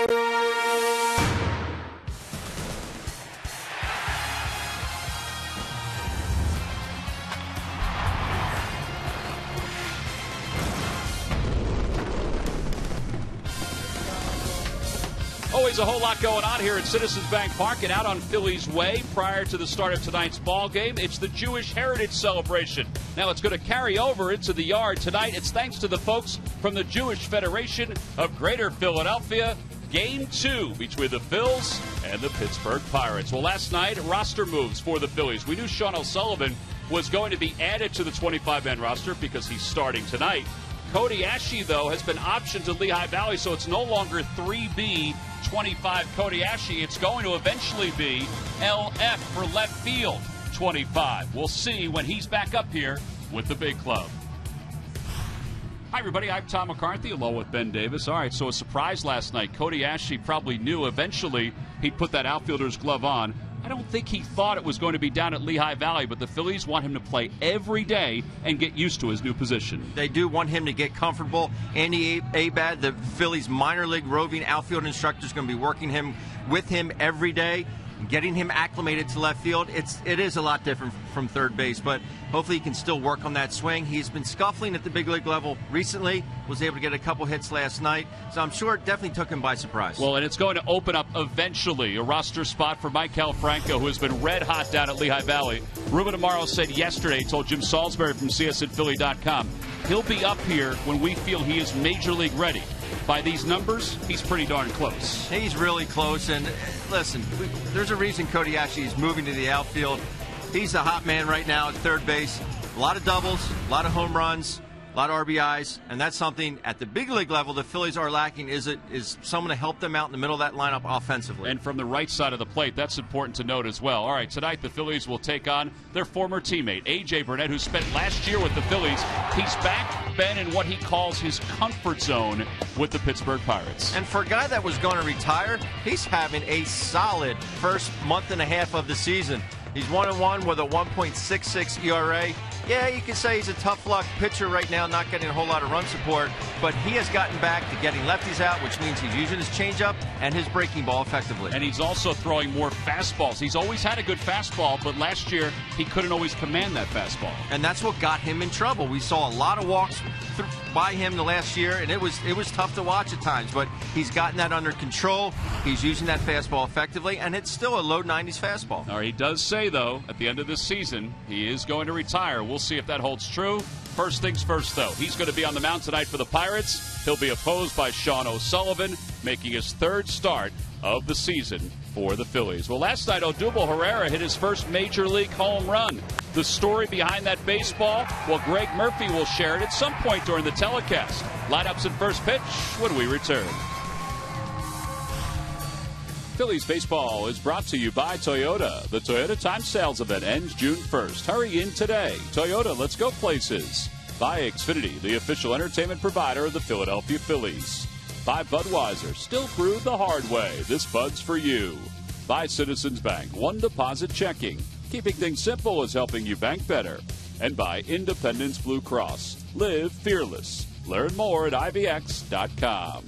Always a whole lot going on here at Citizens Bank Park and out on Phillies Way. Prior to the start of tonight's ball game, it's the Jewish Heritage Celebration. Now it's going to carry over into the yard tonight. It's thanks to the folks from the Jewish Federation of Greater Philadelphia. Game 2 between the Phils and the Pittsburgh Pirates. Well, last night, roster moves for the Phillies. We knew Sean O'Sullivan was going to be added to the 25-man roster because he's starting tonight. Cody Asche, though, has been optioned to Lehigh Valley, so it's no longer 3B 25 Cody Asche. It's going to eventually be LF for left field 25. We'll see when he's back up here with the big club. Hi, everybody. I'm Tom McCarthy along with Ben Davis. All right, so a surprise last night. Cody Asche probably knew eventually he'd put that outfielder's glove on. I don't think he thought it was going to be down at Lehigh Valley, but the Phillies want him to play every day and get used to his new position. They do want him to get comfortable. Andy Abad, the Phillies minor league roving outfield instructor, is going to be working with him every day, getting him acclimated to left field. It is a lot different from third base, but hopefully he can still work on that swing. He's been scuffling at the big league level recently, was able to get a couple hits last night, so I'm sure it definitely took him by surprise. Well, and it's going to open up eventually a roster spot for Maikel Franco, who has been red hot down at Lehigh Valley. Ruben Amaro said yesterday, told Jim Salisbury from CSNPhilly.com, he'll be up here when we feel he is major league ready. By these numbers, he's pretty darn close. He's really close, and listen, there's a reason Cody Asche is moving to the outfield. He's the hot man right now at third base. A lot of doubles, a lot of home runs, a lot of RBIs, and that's something at the big league level the Phillies are lacking is someone to help them out in the middle of that lineup offensively. And from the right side of the plate, that's important to note as well. All right, tonight the Phillies will take on their former teammate, A.J. Burnett, who spent last year with the Phillies. He's back, Ben, in what he calls his comfort zone with the Pittsburgh Pirates. And for a guy that was going to retire, he's having a solid first month and a half of the season. He's 1-1 with a 1.66 ERA. Yeah, you can say he's a tough luck pitcher right now, not getting a whole lot of run support, but he has gotten back to getting lefties out, which means he's using his changeup and his breaking ball effectively. And he's also throwing more fastballs. He's always had a good fastball, but last year he couldn't always command that fastball. And that's what got him in trouble. We saw a lot of walks by him the last year, and it was tough to watch at times, but he's gotten that under control. He's using that fastball effectively, and it's still a low 90s fastball. All right, he does say, though, at the end of this season, he is going to retire. We'll see if that holds true. First things first, though. He's going to be on the mound tonight for the Pirates. He'll be opposed by Sean O'Sullivan, making his third start of the season for the Phillies. Well, last night, Odubel Herrera hit his first major league home run. The story behind that baseball, well, Greg Murphy will share it at some point during the telecast. Lineups and first pitch when we return. Phillies baseball is brought to you by Toyota. The Toyota Time Sales event ends June 1st. Hurry in today. Toyota, let's go places. By Xfinity, the official entertainment provider of the Philadelphia Phillies. By Budweiser, still brewed the hard way. This Bud's for you. By Citizens Bank, one deposit checking. Keeping things simple is helping you bank better. And by Independence Blue Cross. Live fearless. Learn more at IVX.com.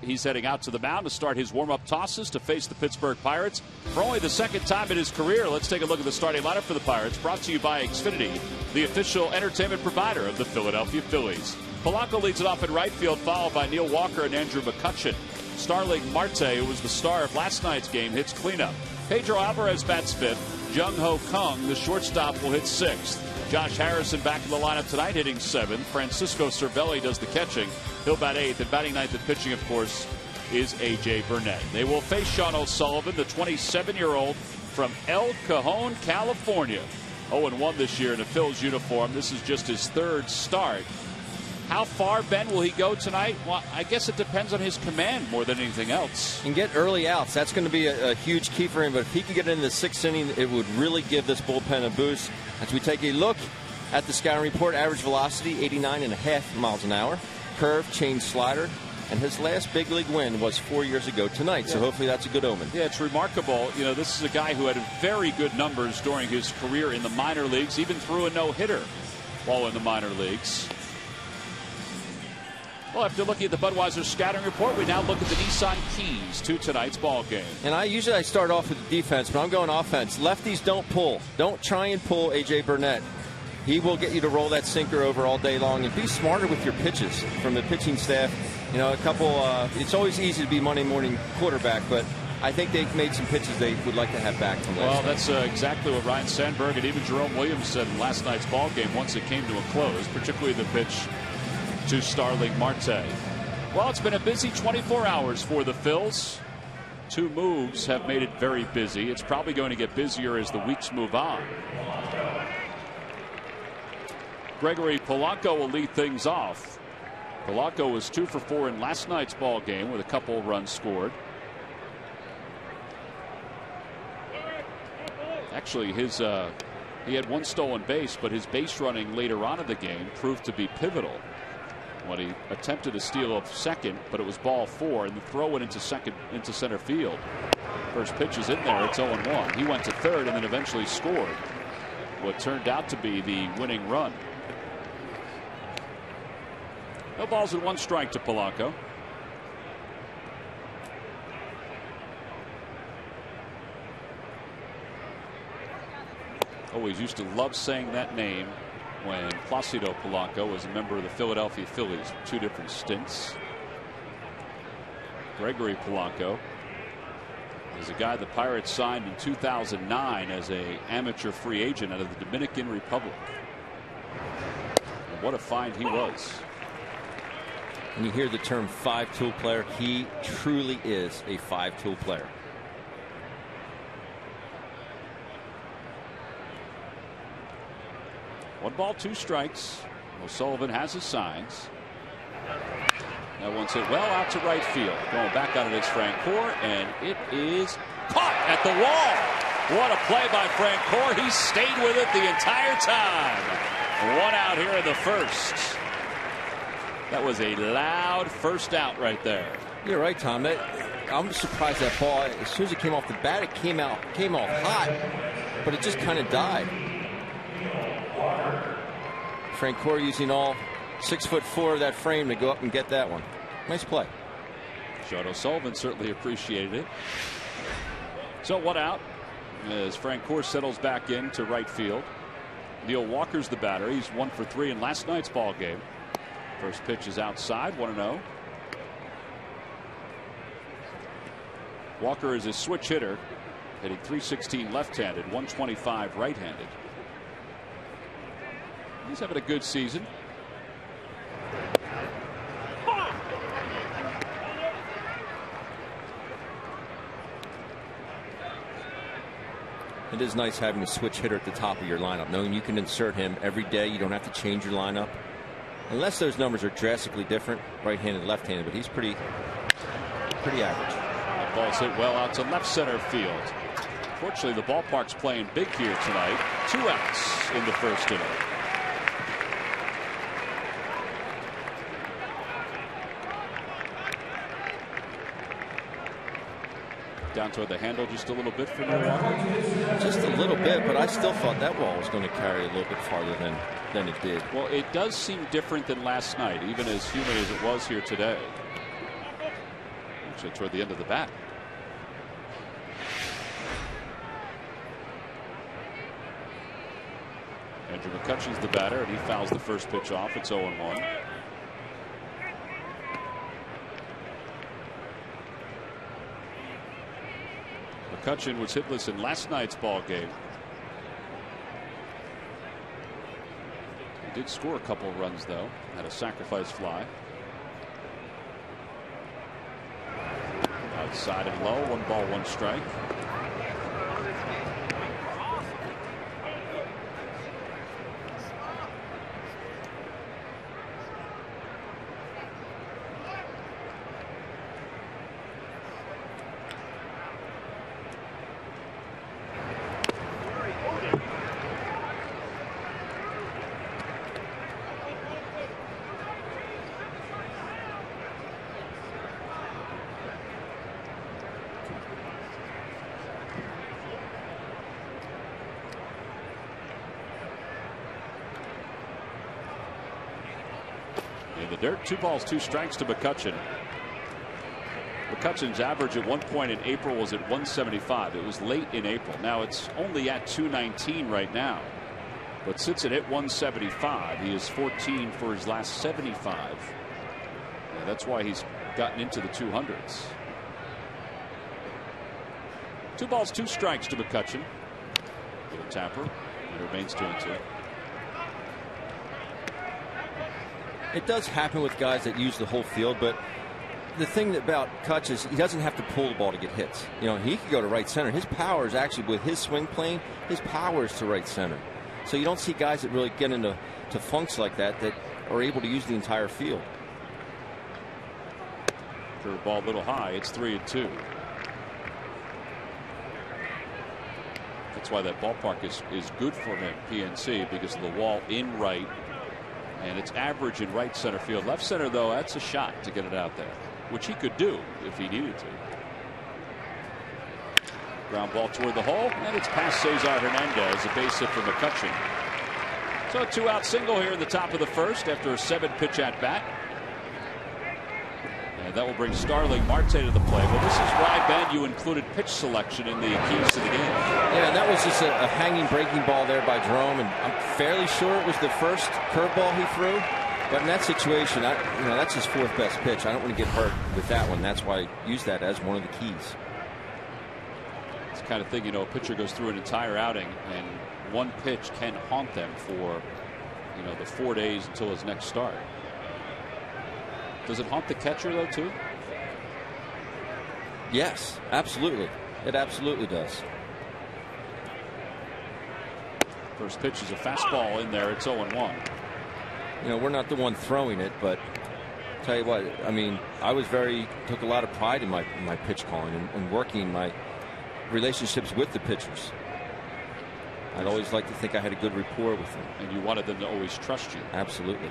He's heading out to the mound to start his warm-up tosses to face the Pittsburgh Pirates. For only the second time in his career, let's take a look at the starting lineup for the Pirates, brought to you by Xfinity, the official entertainment provider of the Philadelphia Phillies. Polanco leads it off in right field, followed by Neil Walker and Andrew McCutchen. Starling Marte, who was the star of last night's game, hits cleanup. Pedro Alvarez bats fifth. Jung Ho Kung, the shortstop, will hit sixth. Josh Harrison back in the lineup tonight, hitting seventh. Francisco Cervelli does the catching. He'll bat eighth. And batting ninth and pitching, of course, is A.J. Burnett. They will face Sean O'Sullivan, the 27-year-old from El Cajon, California. 0-1 this year in a Phil's uniform. This is just his third start. How far, Ben, will he go tonight? Well, I guess it depends on his command more than anything else. And get early outs. That's going to be a huge key for him. But if he can get into the sixth inning, it would really give this bullpen a boost. As we take a look at the scouting report, average velocity 89.5 miles an hour. Curve, change slider. And his last big league win was 4 years ago tonight. Yeah. So hopefully that's a good omen. Yeah, it's remarkable. You know, this is a guy who had very good numbers during his career in the minor leagues, even threw a no-hitter while in the minor leagues. Well, after looking at the Budweiser scouting report, we now look at the Nissan keys to tonight's ball game. And I start off with the defense, but I'm going offense. Lefties don't pull. Don't try and pull A.J. Burnett. He will get you to roll that sinker over all day long, and be smarter with your pitches from the pitching staff. You know, it's always easy to be Monday morning quarterback, but I think they've made some pitches they would like to have back from last night. That's exactly what Ryan Sandberg and even Jerome Williams said in last night's ball game once it came to a close, particularly the pitch to Starling Marte. Well, it's been a busy 24 hours for the Phils. Two moves have made it very busy. It's probably going to get busier as the weeks move on. Gregory Polanco will lead things off. Polanco was 2 for 4 in last night's ball game with a couple runs scored. Actually, he had one stolen base, but his base running later on in the game proved to be pivotal. When he attempted to steal a second, but it was ball 4, and the throw went into center field. First pitch is in there. It's 0-1. He went to third and then eventually scored what turned out to be the winning run. No balls and 1 strike to Polanco. Always used to love saying that name when Placido Polanco was a member of the Philadelphia Phillies. 2 different stints. Gregory Polanco is a guy the Pirates signed in 2009 as an amateur free agent out of the Dominican Republic. And what a find he was. And you hear the term 5-tool player. He truly is a 5-tool player. One ball, 2 strikes. O'Sullivan has his signs. That one's hit well out to right field. Going back on it is Francoeur, and it is caught at the wall. What a play by Francoeur. He stayed with it the entire time. 1 out here in the first. That was a loud first out right there. You're right, Tom. I'm surprised that ball, as soon as it came off the bat, it came off hot, but it just kind of died. Francoeur using all 6'4" of that frame to go up and get that one. Nice play. Sean O'Sullivan certainly appreciated it. So 1 out as Francoeur settles back into right field. Neil Walker's the batter. He's 1 for 3 in last night's ball game. First pitch is outside, 1-0. Walker is a switch hitter, hitting .316 left-handed, .125 right-handed. He's having a good season. It is nice having a switch hitter at the top of your lineup, knowing you can insert him every day. You don't have to change your lineup. Unless those numbers are drastically different, right-handed, left-handed, but he's pretty average. That ball's hit well out to left center field. Fortunately, the ballpark's playing big here tonight. 2 outs in the first inning. Down toward the handle just a little bit for Milwaukee. Just a little bit, but I still thought that ball was going to carry a little bit farther than it did. Well, it does seem different than last night, even as humid as it was here today. actually toward the end of the bat. Andrew McCutchen's the batter, and he fouls the first pitch off. It's 0-1. McCutchen was hitless in last night's ball game. He did score a couple runs, though. Had a sacrifice fly. Outside and low. 1 ball, 1 strike. In the dirt, 2 balls, 2 strikes to McCutchen. McCutchen's average at one point in April was at 175. It was late in April. Now it's only at 219 right now. But since it hit 175, he is 14 for his last 75. Yeah, that's why he's gotten into the 200s. 2 balls, 2 strikes to McCutchen. With a tapper. It remains 2-2. It does happen with guys that use the whole field, but the thing about Kutch is he doesn't have to pull the ball to get hits. You know, he could go to right center. His power is actually, with his swing plane, his power is to right center. So you don't see guys that really get into funks like that are able to use the entire field. Curve ball a little high. It's 3-2. That's why that ballpark is good for him, PNC, because of the wall in right. And it's average in right center field. Left center, though, that's a shot to get it out there, which he could do if he needed to. Ground ball toward the hole, and it's past Cesar Hernandez, a base hit for McCutchen. So a 2-out single here in the top of the first after a 7-pitch at bat. And that will bring Starling Marte to the play. Well, this is why, Ben, you included pitch selection in the keys to the game. Yeah, that was just a hanging breaking ball there by Jerome, and I'm fairly sure it was the first curveball he threw. But in that situation, that's his 4th best pitch. I don't want to get hurt with that one. That's why I use that as one of the keys. It's the kind of thing, a pitcher goes through an entire outing, and one pitch can haunt them for, the 4 days until his next start. Does it haunt the catcher, though, too? Yes, absolutely. It absolutely does. First pitch is a fastball in there. It's 0-1. We're not the one throwing it, but I'll tell you what, I took a lot of pride in my pitch calling and working my relationships with the pitchers. I'd always like to think I had a good rapport with them. And you wanted them to always trust you. Absolutely.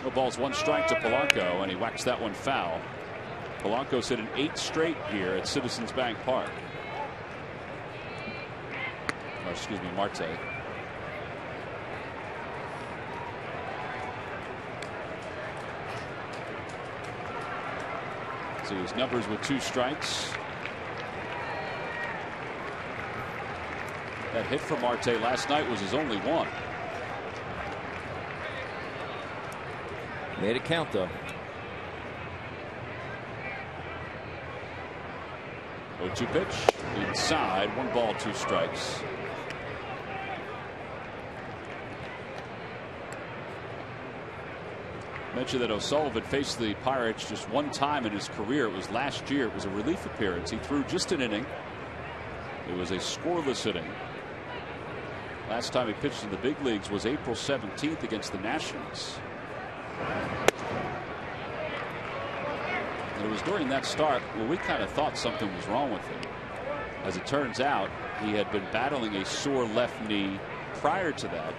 No balls, 1 strike to Polanco, and he whacks that one foul. Polanco's hit an 8 straight here at Citizens Bank Park. Or, excuse me, Marte. See his numbers with 2 strikes. That hit from Marte last night was his only one. Made it count, though. 0-2 pitch inside, 1 ball, 2 strikes. Mentioned that O'Sullivan faced the Pirates just 1 time in his career. It was last year. It was a relief appearance. He threw just an inning. It was a scoreless inning. Last time he pitched in the big leagues was April 17th against the Nationals. And it was during that start where we kind of thought something was wrong with him. As it turns out, he had been battling a sore left knee prior to that.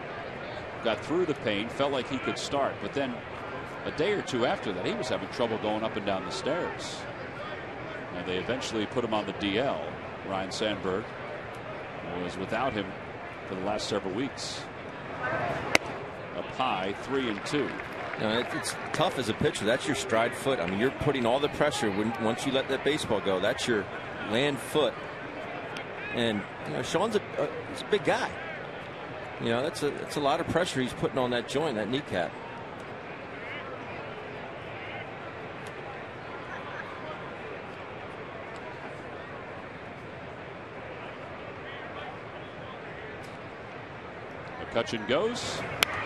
Got through the pain, felt like he could start, but then a day or 2 after that, he was having trouble going up and down the stairs. And they eventually put him on the DL. Ryan Sandberg was without him for the last several weeks. Up high, 3-2. It's tough as a pitcher. That's your stride foot. I mean, you're putting all the pressure once you let that baseball go. That's your land foot. And Sean's he's a big guy. That's a lot of pressure he's putting on that joint, that kneecap. McCutchen goes.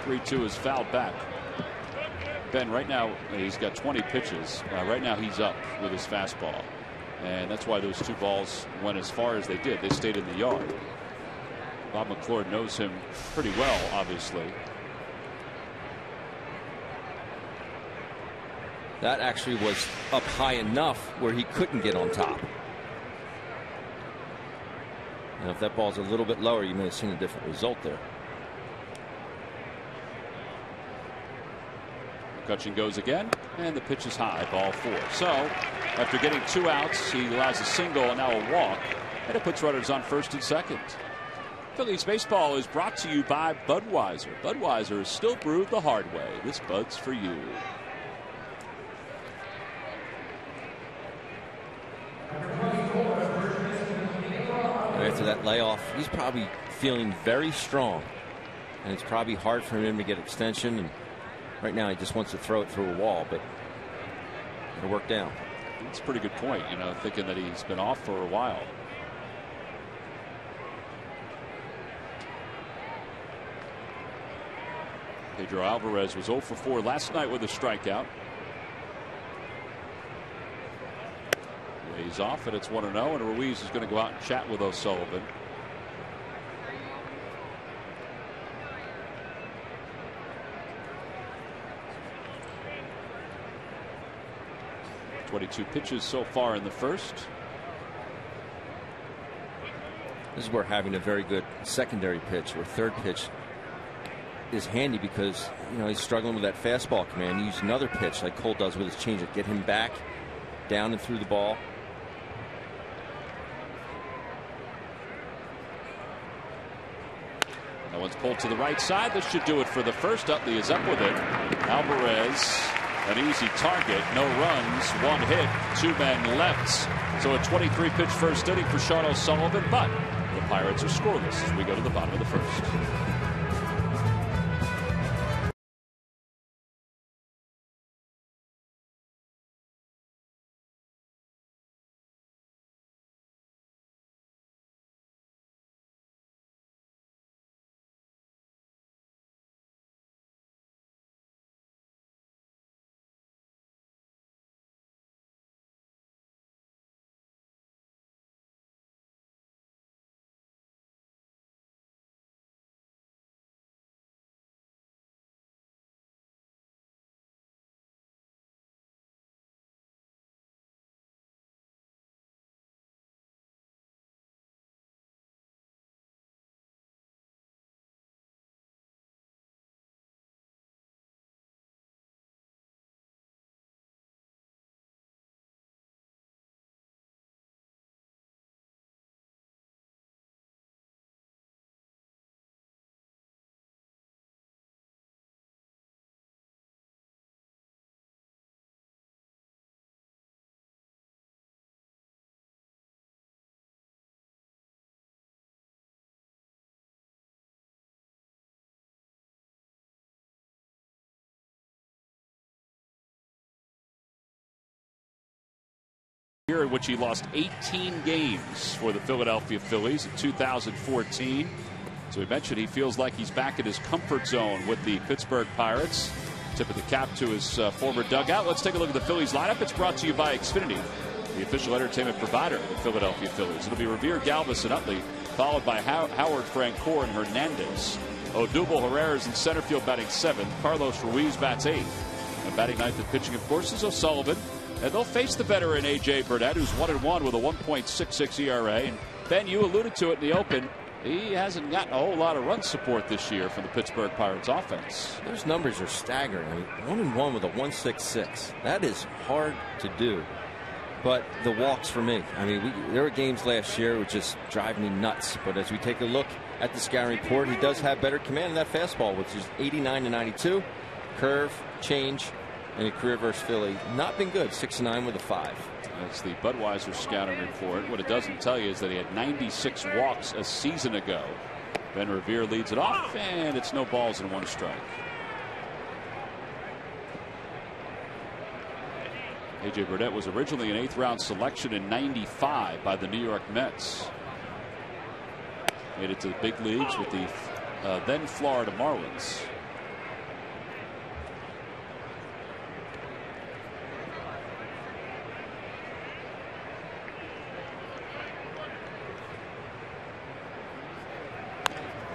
3-2 is fouled back. Ben, right now he's got 20 pitches. Right now he's up with his fastball. And that's why those 2 balls went as far as they did. They stayed in the yard. Bob McClure knows him pretty well, obviously. That actually was up high enough where he couldn't get on top. And if that ball's a little bit lower, you may have seen a different result there. McCutchen goes again, and the pitch is high, ball 4. So, after getting 2 outs, he allows a single and now a walk, and it puts runners on first and second. Phillies baseball is brought to you by Budweiser. Budweiser is still brewed the hard way. This Bud's for you. After that layoff, he's probably feeling very strong, and it's probably hard for him to get extension. And right now, he just wants to throw it through a wall, but it'll work down. That's a pretty good point, thinking that he's been off for a while. Pedro Alvarez was 0 for 4 last night with a strikeout. He's off, and it's 1-0, and Ruiz is going to go out and chat with O'Sullivan. .22 pitches so far in the first. This is where having a very good secondary pitch or third pitch is handy, because he's struggling with that fastball command. You use another pitch like Cole does with his changeup, get him back down and through the ball. That one's pulled to the right side. This should do it for the first. Utley is up with it. Alvarez, an easy target. No runs, 1 hit, 2 men left. So a 23-pitch first inning for Sean O'Sullivan, but the Pirates are scoreless as we go to the bottom of the first. Year in which he lost 18 games for the Philadelphia Phillies in 2014. So we mentioned he feels like he's back in his comfort zone with the Pittsburgh Pirates. Tip of the cap to his former dugout. Let's take a look at the Phillies lineup. It's brought to you by Xfinity, the official entertainment provider of the Philadelphia Phillies. It'll be Revere, Galvis, and Utley, followed by Howard, Francoeur, and Hernandez. Odubel Herrera is in center field, batting 7th. Carlos Ruiz bats 8th. And batting 9th and pitching, of course, is O'Sullivan. And they'll face the veteran A.J. Burnett, who's 1-1 with a 1.66 ERA. And Ben, you alluded to it in the open. He hasn't gotten a whole lot of run support this year from the Pittsburgh Pirates offense. Those numbers are staggering. I mean, 1-1 with a 1.66. That is hard to do. But the walks for me. I mean, there were games last year which just drive me nuts. But as we take a look at the scouting report, he does have better command in that fastball, which is 89 to 92. Curve, change, and a career versus Philly. Not been good. 6-9 with a 5. That's the Budweiser scouting report. What it doesn't tell you is that he had 96 walks a season ago. Ben Revere leads it off, and it's no balls and 1 strike. A.J. Burnett was originally an 8th round selection in '95 by the New York Mets. Made it to the big leagues with the then Florida Marlins.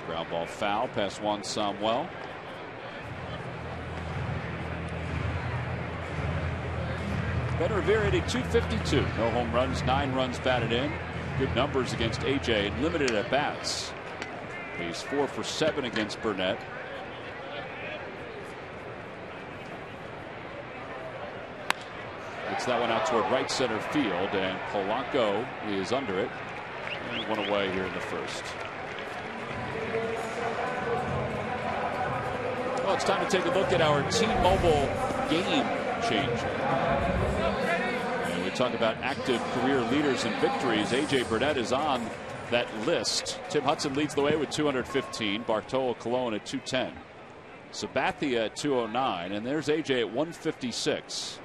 Ground ball foul past Juan Samuel. Ben Revere hitting .252. No home runs, 9 runs batted in. Good numbers against AJ and limited at bats. He's 4 for 7 against Burnett. It's that one out toward right center field, and Polanco is under it. And 1 away here in the first. Well, it's time to take a look at our T-Mobile game changer. And we talk about active career leaders and victories. A.J. Burnett is on that list. Tim Hudson leads the way with 215. Bartolo Colon at 210. Sabathia at 209. And there's A.J. at 156.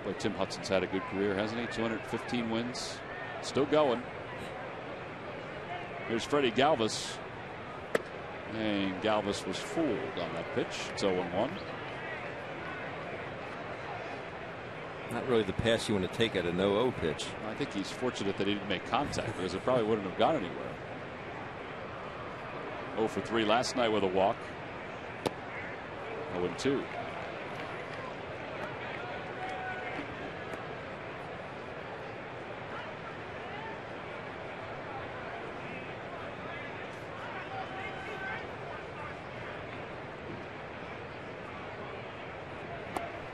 But Tim Hudson's had a good career, hasn't he? 215 wins. Still going. Here's Freddie Galvis. And Galvis was fooled on that pitch. It's 0-1. Not really the pass you want to take at a no-0 pitch. I think he's fortunate that he didn't make contact, because it probably wouldn't have gone anywhere. 0 for 3 last night with a walk. 0-2.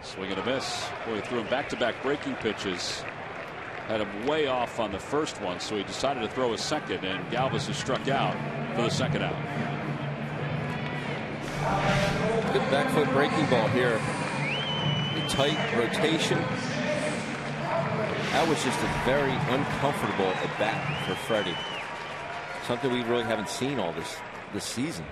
Swing and a miss. Boy, he threw him back-to-back breaking pitches. Had him way off on the first one, so he decided to throw a second, and Galvis is struck out for the second out. Good back foot breaking ball here. A tight rotation. That was just a very uncomfortable at bat for Freddie. Something we really haven't seen all this season.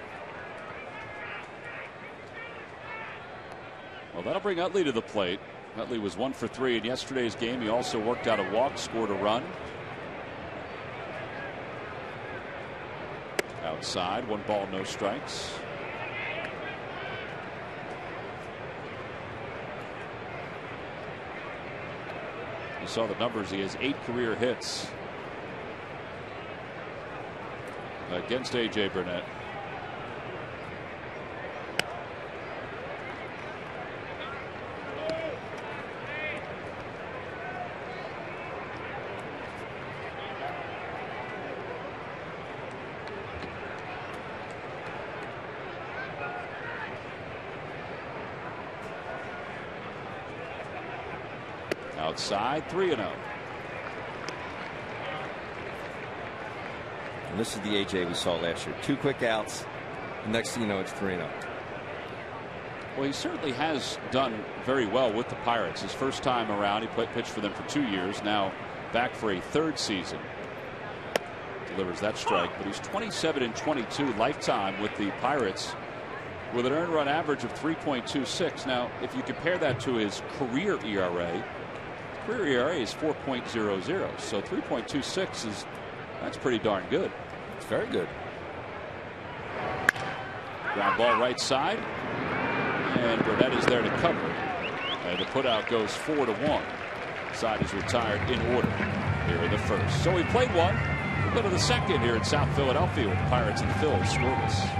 Well, that'll bring Utley to the plate. Utley was 1 for 3 in yesterday's game. He also worked out a walk, scored a run. Outside, 1 ball, no strikes. You saw the numbers. He has 8 career hits against A.J. Burnett. Outside, 3-0. And this is the A.J. we saw last year. 2 quick outs. The next thing you know, it's 3-0. Well, he certainly has done very well with the Pirates. His first time around, he pitched for them for 2 years. Now back for a 3rd season. Delivers that strike, but he's 27-22 lifetime with the Pirates, with an earned run average of 3.26. Now, if you compare that to his career ERA is 4.00. So 3.26 that's pretty darn good. It's very good. Ground ball right side, and Burnett is there to cover. And the putout goes 4-1. Side is retired in order here in the first. So we played one. We'll go to the second here in South Philadelphia with the Pirates and the Phillies scoreless.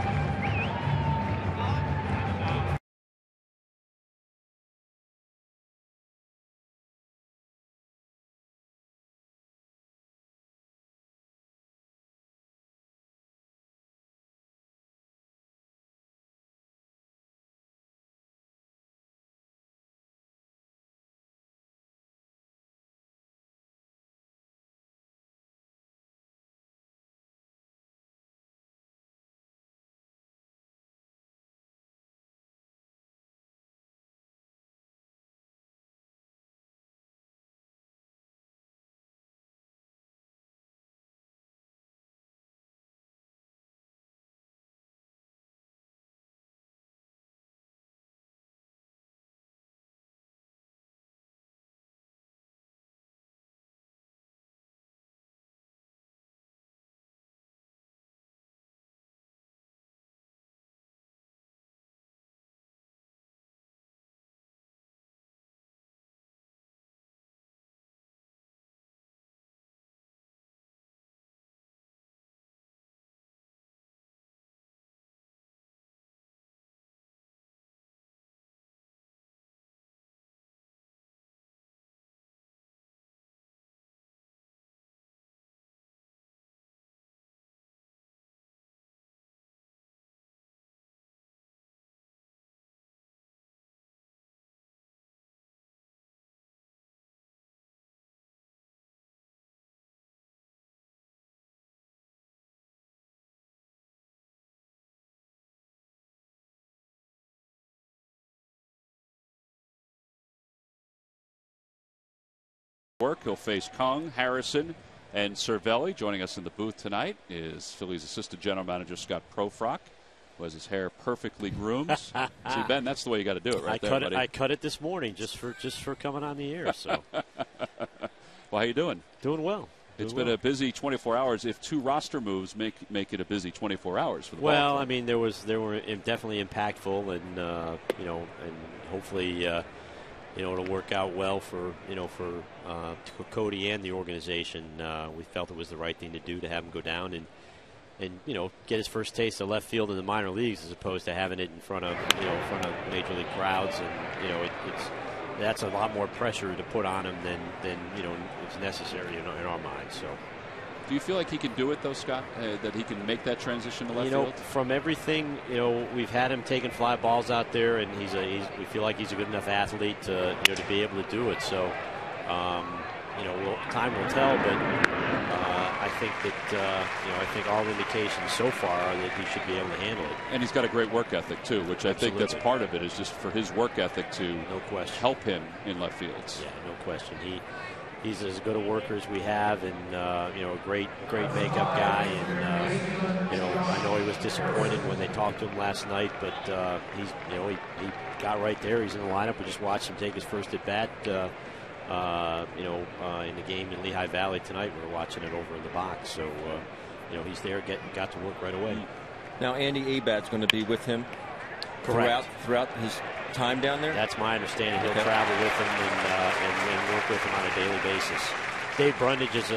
He'll face Kung, Harrison, and Cervelli. Joining us in the booth tonight is Phillies assistant general manager Scott Proefrock, who has his hair perfectly groomed. See, Ben, that's the way you got to do it, right there, buddy. I cut it this morning just for coming on the air. So, well, how you doing? Doing well. It's been a busy 24 hours. If 2 roster moves make it a busy 24 hours for the well, ball. I mean, they were definitely impactful, and and hopefully, it'll work out well for Cody and the organization. We felt it was the right thing to do to have him go down and get his first taste of left field in the minor leagues, as opposed to having it in front of major league crowds, and that's a lot more pressure to put on him than it's necessary in our minds. So, do you feel like he can do it though, Scott? That he can make that transition to left field? From everything, we've had him taking fly balls out there, and we feel like he's a good enough athlete to be able to do it. So, time will tell, but I think that I think all indications so far are that he should be able to handle it. And he's got a great work ethic too, which I Absolutely. think that's part of it, is just for his work ethic to help him in left fields. Yeah, no question. He's as good a worker as we have, and a great makeup guy. And I know he was disappointed when they talked to him last night, but he got right there. He's in the lineup. We just watched him take his first at bat. In the game in Lehigh Valley tonight. We were watching it over in the box. So, he's there, got to work right away. Now, Andy Abad's going to be with him throughout his time down there? That's my understanding. He'll travel with him and work with him on a daily basis. Dave Brundage is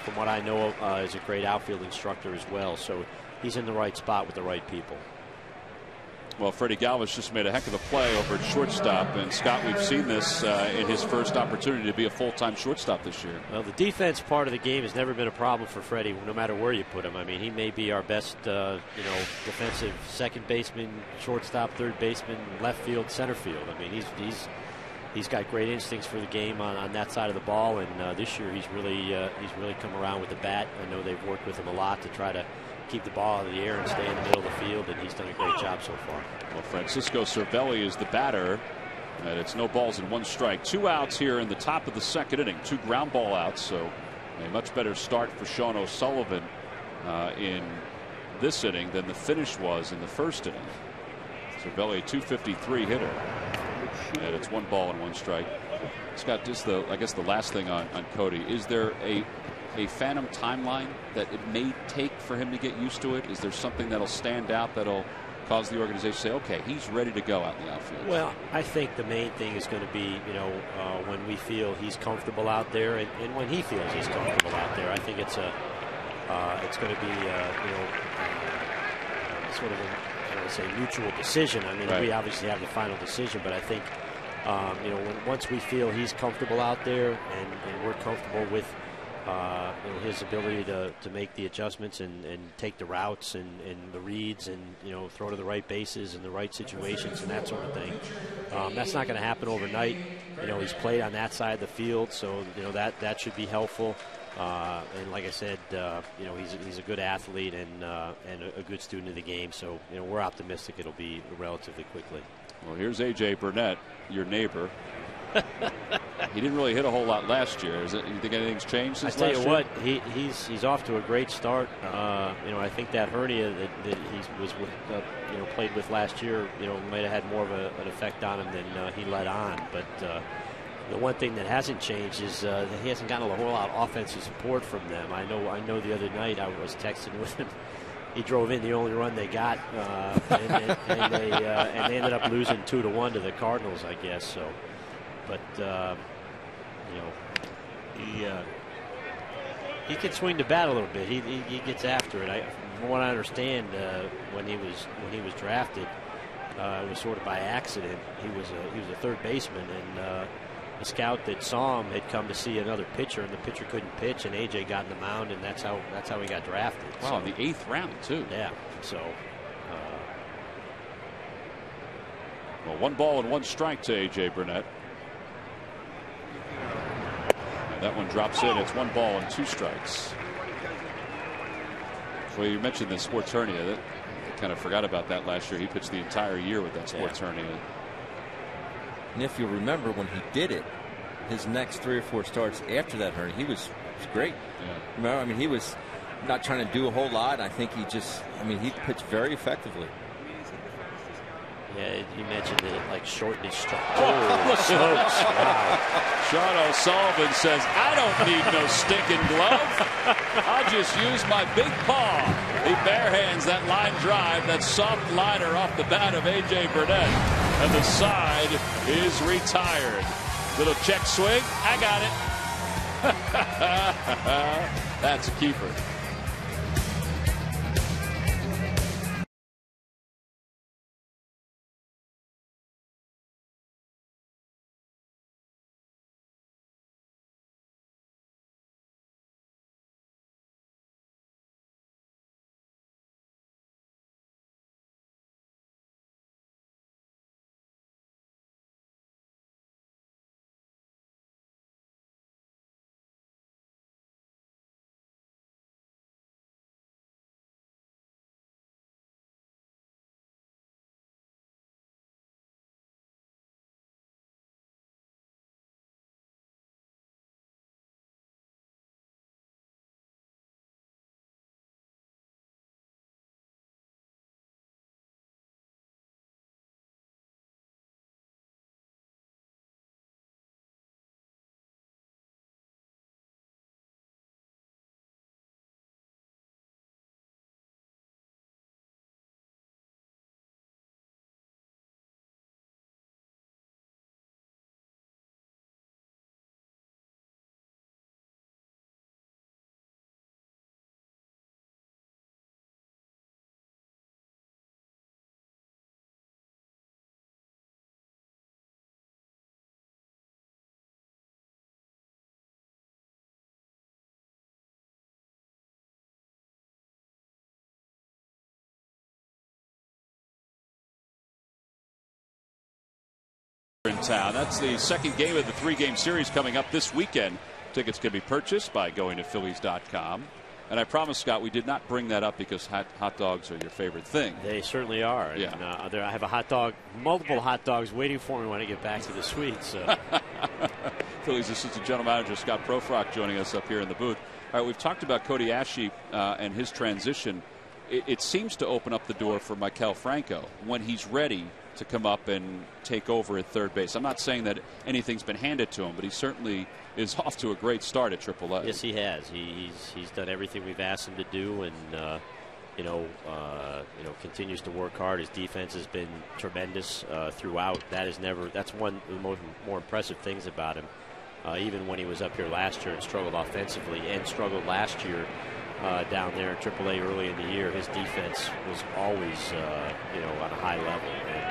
from what I know, is a great outfield instructor as well. So he's in the right spot with the right people. Well, Freddie Galvis just made a heck of a play over at shortstop. And, Scott, we've seen this in his first opportunity to be a full-time shortstop this year. Well, the defense part of the game has never been a problem for Freddie, no matter where you put him. I mean, he may be our best, defensive second baseman, shortstop, third baseman, left field, center field. I mean, he's got great instincts for the game on that side of the ball. And this year he's really come around with the bat. I know they've worked with him a lot to try to keep the ball out of the air and stay in the middle of the field, and he's done a great job so far. Well, Francisco Cervelli is the batter, and it's no balls and 1 strike. 2 outs here in the top of the second inning. 2 ground ball outs, so a much better start for Sean O'Sullivan in this inning than the finish was in the first inning. Cervelli, a .253 hitter, and it's 1 ball and 1 strike. Scott, just I guess the last thing on Cody, is there a phantom timeline that it may take for him to get used to it? Is there something that'll stand out that'll cause the organization to say, okay, he's ready to go out in the outfield? Well, I think the main thing is going to be, when we feel he's comfortable out there, and when he feels he's comfortable out there. I think it's going to be, sort of a mutual decision. I mean, We obviously have the final decision, but I think, once we feel he's comfortable out there and we're comfortable with his ability to make the adjustments and take the routes and the reads and throw to the right bases in the right situations and that sort of thing. That's not going to happen overnight. He's played on that side of the field, so that should be helpful. And like I said, he's a good athlete and a good student of the game. So we're optimistic it'll be relatively quickly. Well, here's A.J. Burnett, your neighbor. He didn't really hit a whole lot last year. You think anything's changed since last year? I tell you what, he's off to a great start. I think that hernia that he was played with last year, might have had more of an effect on him than he let on. But the one thing that hasn't changed is that he hasn't gotten a whole lot of offensive support from them. I know the other night I was texting with him. He drove in the only run they got, and they ended up losing 2-1 to the Cardinals, I guess. So, but he can swing the bat a little bit. He gets after it. From what I understand, when he was drafted, it was sort of by accident. He was a third baseman, and the scout that saw him had come to see another pitcher, and the pitcher couldn't pitch, and AJ got in the mound, and that's how he got drafted. Wow, in the 8th round too. Yeah. So. Well, 1 ball and 1 strike to AJ Burnett. And that one drops in. It's 1 ball and 2 strikes. Well, you mentioned the sports hernia. I kind of forgot about that last year. He pitched the entire year with that sports hernia. And if you remember, when he did it, his next 3 or 4 starts after that hernia, he was great. Yeah. Remember, I mean, he was not trying to do a whole lot. I think he pitched very effectively. Yeah, you mentioned it, like shortened his stride. Oh, smokes. Wow. Sean O'Sullivan says, I don't need no stinking glove. I'll just use my big paw. He barehands that line drive, that soft liner off the bat of A.J. Burnett. And the side is retired. Little check swing. I got it. That's a keeper. In town. That's the second game of the 3-game series coming up this weekend. Tickets can be purchased by going to Phillies.com. And I promise, Scott, we did not bring that up because hot dogs are your favorite thing. They certainly are. Yeah. And, I have multiple hot dogs waiting for me when I get back to the suite. So. Phillies Assistant General Manager Scott Proefrock joining us up here in the booth. All right, we've talked about Cody Asche and his transition. It seems to open up the door for Maikel Franco when he's ready to come up and take over at third base. I'm not saying that anything's been handed to him, but he certainly is off to a great start at AAA. Yes, he has. He's done everything we've asked him to do, and continues to work hard. His defense has been tremendous throughout. That's one of the more impressive things about him. Even when he was up here last year and struggled offensively, and struggled last year down there in AAA early in the year, his defense was always on a high level, and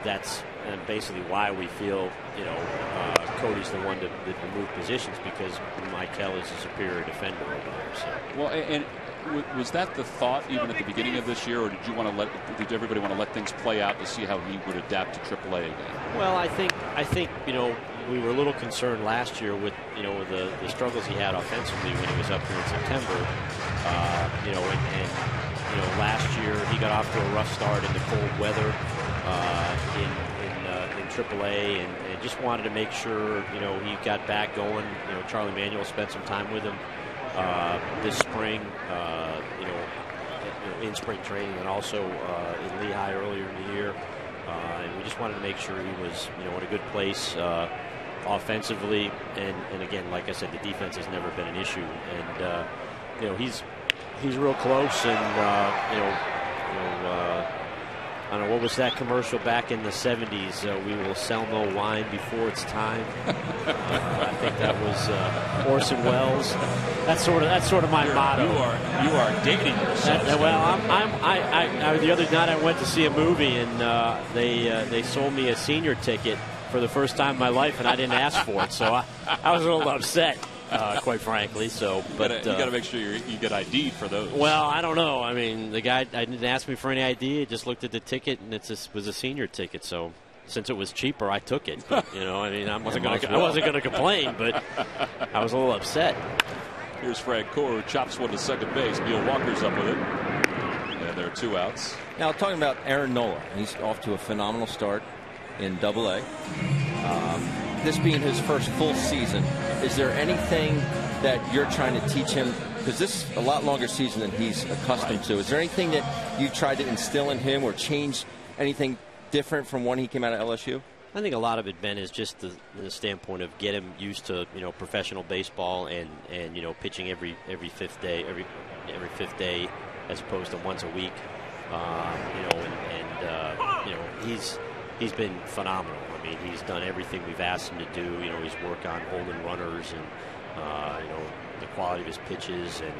that's basically why we feel Cody's the one to move positions, because Maikel is a superior defender over there. So. Well, and was that the thought even at the beginning of this year, or did everybody want to let things play out to see how he would adapt to AAA again? Well, I think we were a little concerned last year with the struggles he had offensively when he was up here in September. Last year he got off to a rough start in the cold weather in AAA, and just wanted to make sure he got back going. Charlie Manuel spent some time with him this spring, in spring training, and also in Lehigh earlier in the year. And we just wanted to make sure he was in a good place offensively, and again, like I said, the defense has never been an issue, and he's real close, and I don't know, what was that commercial back in the 70s? We will sell no wine before it's time. I think that was Orson Welles. That's sort of my motto. You are dating yourself. Well, the other night I went to see a movie, and they sold me a senior ticket for the first time in my life, and I didn't ask for it, so I was a little upset. Quite frankly, but you got to make sure you get ID'd for those. Well, I don't know. I mean, the guy didn't ask me for any ID. He just looked at the ticket, and it was a senior ticket. So, since it was cheaper, I took it. But, I wasn't going to complain, but I was a little upset. Here's Frank Core, who chops one to second base. Neil Walker's up with it, and there are 2 outs. Now, talking about Aaron Nola, he's off to a phenomenal start in AA. this being his first full season, is there anything that you're trying to teach him? Because this is a lot longer season than he's accustomed to. Is there anything that you tried to instill in him or change anything different from when he came out of LSU? I think a lot of it, Ben, is just the standpoint of get him used to professional baseball and pitching every fifth day as opposed to once a week. He's been phenomenal. I mean, he's done everything we've asked him to do. He's worked on holding runners and the quality of his pitches and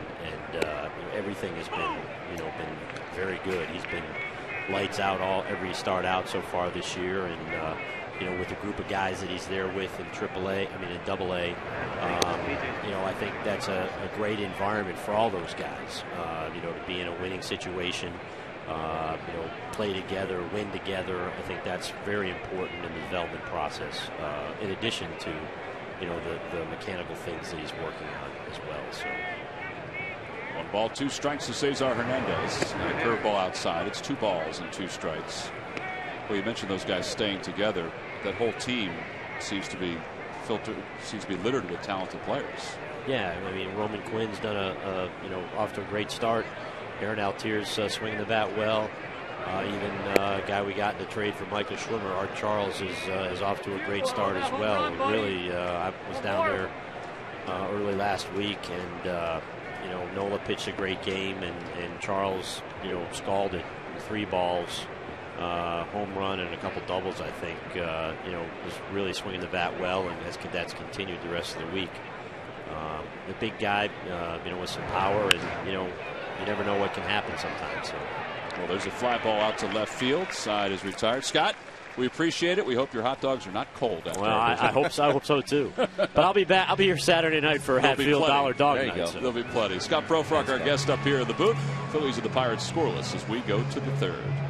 everything has been very good. He's been lights out every start out so far this year, and with the group of guys that he's there with in AA, I think that's a great environment for all those guys. To be in a winning situation, play together, win together. I think that's very important in the development process. In addition to the mechanical things that he's working on as well. So. 1 ball, 2 strikes to Cesar Hernandez. And a curveball outside. It's 2 balls and 2 strikes. Well, you mentioned those guys staying together. That whole team seems to be littered with talented players. Yeah, I mean, Roman Quinn's done off to a great start. Aaron Altier's swinging the bat well. Even a guy we got in the trade for Michael Schwimmer, Art Charles, is off to a great start as well. Really, I was down there early last week, and Nola pitched a great game, and Charles, scalded 3 balls, home run, and a couple doubles. I think was really swinging the bat well, and that's continued the rest of the week. The big guy, with some power, and you never know what can happen sometimes. So. Well, there's a fly ball out to left field. Side is retired. Scott, we appreciate it. We hope your hot dogs are not cold. Well, I hope so. I hope so too. But I'll be back. I'll be here Saturday night for Hatfield Dollar Dog there Night. So. There'll be plenty. Scott Proefrock, our guest up here in the booth. Phillies and the Pirates scoreless as we go to the 3rd.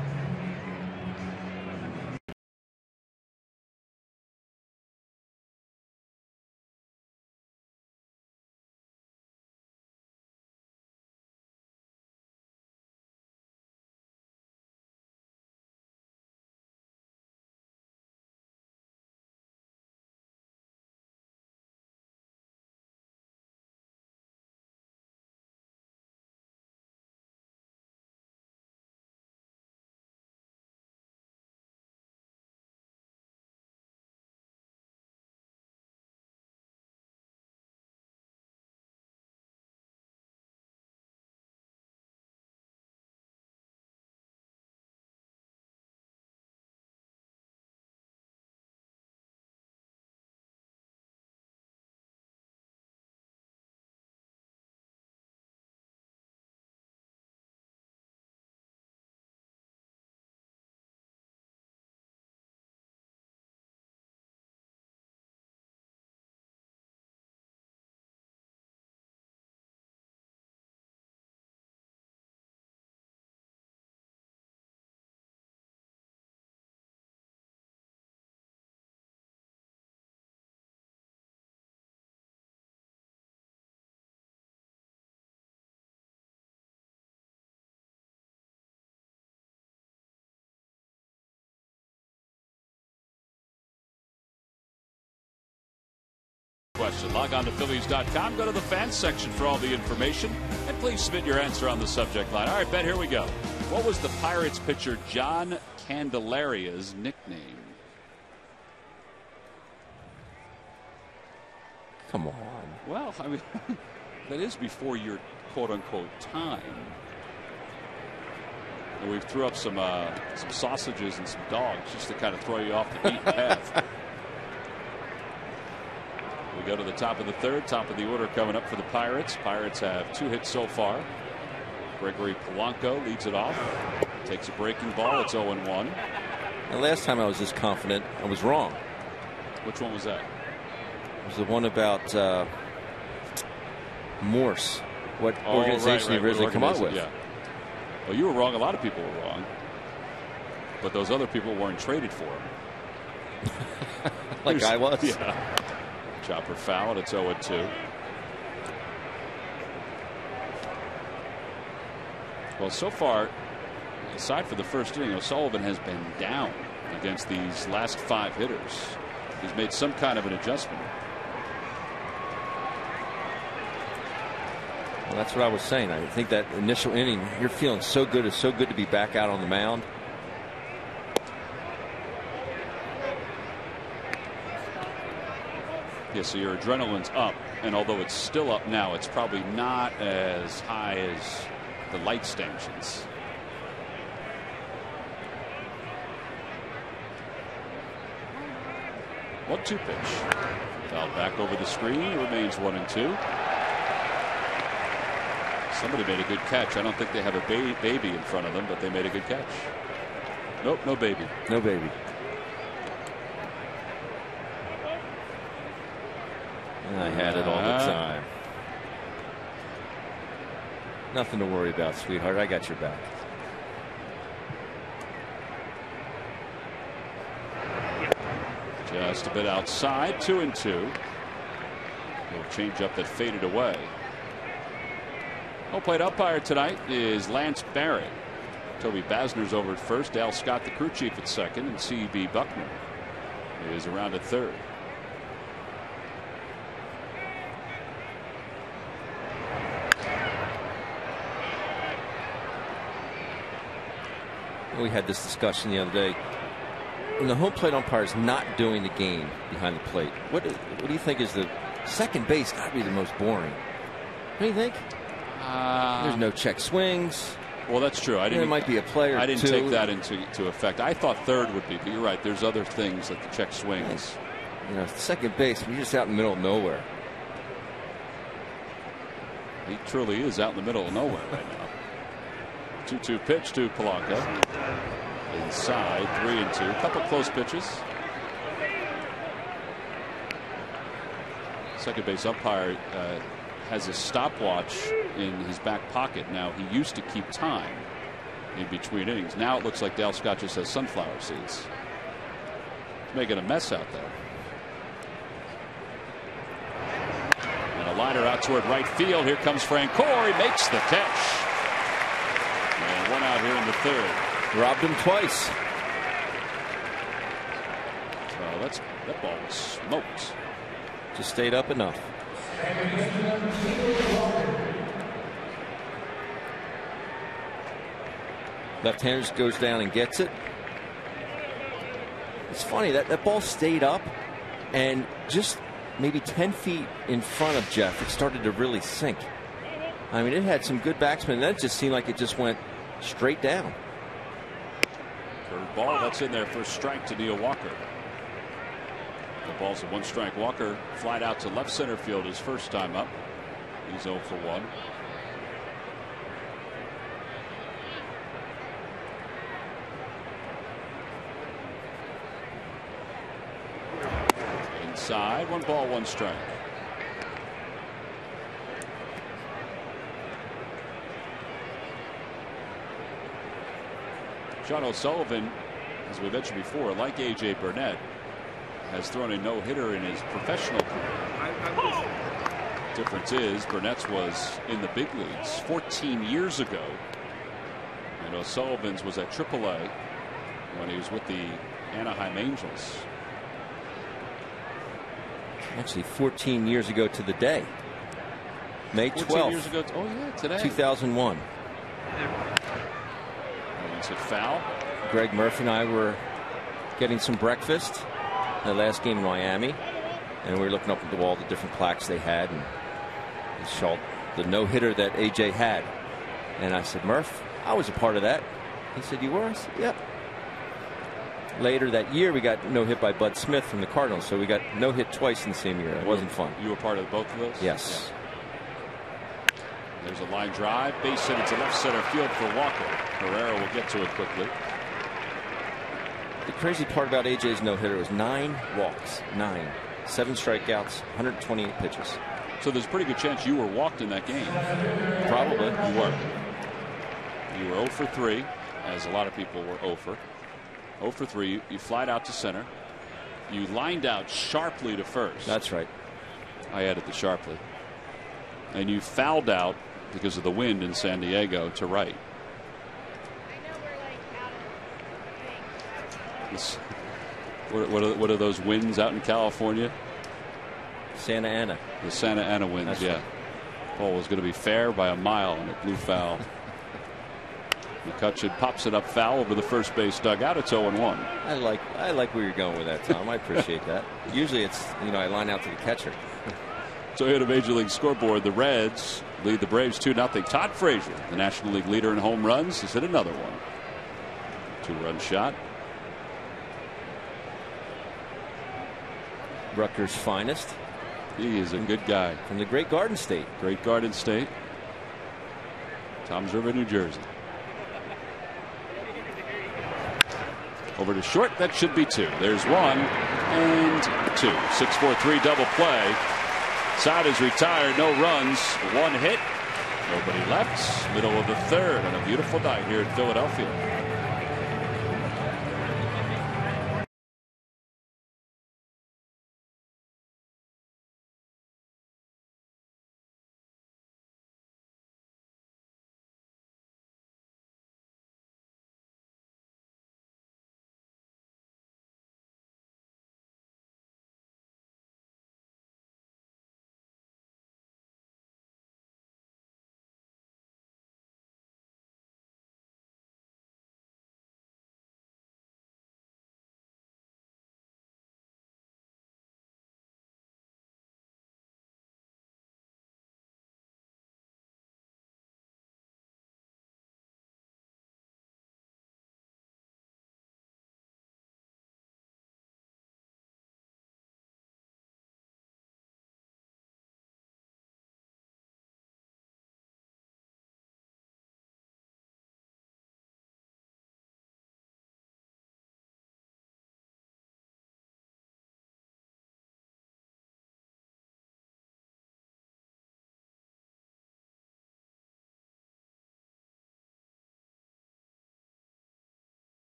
Question. Log on to Phillies.com. Go to the fans section for all the information. And please submit your answer on the subject line. All right, Ben, here we go. What was the Pirates pitcher John Candelaria's nickname? Come on. Well, I mean, that is before your quote-unquote time. And we've threw up some sausages and some dogs just to kind of throw you off the beaten path. We go to the top of the 3rd, top of the order coming up for the Pirates. Pirates have 2 hits so far. Gregory Polanco leads it off. Takes a breaking ball. It's 0-1. The last time I was this confident, I was wrong. Which one was that? It was the one about Morse. What organization he originally come up with. Yeah. Well, you were wrong. A lot of people were wrong. But those other people weren't traded for him. Like I was? Yeah. Chopper foul. It's 0-2. Well, so far, aside for the first inning, O'Sullivan has been down against these last 5 hitters. He's made some kind of an adjustment. Well, that's what I was saying. I think that initial inning, you're feeling so good. It's so good to be back out on the mound. Yeah, so your adrenaline's up, and although it's still up now, it's probably not as high as the light stations. One-two pitch. Fouled back over the screen. Remains 1-2. Somebody made a good catch. I don't think they have a baby in front of them, but they made a good catch. Nope, no baby. No baby. I had it all the time. Nothing to worry about, sweetheart. I got your back. Just a bit outside. 2-2. Little change up that faded away. Home plate umpire tonight is Lance Barrett. Toby Basner's over at first. Dale Scott, the crew chief, at second, and C.B. Buckner is around at third. We had this discussion the other day. When the home plate umpire is not doing the game behind the plate, what do you think is the second base? Got to be the most boring. What do you think? There's no check swings. Well, that's true. There might be a player. I didn't take that into effect. I thought third would be, but you're right. There's other things like the check swings. You know, second base, we're just out in the middle of nowhere. He truly is out in the middle of nowhere right now. 2-2 pitch to Polanco. Inside, 3-2. A couple close pitches. Second base umpire has a stopwatch in his back pocket. Now, he used to keep time in between innings. Now it looks like Dale Scott just has sunflower seeds. He's making a mess out there. And a liner out toward right field. Here comes Francoeur. He makes the catch. And one out here in the third. Robbed him twice. Well, that ball was smoked. Just stayed up enough. Left-hander just goes down and gets it. It's funny that ball stayed up, and just maybe 10 feet in front of Jeff, it started to really sink. I mean, it had some good backspin, and that just seemed like it just went straight down. Curved ball, that's in there for a strike to Neil Walker. The ball's a 1-strike. Walker flied out to left center field his first time up. He's 0 for 1. Inside, 1 ball, 1 strike. John O'Sullivan, as we mentioned before, like A.J. Burnett, has thrown a no-hitter in his professional career. Difference is Burnett's was in the big leagues 14 years ago, and O'Sullivan's was at AAA when he was with the Anaheim Angels. Actually, 14 years ago to the day. May 12th. 14 years ago. Oh, yeah, today. 2001. It's a foul. Greg Murphy and I were getting some breakfast the last game in Miami, and we were looking up at all the different plaques they had, and he showed the no-hitter that AJ had. And I said, Murph, I was a part of that. He said, you were? I said, yep. Later that year, we got no-hit by Bud Smith from the Cardinals, so we got no-hit twice in the same year. It wasn't fun. You were part of both of those? Yes. Yeah. There's a line drive, base hit into left center field for Walker. Herrera will get to it quickly. The crazy part about AJ's no-hitter was 9 walks. 9. 7 strikeouts, 128 pitches. So there's a pretty good chance you were walked in that game. Probably. You were. You were 0 for 3, as a lot of people were 0 for. 0 for 3. You flied out to center. You lined out sharply to first. That's right. I added the sharply. And you fouled out because of the wind in San Diego to right. What are those winds out in California? Santa Ana. The Santa Ana winds. That's yeah. right. Ball was going to be fair by a mile, and it blew foul. McCutcheon pops it up foul over the first base dugout. It's 0-1. I like where you're going with that, Tom. I appreciate that. Usually it's, I line out to the catcher. So here at a Major League scoreboard, the Reds lead the Braves 2-0. Todd Frazier, the National League leader in home runs, has hit another one. 2-run shot. Rutgers' finest. He is a good guy. From the Great Garden State. Great Garden State. Toms River, New Jersey. Over to short. That should be 2. There's 1 and 2. 6-4-3 double play. Side is retired. No runs. 1 hit. Nobody left. Middle of the third. And a beautiful night here in Philadelphia.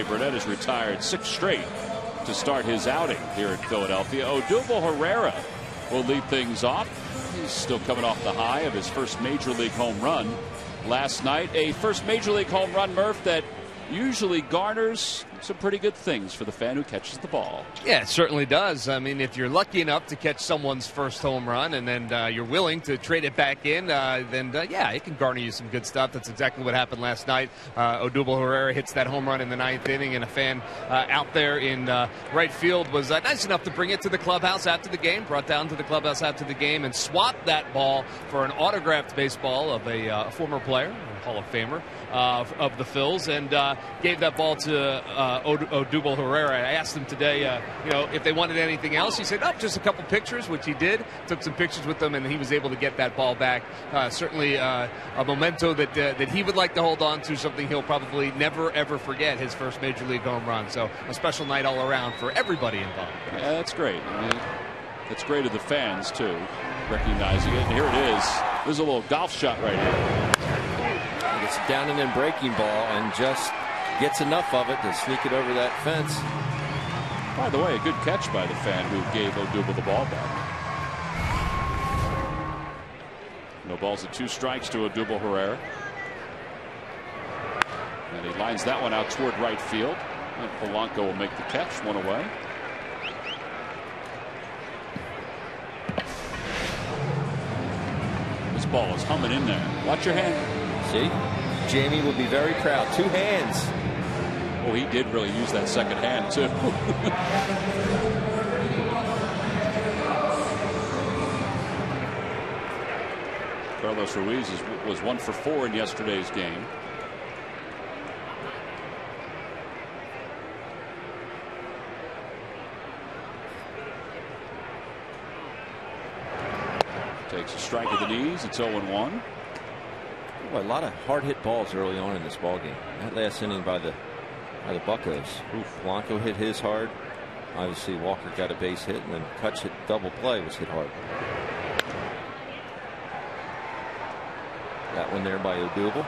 Burnett has retired 6 straight to start his outing here in Philadelphia. Odubel Herrera will lead things off. He's still coming off the high of his first major league home run last night. A first major league home run, Murph, that usually garners some pretty good things for the fan who catches the ball. Yeah, it certainly does. I mean, if you're lucky enough to catch someone's first home run and then you're willing to trade it back in, then yeah, it can garner you some good stuff. That's exactly what happened last night. Odubel Herrera hits that home run in the 9th inning, and a fan out there in right field was nice enough to bring it to the clubhouse after the game, brought down to the clubhouse after the game, and swapped that ball for an autographed baseball of a former player, a Hall of Famer, of the Phillies, and gave that ball to Odubel Herrera. I asked him today, if they wanted anything else. He said, "Oh, just a couple pictures," which he did. Took some pictures with them, and he was able to get that ball back. Certainly a memento that he would like to hold on to, something he'll probably never, ever forget, his first major league home run. So a special night all around for everybody involved. Yeah, that's great. I mean, that's great of the fans, too, recognizing it. And here it is. There's a little golf shot right here. It's down and in breaking ball and just gets enough of it to sneak it over that fence. By the way, a good catch by the fan who gave Odubel the ball back. No balls and 2 strikes to Odubel Herrera. And he lines that one out toward right field. And Polanco will make the catch, 1 away. This ball is humming in there. Watch your hand. See? Jamie will be very proud. 2 hands. Oh, he did really use that second hand, too. Carlos Ruiz was 1 for 4 in yesterday's game. Takes a strike at the knees. It's 0-1. Well, a lot of hard hit balls early on in this ball game. That last inning by the Buccos. Blanco hit his hard. Obviously Walker got a base hit, and then Kutch hit double play, was hit hard. That one there by Odubel.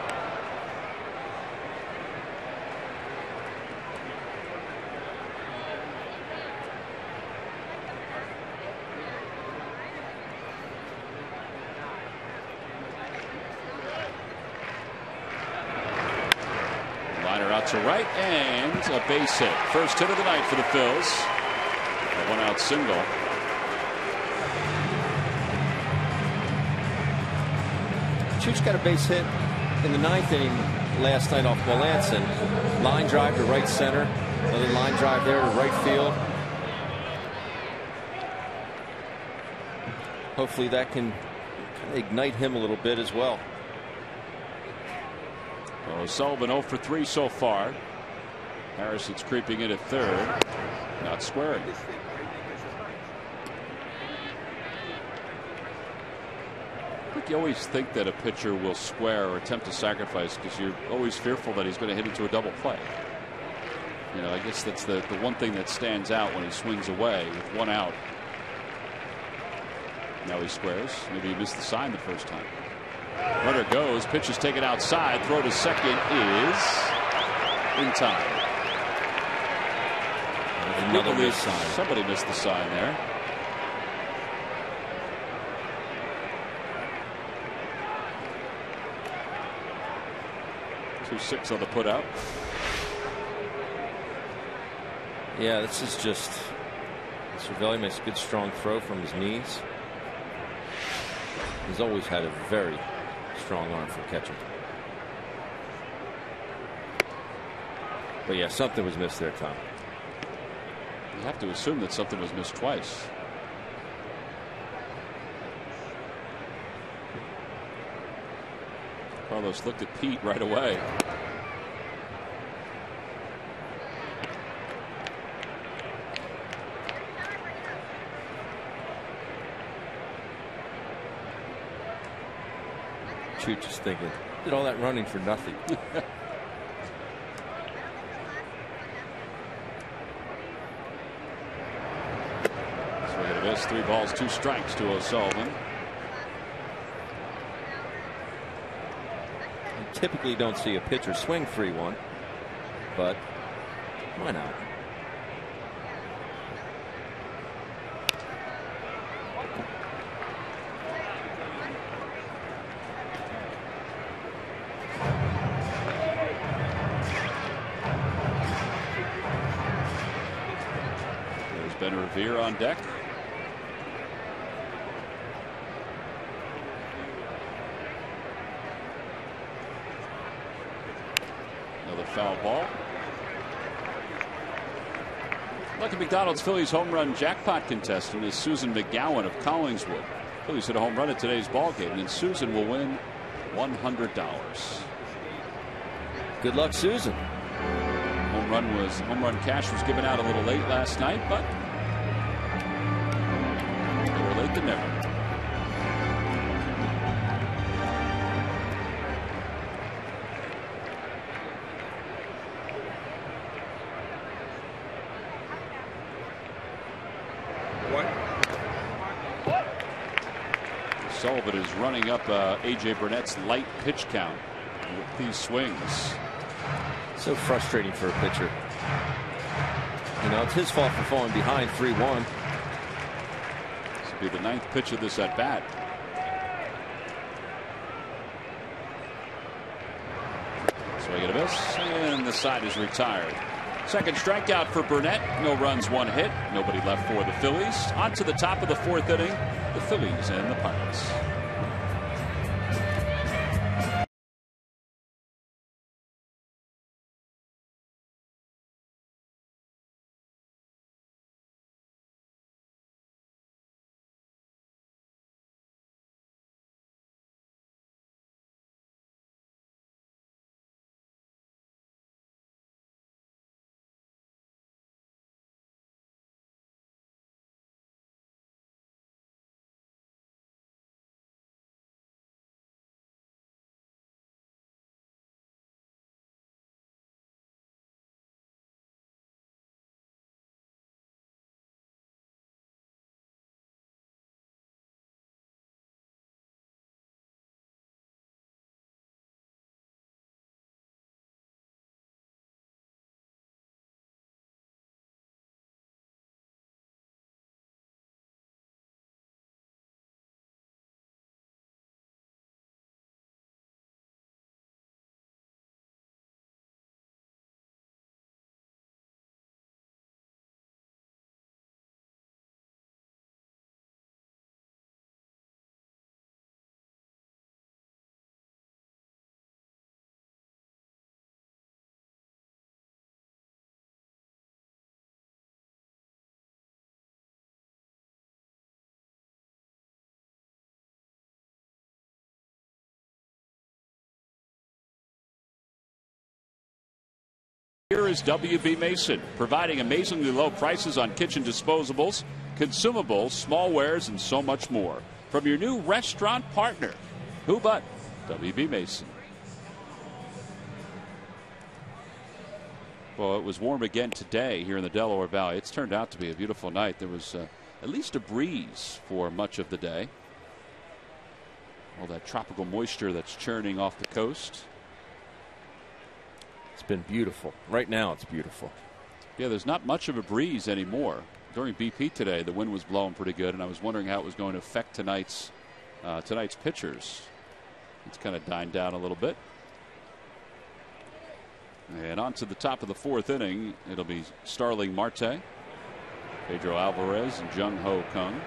To right and a base hit. First hit of the night for the Phils. A one-out single. Chooch got a base hit in the 9th inning last night off Melanson. Line drive to right center. Another line drive there to right field. Hopefully that can ignite him a little bit as well. Sullivan 0 for 3 so far. Harrison's creeping in at third. Not squaring. I think you always think that a pitcher will square or attempt to sacrifice because you're always fearful that he's going to hit into a double play. You know, I guess that's the one thing that stands out when he swings away with one out. Now he squares. Maybe he missed the sign the first time. Runner goes. Pitch is taken outside. Throw to second is in time. Another missed sign. Somebody missed the sign there. .26 on the putout. Yeah, this is just. Cervelli makes a good strong throw from his knees. He's always had a very strong arm for catching. But yeah, something was missed there, Tom. You have to assume that something was missed twice. Carlos looked at Pete right away. Chooch is thinking, did all that running for nothing. So we're going to miss 3 balls 2 strikes to O'Sullivan. You typically don't see a pitcher swing 3-1, but why not? Revere on deck. Another foul ball. Lucky McDonald's Phillies home run jackpot contestant is Susan McGowan of Collingswood. Phillies hit a home run at today's ball game, and Susan will win $100. Good luck, Susan. Home run cash was given out a little late last night, but better late than never. Sullivan is running up A.J. Burnett's light pitch count with these swings. So frustrating for a pitcher. You know, it's his fault for falling behind 3-1. This will be the 9th pitch of this at bat. Swing and a miss, and the side is retired. Second strikeout for Burnett. No runs, 1 hit. Nobody left for the Phillies. On to the top of the 4th inning. The Phillies and the Pirates. Here is WB Mason, providing amazingly low prices on kitchen disposables, consumables, small wares, and so much more. From your new restaurant partner, who but WB Mason. Well, it was warm again today here in the Delaware Valley. It's turned out to be a beautiful night. There was at least a breeze for much of the day. All that tropical moisture that's churning off the coast. It's been beautiful. Right now it's beautiful. Yeah, there's not much of a breeze anymore. During BP today, the wind was blowing pretty good, and I was wondering how it was going to affect tonight's pitchers. It's kind of dined down a little bit. And on to the top of the fourth inning, it'll be Starling Marte, Pedro Alvarez, and Jung Ho Kang.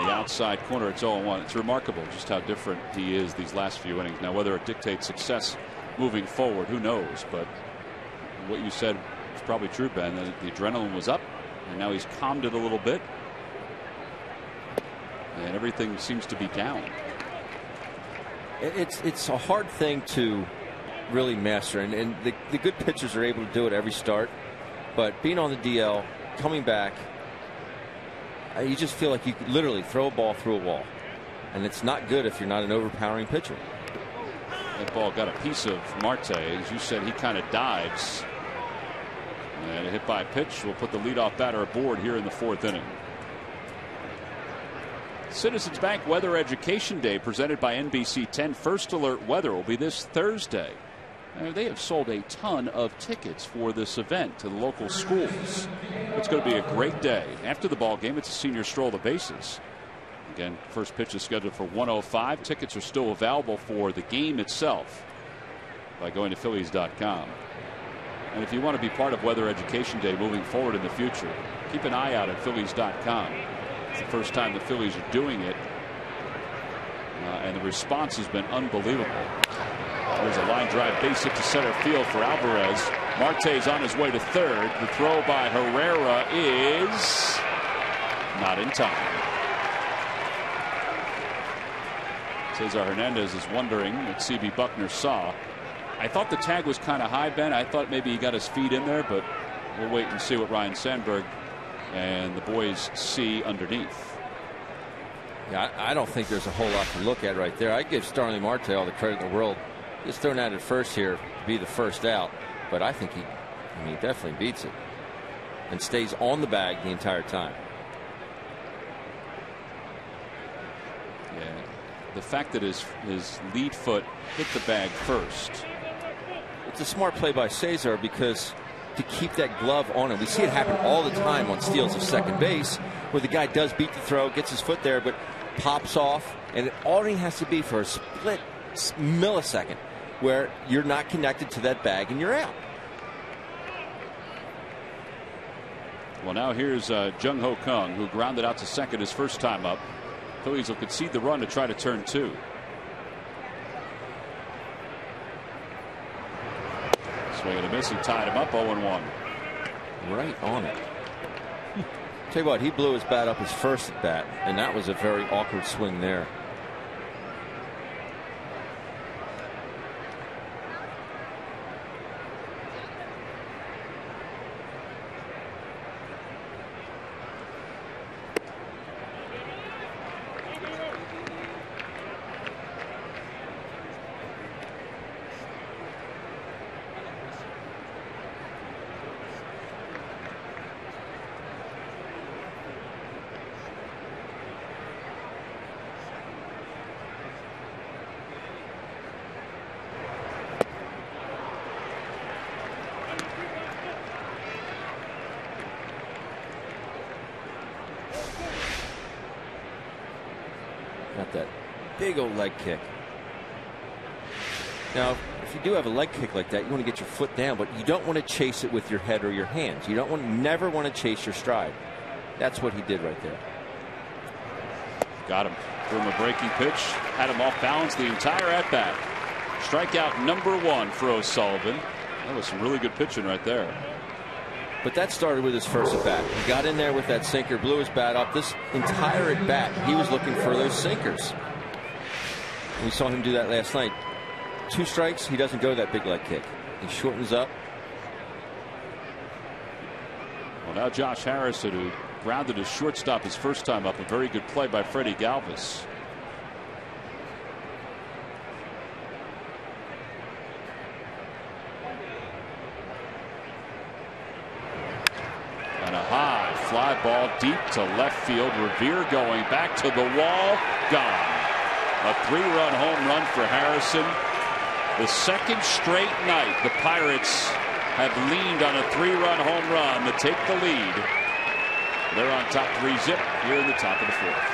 Outside corner, it's 0-1. It's remarkable just how different he is these last few innings. Now, whether it dictates success moving forward, who knows? But what you said is probably true, Ben. That the adrenaline was up, and now he's calmed it a little bit, and everything seems to be down. It's a hard thing to really master, and the good pitchers are able to do it every start. But being on the DL, coming back, you just feel like you could literally throw a ball through a wall, and it's not good if you're not an overpowering pitcher. That ball got a piece of Marte. As you said, he kind of dives, and a hit by pitch will put the leadoff batter aboard here in the fourth inning. Citizens Bank Weather Education Day, presented by NBC 10. First Alert Weather will be this Thursday. They have sold a ton of tickets for this event to the local schools. It's going to be a great day. After the ball game, it's a senior stroll the bases. Again, first pitch is scheduled for 1:05. Tickets are still available for the game itself by going to Phillies.com. And if you want to be part of Weather Education Day moving forward in the future, keep an eye out at Phillies.com. It's the first time the Phillies are doing it, and the response has been unbelievable. There's a line drive base hit to center field for Alvarez. Marte's on his way to third. The throw by Herrera is not in time. Cesar Hernandez is wondering what C.B. Buckner saw. I thought the tag was kind of high, Ben. I thought maybe he got his feet in there, but we'll wait and see what Ryan Sandberg and the boys see underneath. Yeah, I don't think there's a whole lot to look at right there. I give Starling Marte all the credit in the world. Just throwing out at first here to be the first out, but I think he definitely beats it and stays on the bag the entire time. Yeah, the fact that his lead foot hit the bag first. It's a smart play by Cesar, because to keep that glove on him, we see it happen all the time on steals of second base, where the guy does beat the throw, gets his foot there, but pops off, and it only has to be for a split millisecond where you're not connected to that bag and you're out. Well, now here's Jung Ho Kang, who grounded out to second his first time up. Phillies will concede the run to try to turn two. Swing and a miss. He tied him up 0-1. Right on it. Tell you what, he blew his bat up his first at bat, and that was a very awkward swing there. Got that big old leg kick. Now, if you do have a leg kick like that, you want to get your foot down, but you don't want to chase it with your head or your hands. You never want to chase your stride. That's what he did right there. Got him. Threw him a breaking pitch. Had him off balance the entire at bat. Strikeout number one for O'Sullivan. That was some really good pitching right there. But that started with his first at bat. He got in there with that sinker, blew his bat up. This entire at bat, he was looking for those sinkers. We saw him do that last night. 2 strikes, he doesn't go that big leg kick. He shortens up. Well, now Josh Harrison, who grounded his shortstop his first time up, a very good play by Freddie Galvis. And a high fly ball deep to left field. Revere going back to the wall. Gone. A 3-run home run for Harrison. The second straight night the Pirates have leaned on a 3-run home run to take the lead. They're on top 3-zip here in the top of the 4th.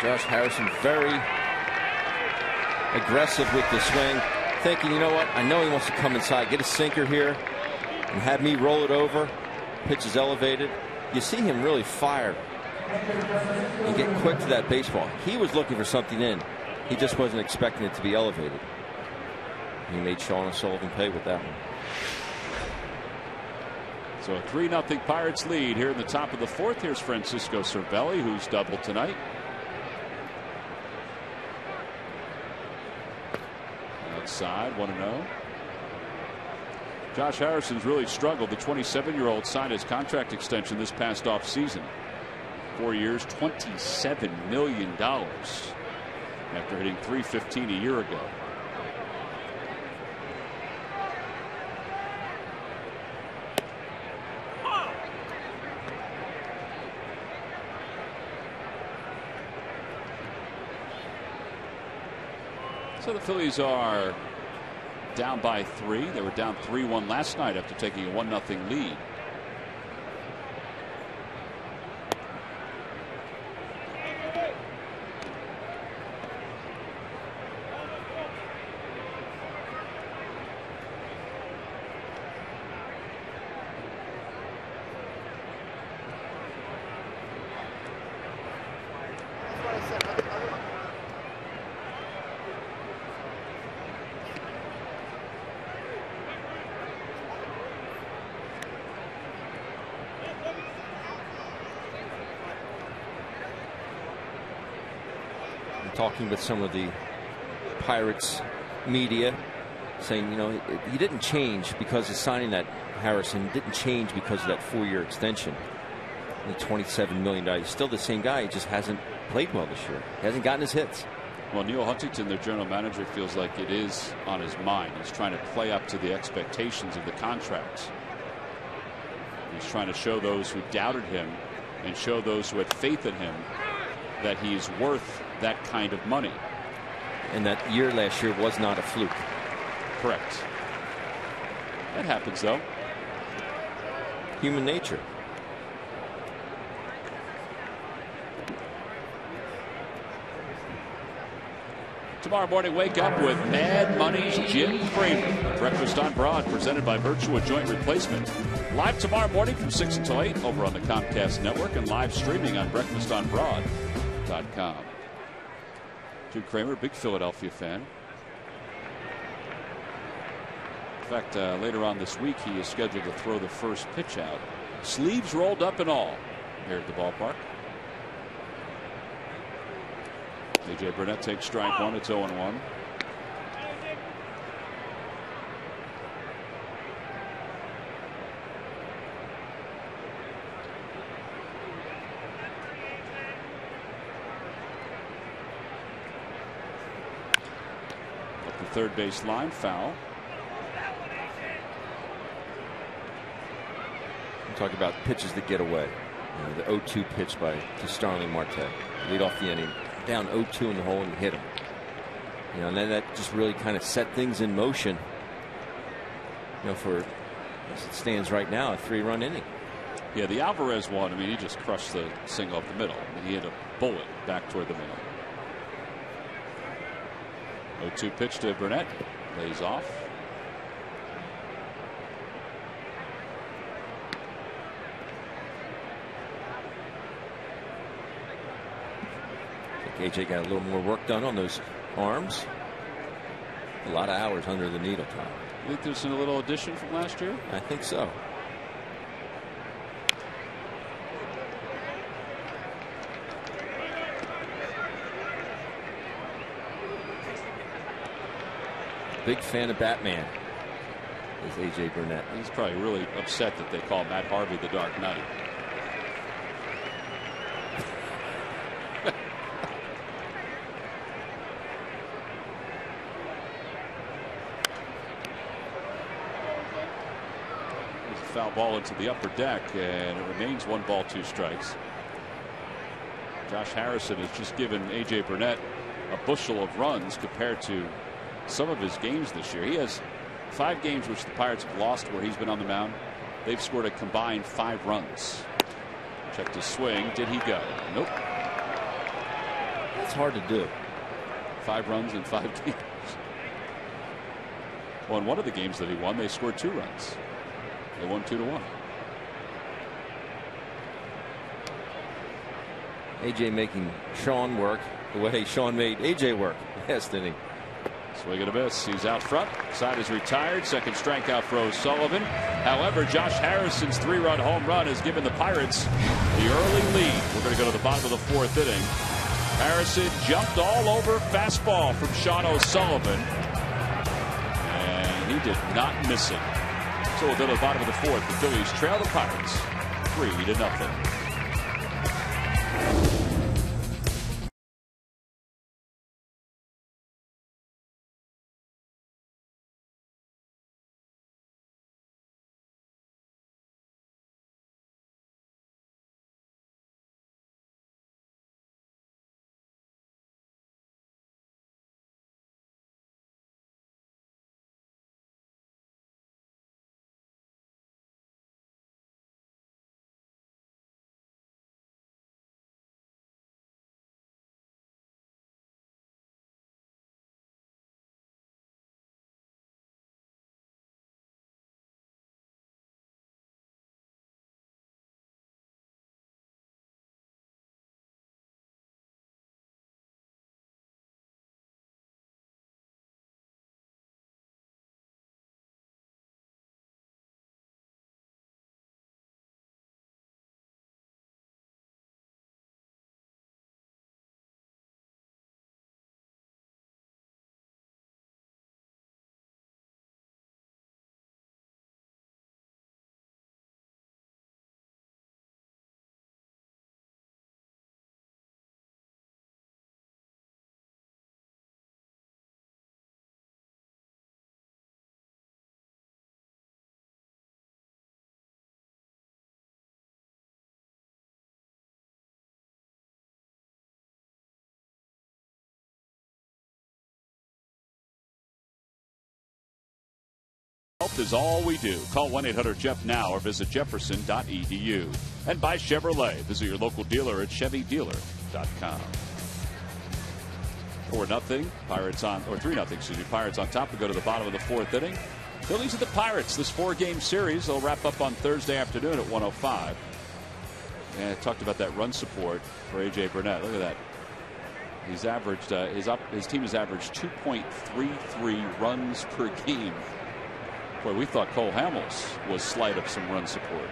Josh Harrison very aggressive with the swing, thinking, you know what, I know he wants to come inside, get a sinker here and have me roll it over. Pitch is elevated. You see him really fire and get quick to that baseball. He was looking for something in. He just wasn't expecting it to be elevated. He made Sean O'Sullivan pay with that one. So a 3-0 Pirates lead here in the top of the 4th. Here's Francisco Cervelli, who's doubled tonight. Outside, 1-0. Josh Harrison's really struggled. The 27-year-old signed his contract extension this past offseason. 4 years, $27 million after hitting .315 a year ago. So the Phillies are down by 3. They were down 3-1 last night after taking a 1-0 lead. Talking with some of the Pirates media, saying, you know, he didn't change because of signing that Harrison. Didn't change because of that 4-year extension. Only $27 million. He's still the same guy. He just hasn't played well this year. He hasn't gotten his hits. Well, Neil Huntington, their general manager, feels like it is on his mind. He's trying to play up to the expectations of the contracts. He's trying to show those who doubted him and show those who had faith in him that he's worth that kind of money. And that year last year was not a fluke. Correct. That happens, though. Human nature. Tomorrow morning, wake up with Mad Money's Jim Cramer. Breakfast on Broad, presented by Virtua Joint Replacement. Live tomorrow morning from 6 until 8 over on the Comcast Network and live streaming on breakfastonbroad.com. Jim Cramer, big Philadelphia fan. In fact, later on this week, he is scheduled to throw the first pitch out. Sleeves rolled up and all here at the ballpark. A.J. Burnett takes strike one. It's 0-1. Up the third base line, foul. I'm talking about pitches that get away. You know, the 0-2 pitch to Starling Marte. Lead off the inning. Down 0-2 in the hole and hit him. You know, and then that just really kind of set things in motion. You know, for as it stands right now, a 3-run inning. Yeah, the Alvarez one, I mean, he just crushed the single up the middle. I mean, he hit a bullet back toward the middle. 0-2 pitch to Burnett. Lays off. AJ got a little more work done on those arms. A lot of hours under the needle, Tom. You think there's a little addition from last year? I think so. Big fan of Batman is AJ Burnett. He's probably really upset that they call Matt Harvey the Dark Knight. Foul ball into the upper deck, and it remains 1 ball 2 strikes. Josh Harrison has just given AJ Burnett a bushel of runs compared to some of his games this year. He has 5 games which the Pirates have lost where he's been on the mound. They've scored a combined 5 runs. Checked his swing. Did he go? Nope. That's hard to do. 5 runs in 5 games. Well, in one of the games that he won, they scored 2 runs. They won 2-1. AJ making Sean work the way Sean made AJ work last inning. Swing and a miss. He's out front. Side is retired. Second strikeout for O'Sullivan. However, Josh Harrison's 3-run home run has given the Pirates the early lead. We're going to go to the bottom of the 4th inning. Harrison jumped all over fastball from Sean O'Sullivan, and he did not miss it. So we'll go to the bottom of the 4th. The Phillies trail the Pirates 3-0. Help is all we do. Call 1-800-JEFF now or visit jefferson.edu. And buy Chevrolet. Visit your local dealer at chevydealer.com. 4-0 Pirates on, or 3-0, excuse me, Pirates on top. We go to the bottom of the 4th inning. Phillies at the Pirates. This 4-game series will wrap up on Thursday afternoon at 1:05. And I talked about that run support for AJ Burnett. Look at that. He's averaged his team has averaged 2.33 runs per game. Boy, we thought Cole Hamels was slight of some run support.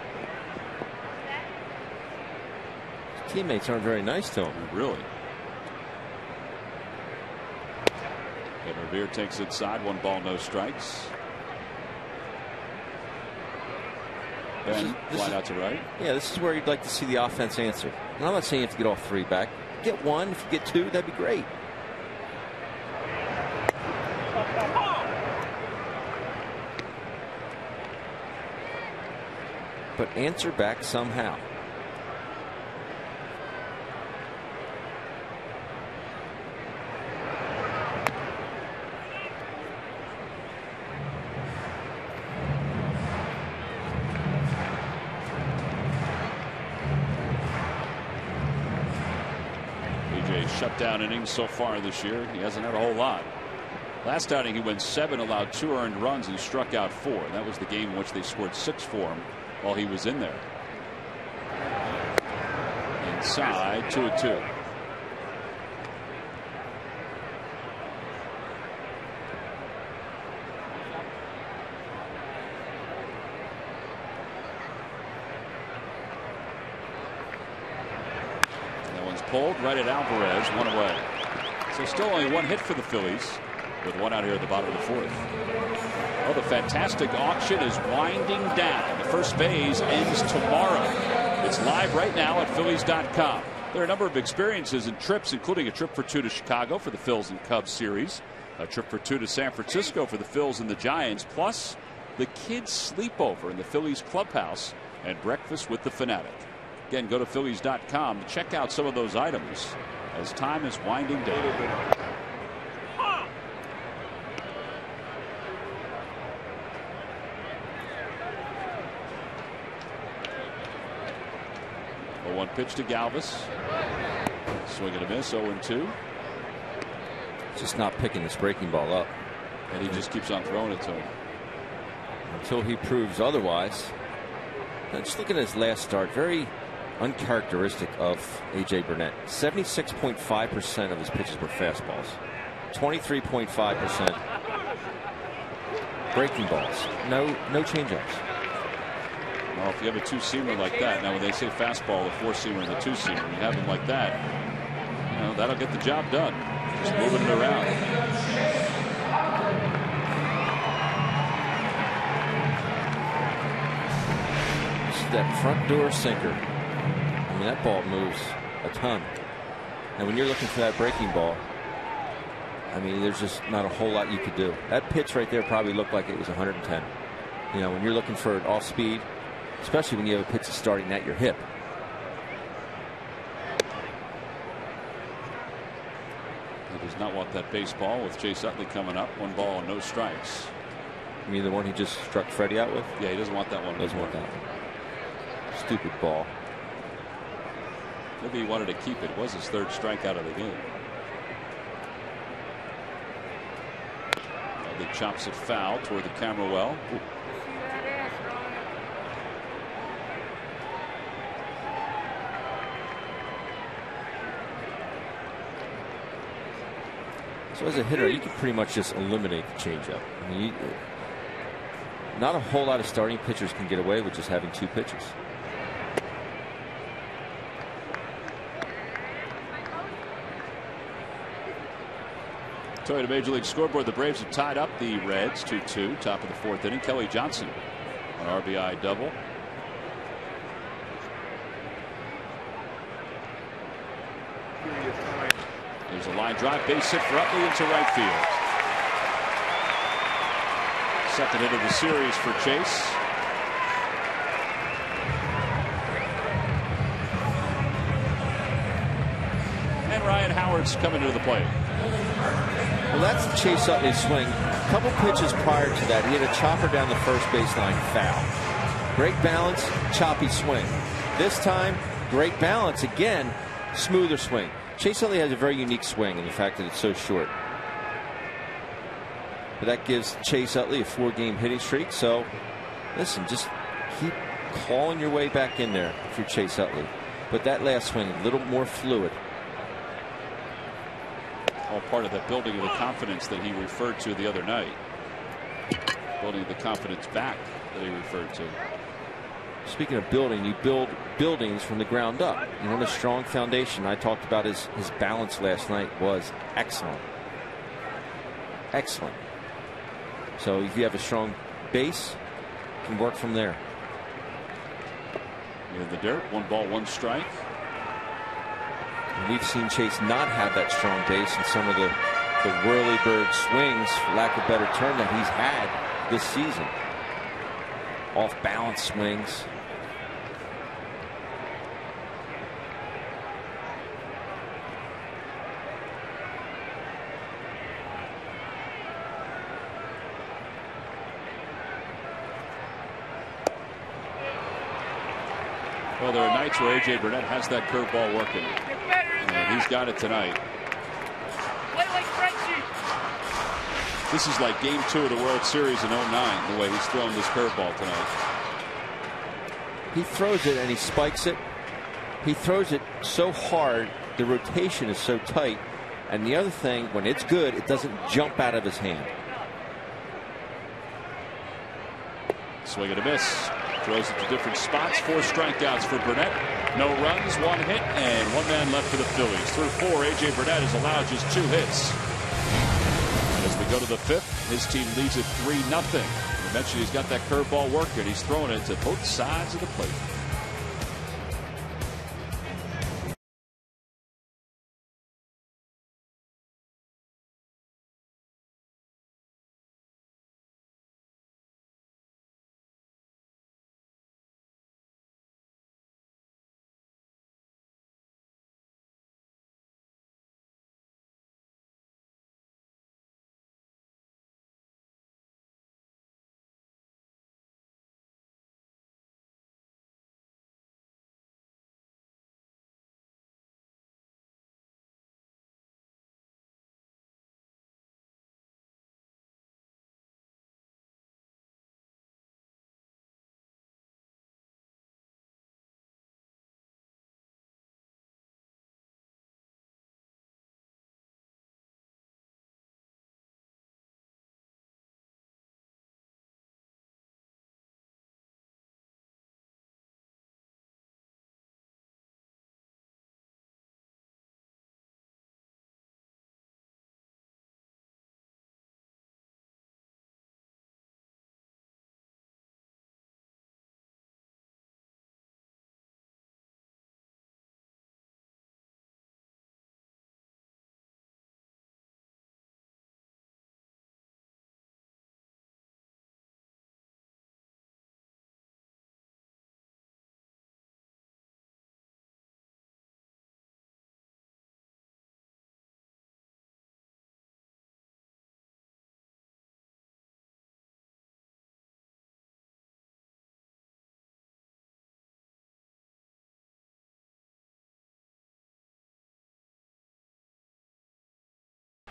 His teammates aren't very nice to him. Really. And Revere takes inside. 1 ball, no strikes. Ben flat out to right. Yeah, this is where you'd like to see the offense answer. And I'm not saying you have to get all 3 back. Get 1. If you get 2, that'd be great. But answer back somehow. Shutdown innings so far this year. He hasn't had a whole lot. Last outing he went 7, allowed 2 earned runs, and struck out 4. That was the game in which they scored 6 for him while he was in there. Inside, 2-2. pulled right at Alvarez, 1 away. So still only 1 hit for the Phillies, with 1 out here at the bottom of the 4th. Oh, the fantastic auction is winding down. The first phase ends tomorrow. It's live right now at Phillies.com. There are a number of experiences and trips, including a trip for 2 to Chicago for the Phils and Cubs series, a trip for 2 to San Francisco for the Phils and the Giants, plus the kids' sleepover in the Phillies clubhouse and breakfast with the Fanatic. Again, go to Phillies.com to check out some of those items as time is winding down. A 1 pitch to Galvis. Swing and a miss, 0-2. Just not picking this breaking ball up. And he just keeps on throwing it to him. Until he proves otherwise. And just look at his last start. Very uncharacteristic of A.J. Burnett. 76.5% of his pitches were fastballs. 23.5% breaking balls. No changeups. Well, if you have a 2-seamer like that, now when they say fastball, the 4-seamer and the 2-seamer, you have them like that, you know, that'll get the job done. Just moving it around. That front door sinker. I mean, that ball moves a ton. And when you're looking for that breaking ball, I mean, there's just not a whole lot you could do. That pitch right there probably looked like it was 110. You know, when you're looking for it off speed, especially when you have a pitch that's starting at your hip. He does not want that baseball with Chase Utley coming up. 1 ball and no strikes. You mean the one he just struck Freddie out with? Yeah, he doesn't want that one. Doesn't want that one. Stupid ball. Maybe he wanted to keep it. It was his 3rd strikeout of the game. He chops it foul toward the camera well. Ooh. So as a hitter, you can pretty much just eliminate the changeup. I mean, not a whole lot of starting pitchers can get away with just having 2 pitches. To Major League Scoreboard, the Braves have tied up the Reds 2-2, top of the 4th inning. Kelly Johnson, an RBI double. There's a line drive, base hit for Utley into right field. 2nd hit of the series for Chase. And Ryan Howard's coming to the plate. Well, that's Chase Utley's swing. A couple pitches prior to that, he had a chopper down the first baseline, foul. Great balance, choppy swing. This time, great balance again, smoother swing. Chase Utley has a very unique swing in the fact that it's so short. But that gives Chase Utley a 4-game hitting streak. So, listen, just keep clawing your way back in there if you're Chase Utley. But that last swing, a little more fluid. All part of that building of the confidence that he referred to the other night. Building the confidence back that he referred to. Speaking of building, you build buildings from the ground up. You want a strong foundation. I talked about his balance last night was excellent. Excellent. So if you have a strong base, you can work from there. In the dirt, 1 ball, 1 strike. And we've seen Chase not have that strong base in some of the whirly-bird swings, for lack of a better term, that he's had this season. Off-balance swings. Well, there are nights where A.J. Burnett has that curveball working. And he's got it tonight. This is like game 2 of the World Series in 09, the way he's throwing this curveball tonight. He throws it and he spikes it. He throws it so hard, the rotation is so tight. And the other thing, when it's good, it doesn't jump out of his hand. Swing and a miss. Throws it to different spots. 4 strikeouts for Burnett. No runs, 1 hit, and 1 man left for the Phillies. Through 4, A.J. Burnett has allowed just 2 hits. And as we go to the 5th, his team leads it 3-0. I mentioned he's got that curveball working. He's throwing it to both sides of the plate.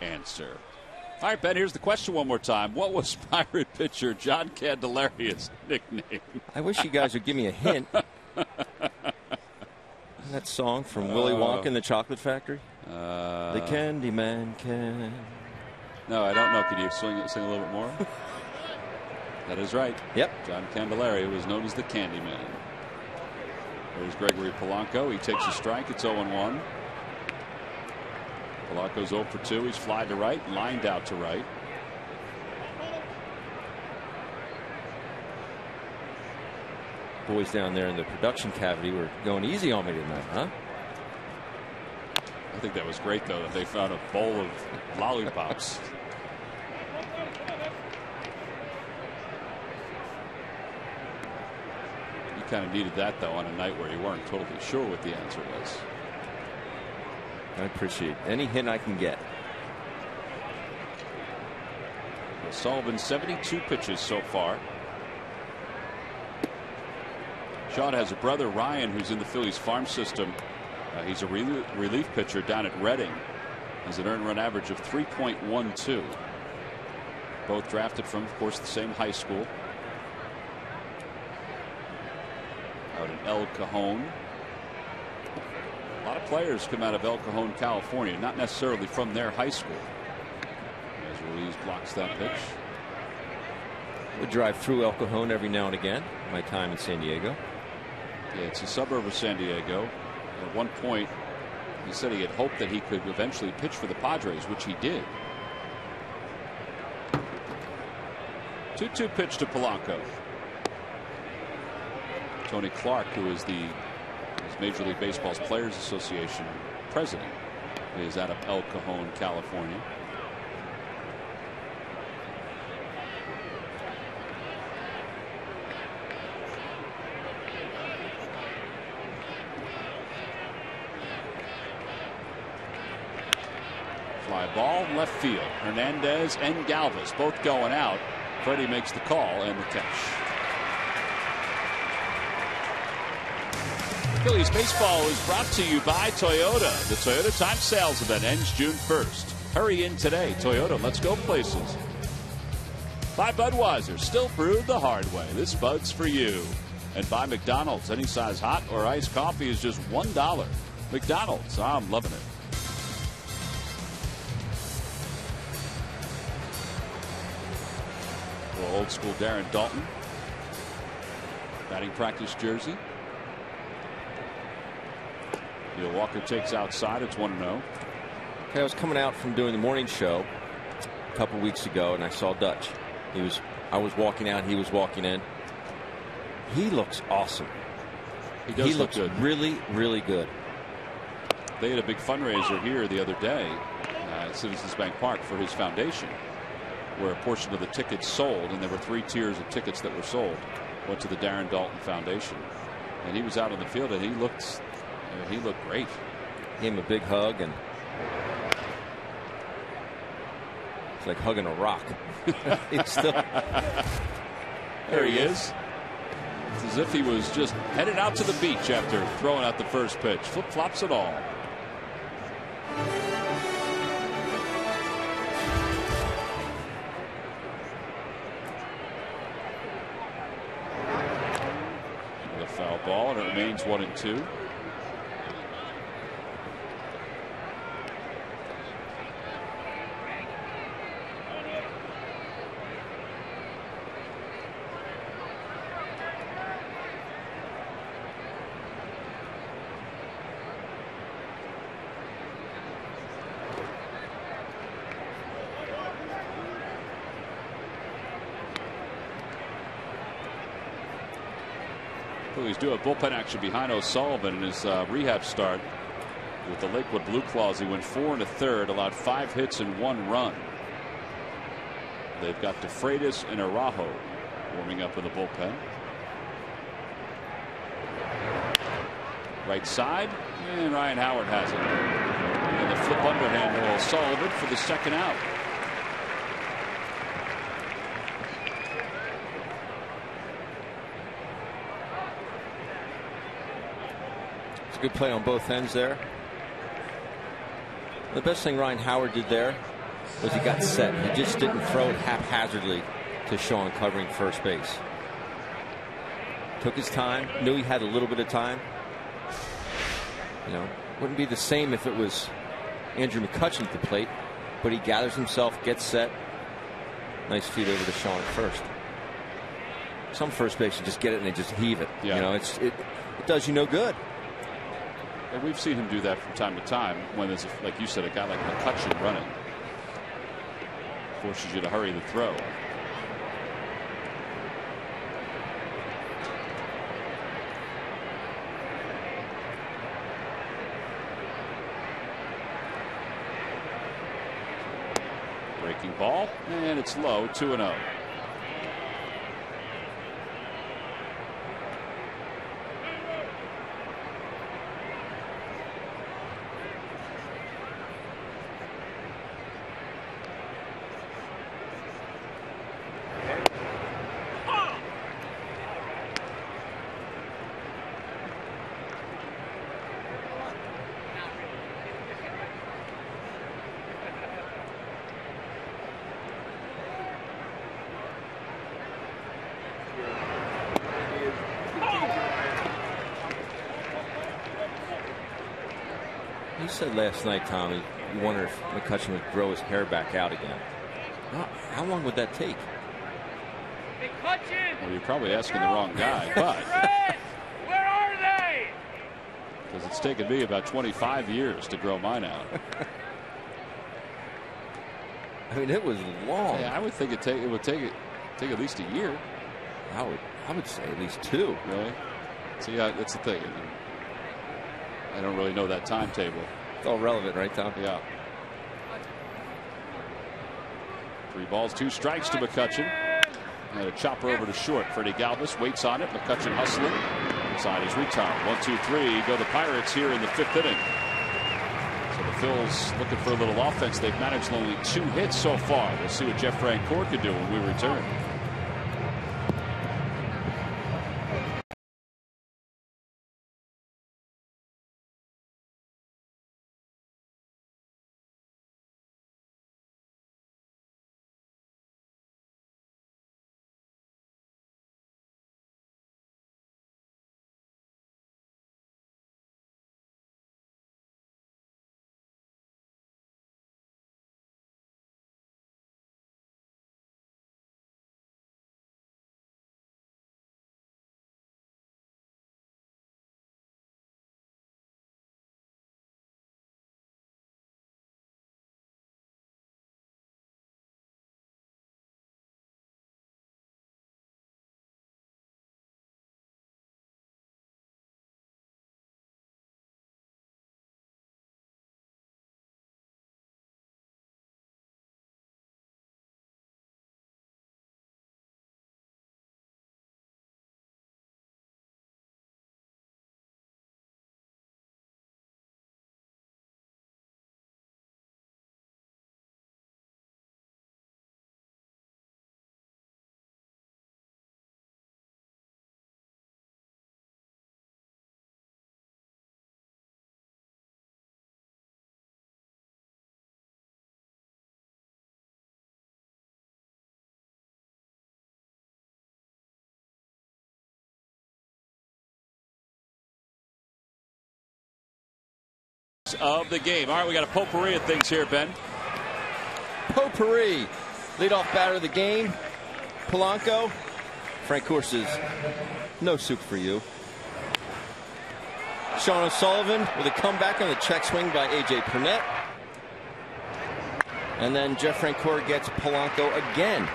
Answer. All right, Ben, here's the question one more time. What was Pirate pitcher John Candelaria's nickname? I wish you guys would give me a hint. That song from Willy Wonka and the Chocolate Factory? The Candy Man can. No, I don't know. Could you sing a little bit more? That is right. Yep. John Candelaria was known as the Candy Man. There's Gregory Polanco. He takes a strike. It's 0-1. Polanco's 0 for 2. He's flied to right, lined out to right. Boys down there in the production cavity were going easy on me tonight, huh? I think that was great, though, that they found a bowl of lollipops. You kind of needed that, though, on a night where you weren't totally sure what the answer was. I appreciate any hint I can get. Sullivan 72 pitches so far. Sean has a brother, Ryan, who's in the Phillies farm system. He's a relief pitcher down at Reading. Has an earned run average of 3.12. Both drafted from, of course, the same high school out in El Cajon. A lot of players come out of El Cajon, California, not necessarily from their high school. As Ruiz blocks that pitch. I drive through El Cajon every now and again. My time in San Diego. Yeah, it's a suburb of San Diego. At one point, he said he had hoped that he could eventually pitch for the Padres, which he did. 2-2 pitch to Polanco. Tony Clark, who is the Major League Baseball's Players Association president, is out of El Cajon, California. Fly ball left field. Hernandez and Galvis both going out. Freddie makes the call and the catch. Phillies baseball is brought to you by Toyota. The Toyota Time Sales event ends June 1st. Hurry in today. Toyota, let's go places. By Budweiser, still brewed the hard way. This Bud's for you. And by McDonald's, any size hot or iced coffee is just $1. McDonald's, I'm loving it. Well, old school Darren Dalton. Batting practice jersey. Neil Walker takes outside. It's 1-0. Okay, I was coming out from doing the morning show a couple weeks ago, and I saw Dutch. I was walking out. He was walking in. He looks awesome. He looks good. Really, really good. They had a big fundraiser here the other day at Citizens Bank Park for his foundation, where a portion of the tickets sold, and there were 3 tiers of tickets that were sold, went to the Darren Dalton Foundation. And he was out on the field, and he looked great. Gave him a big hug, and it's like hugging a rock. He's still there. He is. It's as if he was just headed out to the beach after throwing out the first pitch. Flip flops it all. The foul ball, and it remains 1-2. Phillies do have bullpen action behind O'Sullivan in his rehab start. With the Lakewood Blue Claws, he went 4 1/3, allowed 5 hits and 1 run. They've got DeFreitas and Araujo warming up in the bullpen. Right side, and Ryan Howard has it. And the flip underhand to O'Sullivan for the second out. Good play on both ends there. The best thing Ryan Howard did there was he got set. He just didn't throw it haphazardly to Sean covering first base. Took his time, knew he had a little bit of time. You know, wouldn't be the same if it was Andrew McCutchen at the plate, but he gathers himself, gets set. Nice feed over to Sean at first. Some first basemen just get it and they just heave it. Yeah. You know, it does you no good. And we've seen him do that from time to time when there's, like you said, a guy like McCutchen running. Forces you to hurry the throw. Breaking ball, and it's low, 2-0. You said last night, Tommy, you wonder if McCutchen would grow his hair back out again. How long would that take? Well, you're probably asking the wrong guy, but where are they? Because it's taken me about 25 years to grow mine out. I mean, it was long. Yeah, I would think it would take at least a year. I would say at least 2. Really? So yeah, that's the thing. I don't really know that timetable. It's all relevant, right, Tom? Yeah. 3 balls, 2 strikes to McCutchen. And a chopper over to short. Freddie Galvis waits on it. McCutchen hustling. Inside is retired. 1, 2, 3. Go the Pirates here in the 5th inning. So the Phils looking for a little offense. They've managed only 2 hits so far. We'll see what Jeff Francoeur can do when we return. of the game. All right, we got a potpourri of things here, Ben. Potpourri. Leadoff batter of the game, Polanco. Frank Course says, no soup for you. Sean O'Sullivan with a comeback on the check swing by A.J. Purnett. And then Jeff Francoeur gets Polanco again.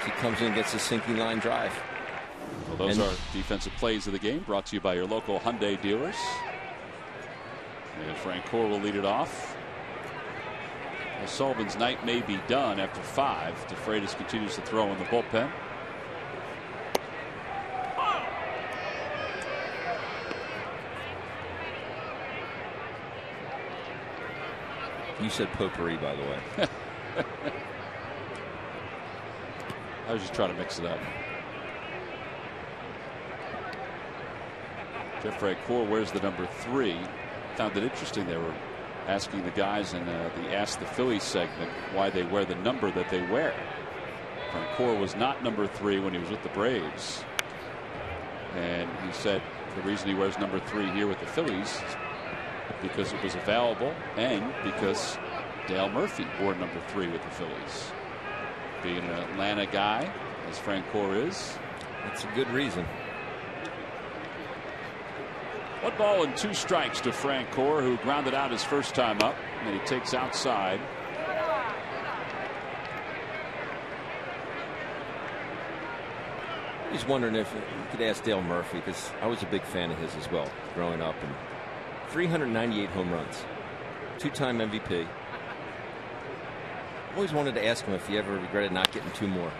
He comes in and gets a sinking line drive. Well, those are defensive plays of the game, brought to you by your local Hyundai dealers. And Francoeur will lead it off. Sullivan's night may be done after 5. DeFreitas continues to throw in the bullpen. You said potpourri, by the way. I was just trying to mix it up. Jeff Francoeur wears the number 3. Found it interesting they were asking the guys in the Ask the Phillies segment why they wear the number that they wear. Francoeur was not number 3 when he was with the Braves. And he said the reason he wears number 3 here with the Phillies is because it was available and because Dale Murphy wore number 3 with the Phillies. Being an Atlanta guy, as Francoeur is. That's a good reason. 1 ball and 2 strikes to Francoeur, who grounded out his first time up, and he takes outside. He's wondering if you could ask Dale Murphy, because I was a big fan of his as well growing up. And 398 home runs, 2-time MVP. Always wanted to ask him if he ever regretted not getting 2 more.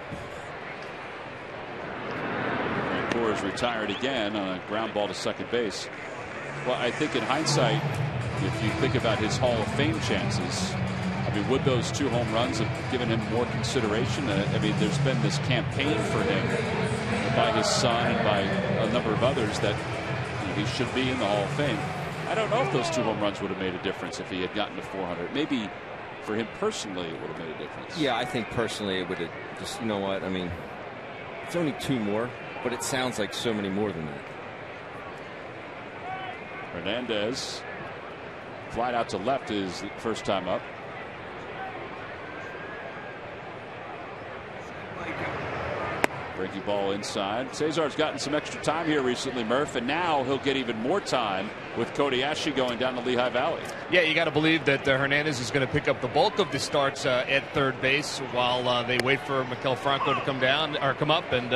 Francoeur is retired again on a ground ball to second base. Well, I think in hindsight, if you think about his Hall of Fame chances, I mean, would those 2 home runs have given him more consideration? I mean, there's been this campaign for him by his son and by a number of others that he should be in the Hall of Fame. I don't know if those 2 home runs would have made a difference if he had gotten to 400. Maybe for him personally, it would have made a difference. Yeah, I think personally it would have just, you know what, I mean, it's only 2 more, but it sounds like so many more than that. Hernandez flied out to left his first time up. Breaking ball inside. Cesar's gotten some extra time here recently, Murph, and now he'll get even more time with Cody Ashley going down to Lehigh Valley. Yeah, you got to believe that Hernandez is going to pick up the bulk of the starts at third base while they wait for Maikel Franco to come down or come up and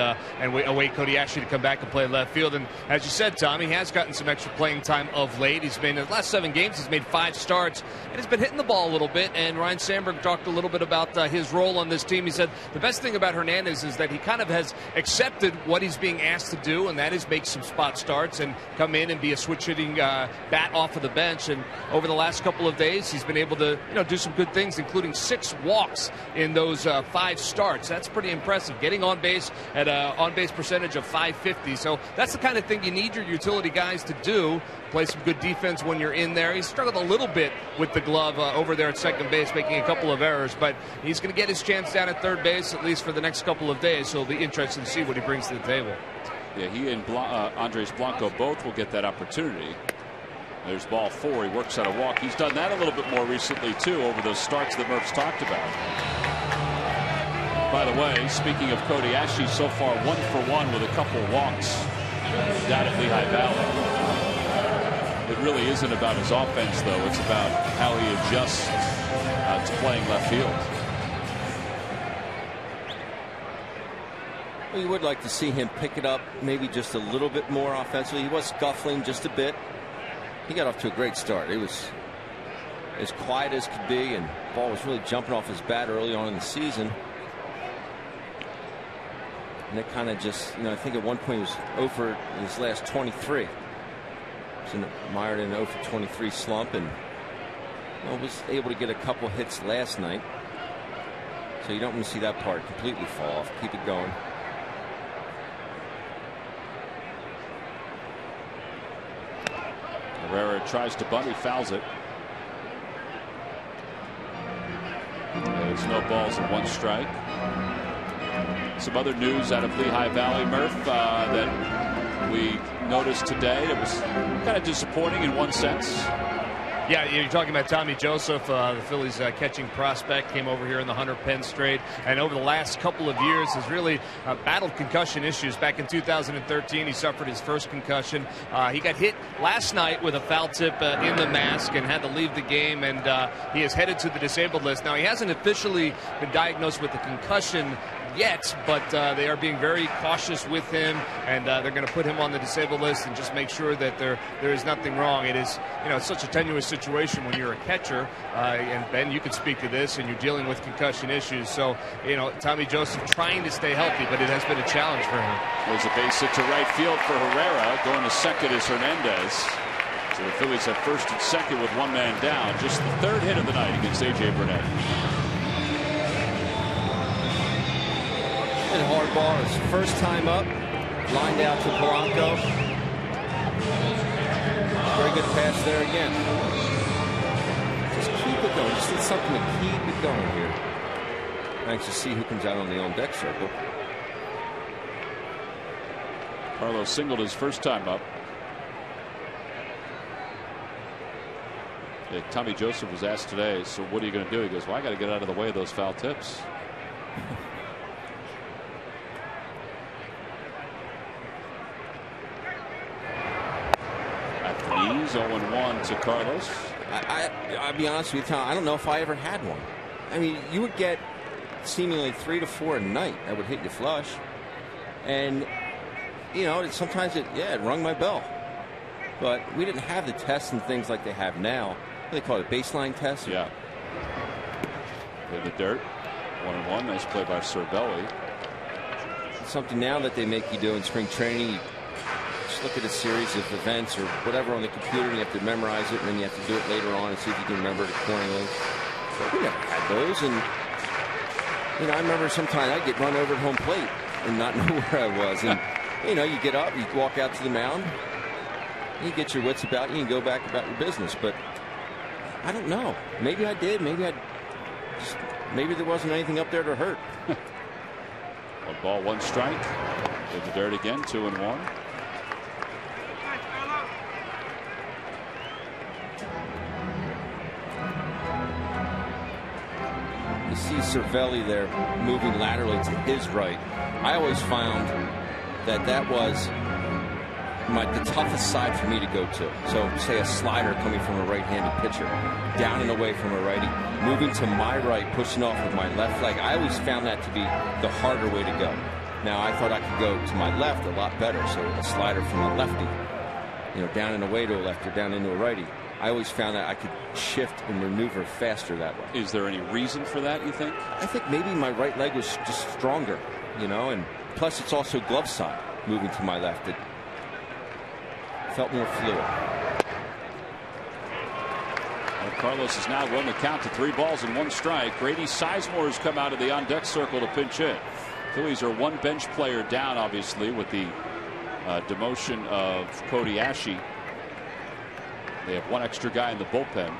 await Cody Ashley to come back and play left field. And as you said, Tom, he has gotten some extra playing time of late. He's been in the last 7 games. He's made 5 starts and he's been hitting the ball a little bit. And Ryan Sandberg talked a little bit about his role on this team. He said the best thing about Hernandez is that he kind of has accepted what he's being asked to do, and that is make some spot starts and come in and be a switch hitting bat off of the bench. And over the last couple of days, he's been able to do some good things, including 6 walks in those 5 starts. That's pretty impressive. Getting on base at an on base percentage of .550. So that's the kind of thing you need your utility guys to do. Play some good defense when you're in there. He struggled a little bit with the glove over there at second base, making a couple of errors, but he's going to get his chance down at third base at least for the next couple of days. So it'll be interesting to see what he brings to the table. Yeah, he and Andres Blanco both will get that opportunity. There's ball 4. He works out a walk. He's done that a little bit more recently too over those starts that Murph's talked about. By the way, speaking of Cody Ashley, so far 1 for 1 with a couple walks down at Lehigh Valley. It really isn't about his offense, though. It's about how he adjusts to playing left field. Well, you would like to see him pick it up maybe just a little bit more offensively. He was scuffling just a bit. He got off to a great start. It was as quiet as could be, and the ball was really jumping off his bat early on in the season. And it kind of just, I think at one point he was 0 for his last 23. Mired in an 0 for 23 slump, and was able to get a couple hits last night. So you don't want to see that part completely fall off. Keep it going. Herrera tries to bunt. He fouls it. There's no balls and 1 strike. Some other news out of Lehigh Valley, Murph, that we noticed today. It was kind of disappointing in one sense. Yeah, you're talking about Tommy Joseph, the Phillies catching prospect, came over here in the Hunter Pence trade, and over the last couple of years has really battled concussion issues. Back in 2013, he suffered his first concussion. He got hit last night with a foul tip in the mask and had to leave the game, and he is headed to the disabled list. Now, he hasn't officially been diagnosed with a concussion yet, but they are being very cautious with him, and they're going to put him on the disabled list and just make sure that there is nothing wrong. It is, it's such a tenuous situation when you're a catcher, and Ben, you could speak to this, and you're dealing with concussion issues. So, Tommy Joseph trying to stay healthy, but it has been a challenge for him. There's a base hit to right field for Herrera. Going to second is Hernandez. So the Phillies have first and second with one man down. Just the third hit of the night against A.J. Burnett. And Hardball, his first time up, lined out to Polanco. Very good pass there again. Just keep it going. Just need something to keep it going here. Thanks to see who comes out on the on-deck circle. Carlos singled his first time up. Tommy Joseph was asked today, so what are you going to do? He goes, well, I got to get out of the way of those foul tips. He's 0-1 to Carlos. I'll be honest with you, Tom, I don't know if I ever had one. I mean, you would get seemingly 3 to 4 a night that would hit you flush. And, sometimes it rung my bell. But we didn't have the tests and things like they have now. They call it a baseline test. Yeah. In the dirt. 1-1. Nice play by Cervelli. It's something now that they make you do in spring training. Just look at a series of events or whatever on the computer, and you have to memorize it, and then you have to do it later on and see if you can remember it accordingly. But we never had those, and I remember sometimes I'd get run over at home plate and not know where I was, and you get up, you walk out to the mound, you get your wits about you, and go back about your business. But I don't know. Maybe I did. Maybe there wasn't anything up there to hurt. 1 ball, 1 strike. In the dirt again. 2-1. You see Cervelli there moving laterally to his right. I always found that was the toughest side for me to go to. So say a slider coming from a right-handed pitcher, down and away from a righty, moving to my right, pushing off with my left leg. I always found that to be the harder way to go. Now I thought I could go to my left a lot better. So a slider from a lefty, down and away to a left or down into a righty. I always found that I could shift and maneuver faster that way. Is there any reason for that, you think? I think maybe my right leg was just stronger, and plus it's also glove side moving to my left. It felt more fluid. Well, Carlos has now run the count to 3 balls and 1 strike. Grady Sizemore has come out of the on-deck circle to pinch hit. Phillies are 1 bench player down, obviously, with the demotion of Cody Ashe. They have 1 extra guy in the bullpen.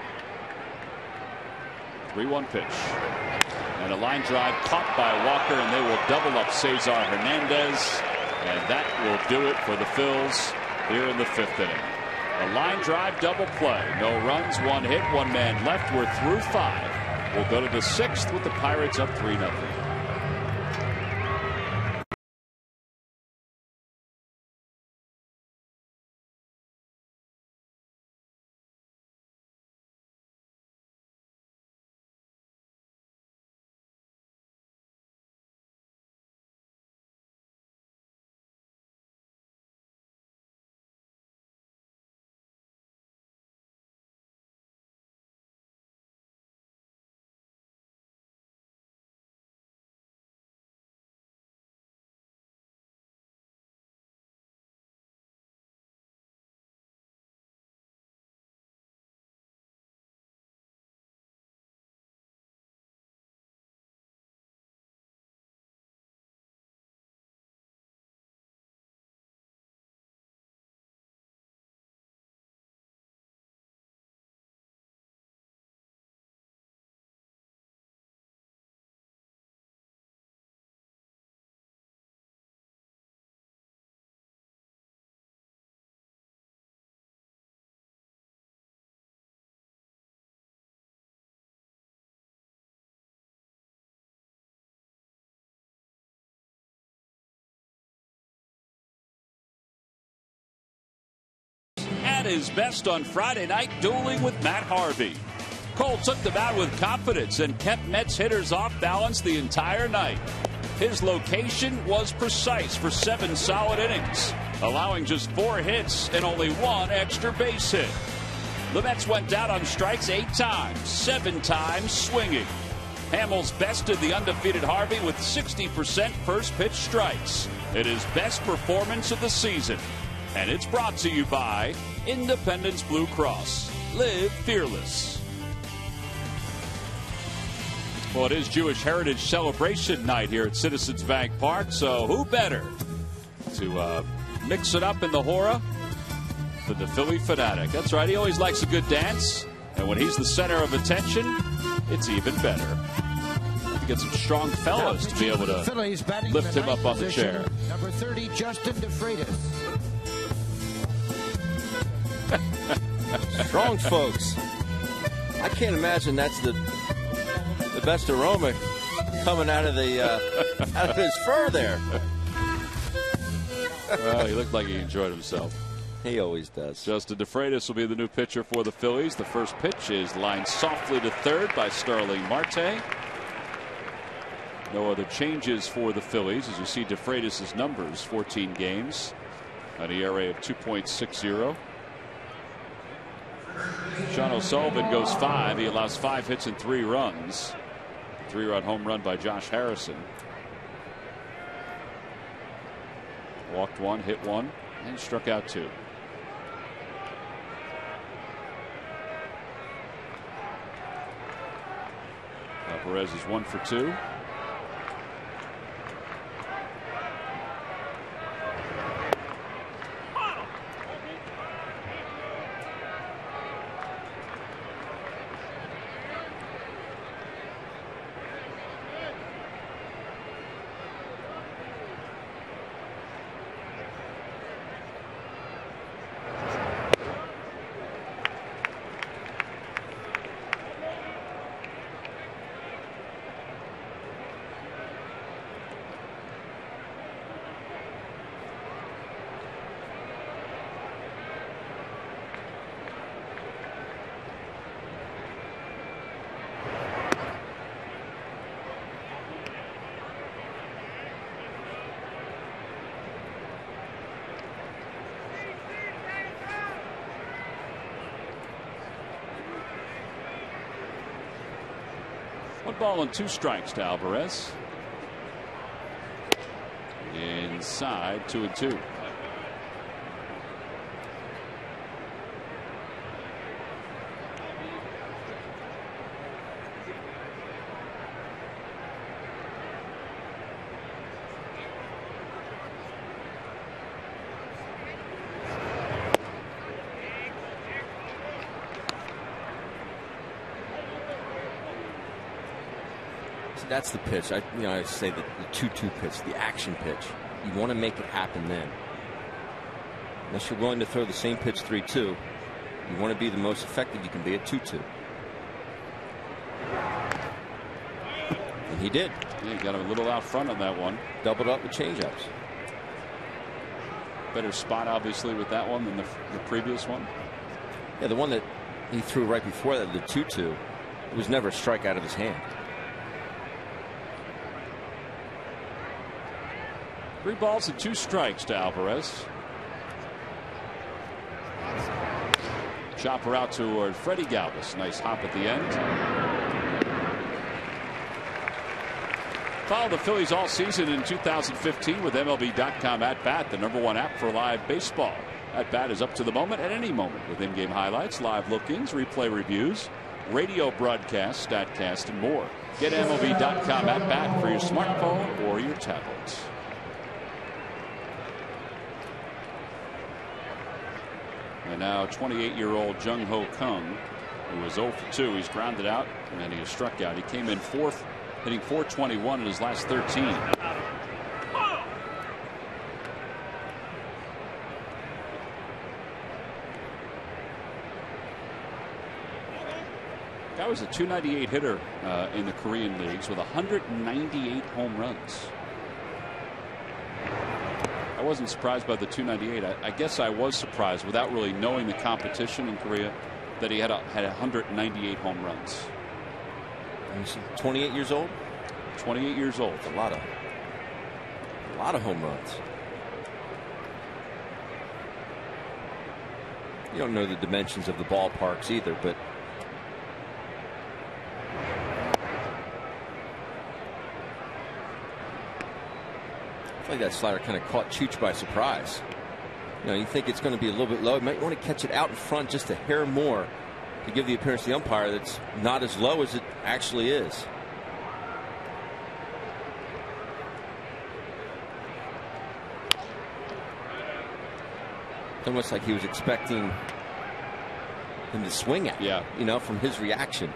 3-1 pitch. And a line drive caught by Walker, and they will double up Cesar Hernandez. And that will do it for the Phils here in the 5th inning. A line drive double play. No runs, 1 hit, 1 man left. We're through 5. We'll go to the 6th with the Pirates up 3-0. at his best on Friday night, dueling with Matt Harvey. Cole took the bat with confidence and kept Mets hitters off balance the entire night. His location was precise for 7 solid innings, allowing just 4 hits and only 1 extra base hit. The Mets went down on strikes 8 times, 7 times swinging. Hamels bested the undefeated Harvey with 60% first pitch strikes in his best performance of the season. And it's brought to you by Independence Blue Cross. Live fearless. Well, it is Jewish Heritage Celebration night here at Citizens Bank Park, so who better to mix it up in the hora than the Philly fanatic? That's right, he always likes a good dance, and when he's the center of attention, it's even better. Have to get some strong fellas to be able to lift him up on the chair. Number 30, Justin DeFreitas. Strong folks. I can't imagine that's the best aroma coming out of his fur there. Well, he looked like he enjoyed himself. He always does. Justin DeFreitas will be the new pitcher for the Phillies. The first pitch is lined softly to third by Starling Marte. No other changes for the Phillies as you see DeFreitas' numbers: 14 games, an ERA of 2.60. Sean O'Sullivan goes 5. He allows 5 hits and 3 runs. 3-run home run by Josh Harrison. Walked 1, hit 1, and struck out 2. Perez is 1 for 2. One ball and 2 strikes to Alvarez. Inside, 2-2. That's the pitch. I say the 2-2 pitch, the action pitch. You want to make it happen then. Unless you're willing to throw the same pitch 3-2, you want to be the most effective you can be at 2-2. And he did. Yeah, he got him a little out front on that one. Doubled up with changeups. Better spot, obviously, with that one than the previous one. Yeah, the one that he threw right before that, the 2-2, it was never a strike out of his hand. 3 balls and 2 strikes to Alvarez. Chopper out toward Freddie Galvis. Nice hop at the end. Follow the Phillies all season in 2015 with MLB.com At Bat, the #1 app for live baseball. At Bat is up to the moment at any moment with in-game highlights, live lookings, replay reviews, radio broadcasts, StatCast, and more. Get MLB.com At Bat for your smartphone or your tablet. And now 28-year-old Jung Ho Kung, who was 0 for 2. He's grounded out and he was struck out. He came in fourth, hitting .421 in his last 13. That was a .298 hitter in the Korean leagues with 198 home runs. wasn't surprised by the 298. I guess I was surprised, without really knowing the competition in Korea, that he had 198 home runs. He's 28 years old. 28 years old. That's a lot of home runs. You don't know the dimensions of the ballparks either, but I feel like that slider kind of caught Chooch by surprise. You know, you think it's going to be a little bit low. You might want to catch it out in front just a hair more to give the appearance to the umpire that's not as low as it actually is. It's almost like he was expecting him to swing at, you know, from his reaction.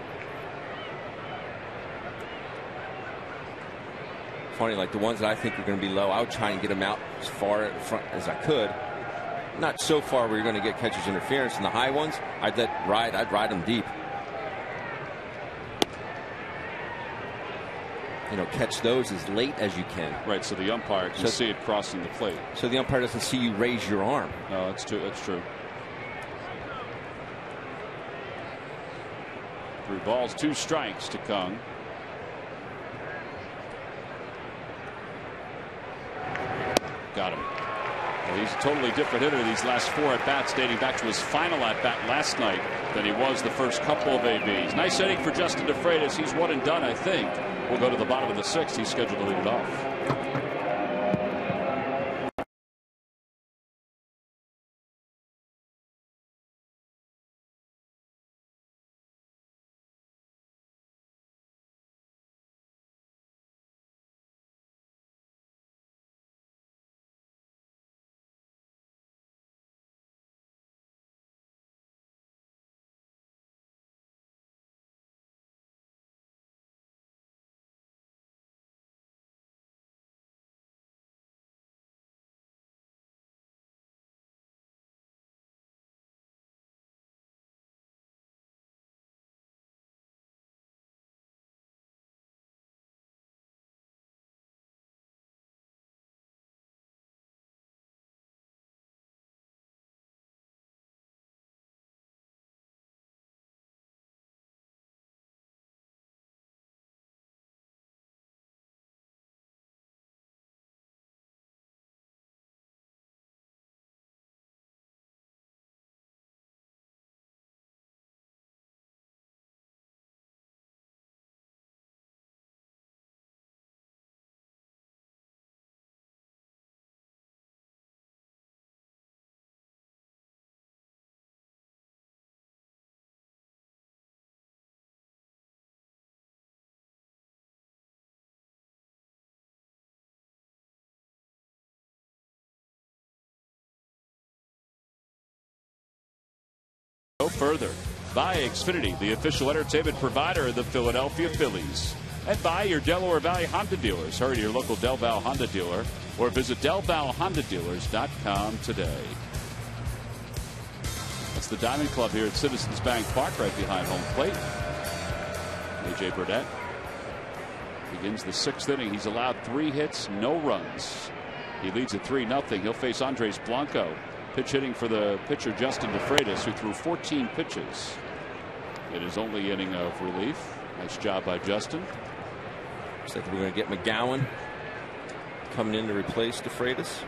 Funny, like the ones that I think are going to be low, I would try and get them out as far in front as I could. Not so far where you're going to get catcher's interference. And the high ones, I'd ride them deep. You know, catch those as late as you can. Right, so the umpire can see it crossing the plate. So the umpire doesn't see you raise your arm. No, that's true. That's true. 3 balls, 2 strikes to Kung. Got him. Well, he's a totally different hitter these last 4 at-bats, dating back to his final at-bat last night than he was the first couple of ABs. Nice inning for Justin DeFreitas. He's one and done, I think. We'll go to the bottom of the 6th. He's scheduled to lead it off. Go further. By Xfinity, the official entertainment provider of the Philadelphia Phillies. And by your Delaware Valley Honda dealers. Hurry to your local Del Val Honda dealer or visit DelValHondaDealers.com today. That's the Diamond Club here at Citizens Bank Park, right behind home plate. A.J. Burnett begins the 6th inning. He's allowed 3 hits, no runs. He leads at 3-0. He'll face Andres Blanco. Pitch hitting for the pitcher Justin DeFreitas, who threw 14 pitches in his only inning of relief. Nice job by Justin. Looks like we're going to get McGowan coming in to replace DeFreitas.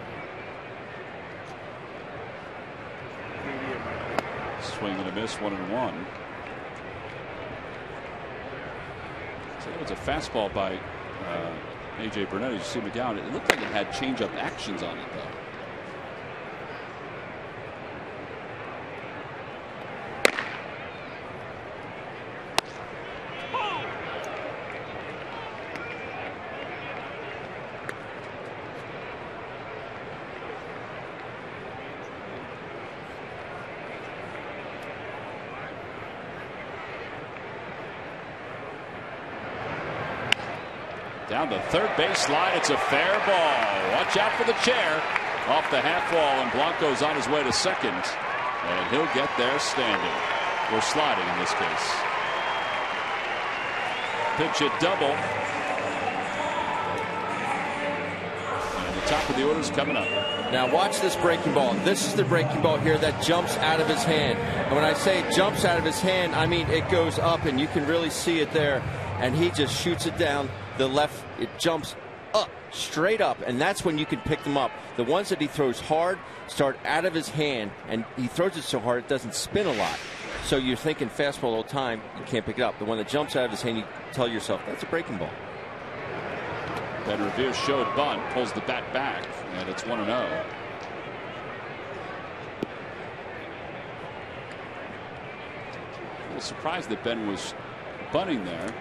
Swing and a miss, 1-1. So it was a fastball by A.J. Burnett. You see McGowan. It looked like it had changeup actions on it, though. Down the third base line. It's a fair ball. Watch out for the chair. Off the half wall, and Blanco's on his way to second. And he'll get there standing. Or sliding in this case. Pitch hit double. And top of the orders coming up. Now watch this breaking ball. This is the breaking ball here that jumps out of his hand. And when I say it jumps out of his hand, I mean it goes up, and you can really see it there. And he just shoots it down the left. It jumps up, straight up, and that's when you can pick them up. The ones that he throws hard start out of his hand, and he throws it so hard it doesn't spin a lot. So you're thinking fastball all the time, you can't pick it up. The one that jumps out of his hand, you tell yourself, that's a breaking ball. Ben Revere showed bunt, pulls the bat back, and it's 1-0. I was surprised that Ben was bunting there.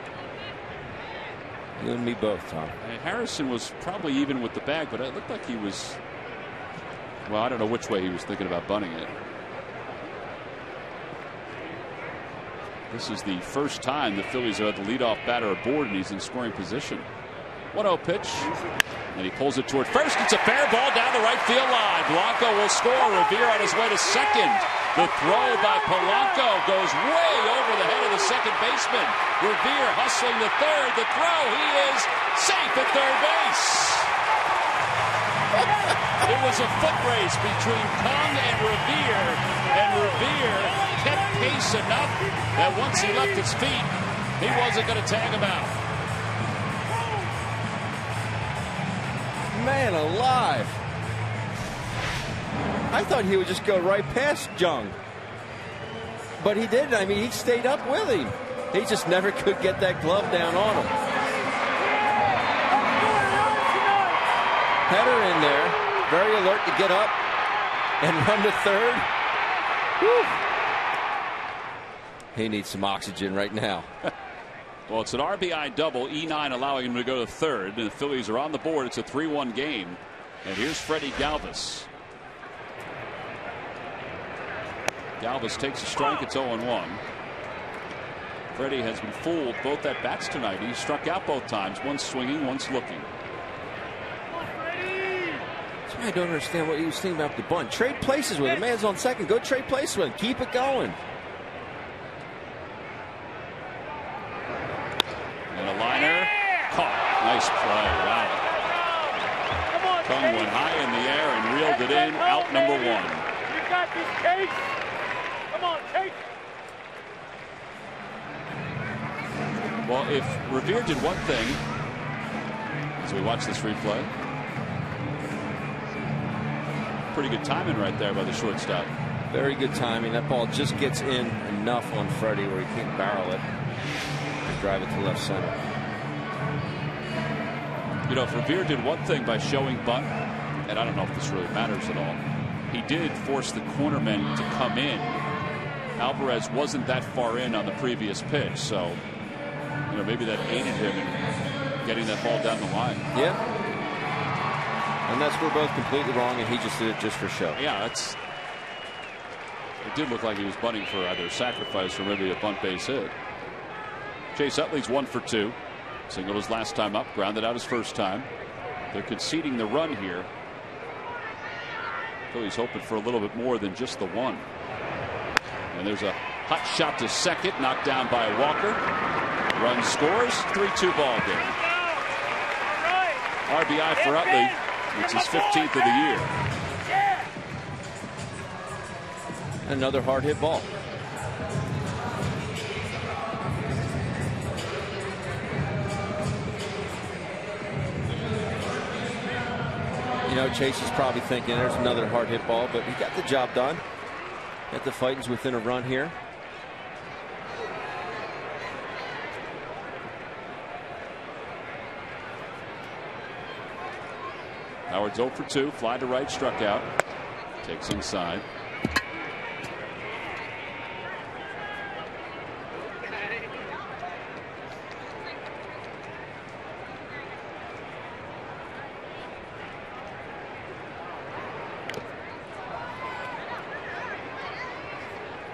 You and me both, Tom. Harrison was probably even with the bag, but it looked like he was, well, I don't know which way he was thinking about bunting it. This is the first time the Phillies have had the leadoff batter aboard, and he's in scoring position. 1-0 pitch, and he pulls it toward first. It's a fair ball down the right field line. Polanco will score. Revere on his way to second. The throw by Polanco goes way over the head of the second baseman. Revere hustling the third. The throw, he is safe at third base. It was a foot race between Kung and Revere kept pace enough that once he left his feet, he wasn't going to tag him out. Man alive. I thought he would just go right past Jung. But he didn't. I mean, he stayed up with him. He just never could get that glove down on him. Header in there. Very alert to get up and run to third. Whew. He needs some oxygen right now. Well, it's an RBI double. E9 allowing him to go to third. And the Phillies are on the board. It's a 3-1 game. And here's Freddie Galvis. Galvis takes a strike. It's 0-1. Freddie has been fooled both at bats tonight. He struck out both times. One's swinging, one's looking. I don't understand what he was thinking about the bunt. Trade places with him. Man's on second. Go trade places with him. Keep it going. And a liner caught. Nice play. Wow. Kung went high in the air and reeled it in. Out number one. You got this, Chase. Come on, Chase. Well, if Revere did one thing, as we watch this replay, pretty good timing right there by the shortstop. Very good timing. That ball just gets in enough on Freddie where he can't barrel it and drive it to left center. You know, if Revere did one thing by showing bunt, and I don't know if this really matters at all, he did force the cornermen to come in. Alvarez wasn't that far in on the previous pitch, so you know, maybe that aided him in getting that ball down the line. Yeah. Unless we're both completely wrong and he just did it just for show. Yeah, it did look like he was bunting for either a sacrifice or maybe a bunt base hit. Chase Utley's 1 for 2. Singled his last time up, grounded out his first time. They're conceding the run here. Phillies hoping for a little bit more than just the one. And there's a hot shot to second, knocked down by Walker. Run scores, 3-2 ball game. RBI for Utley. It's his 15th of the year. Another hard hit ball. You know, Chase is probably thinking there's another hard hit ball, but he got the job done. Got the Titans within a run here. Howard's 0 for 2. Fly to right, struck out. Takes inside.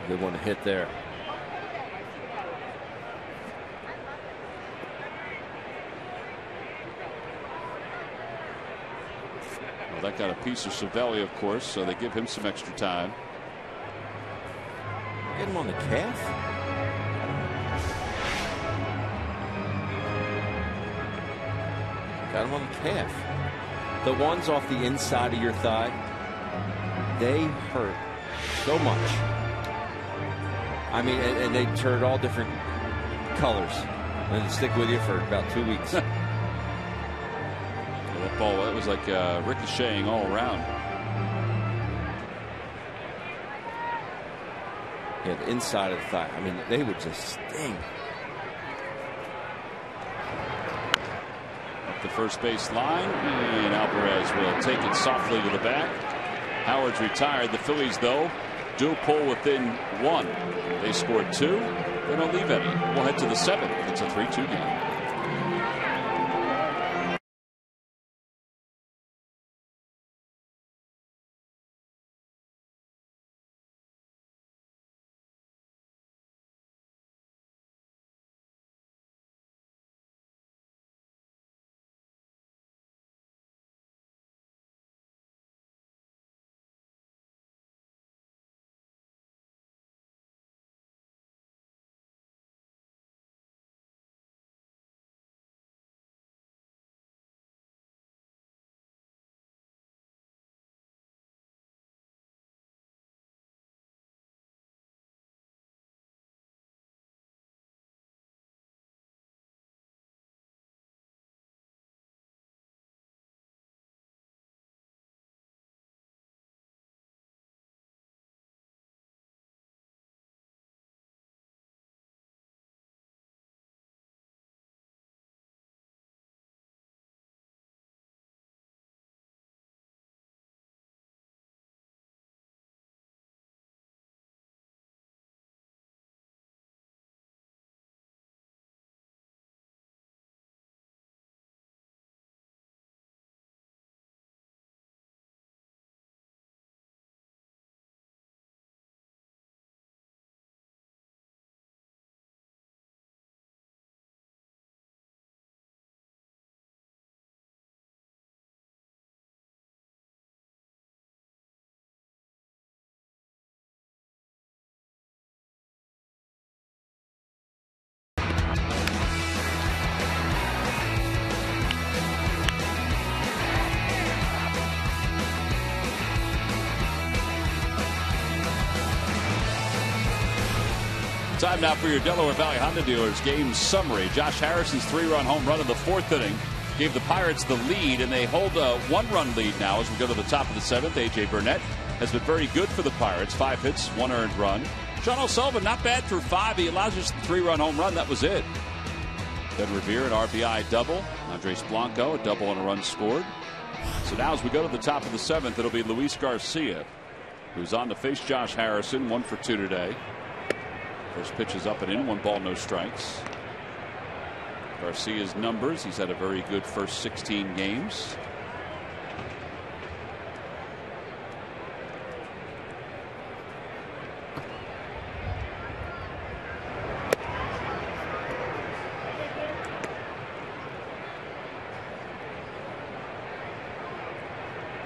Good one to hit there. Well, that got a piece of Cervelli, of course, so they give him some extra time. Get him on the calf. Got him on the calf. The ones off the inside of your thigh, they hurt so much. I mean, and they turn all different colors. And they stick with you for about 2 weeks. That ball, it was like ricocheting all around. Yeah, the inside of the thigh. I mean, they would just sting. Up the first base line, and Alvarez will take it softly to the back. Howard's retired. The Phillies, though, do pull within 1. They scored 2. They don't leave any. We'll head to the 7th. It's a 3-2 game. Time now for your Delaware Valley Honda Dealers game summary. Josh Harrison's 3-run home run in the 4th inning gave the Pirates the lead, and they hold a 1-run lead now as we go to the top of the 7th. A.J. Burnett has been very good for the Pirates. 5 hits, 1 earned run. Sean O'Sullivan, not bad through 5. He allows us the 3-run home run. That was it. Ben Revere, an RBI double. Andres Blanco, a double and a run scored. So now as we go to the top of the 7th, it'll be Luis Garcia, who's on to face Josh Harrison. 1 for 2 today. First pitch is up and in. 1 ball, no strikes. Garcia's numbers. He's had a very good first 16 games.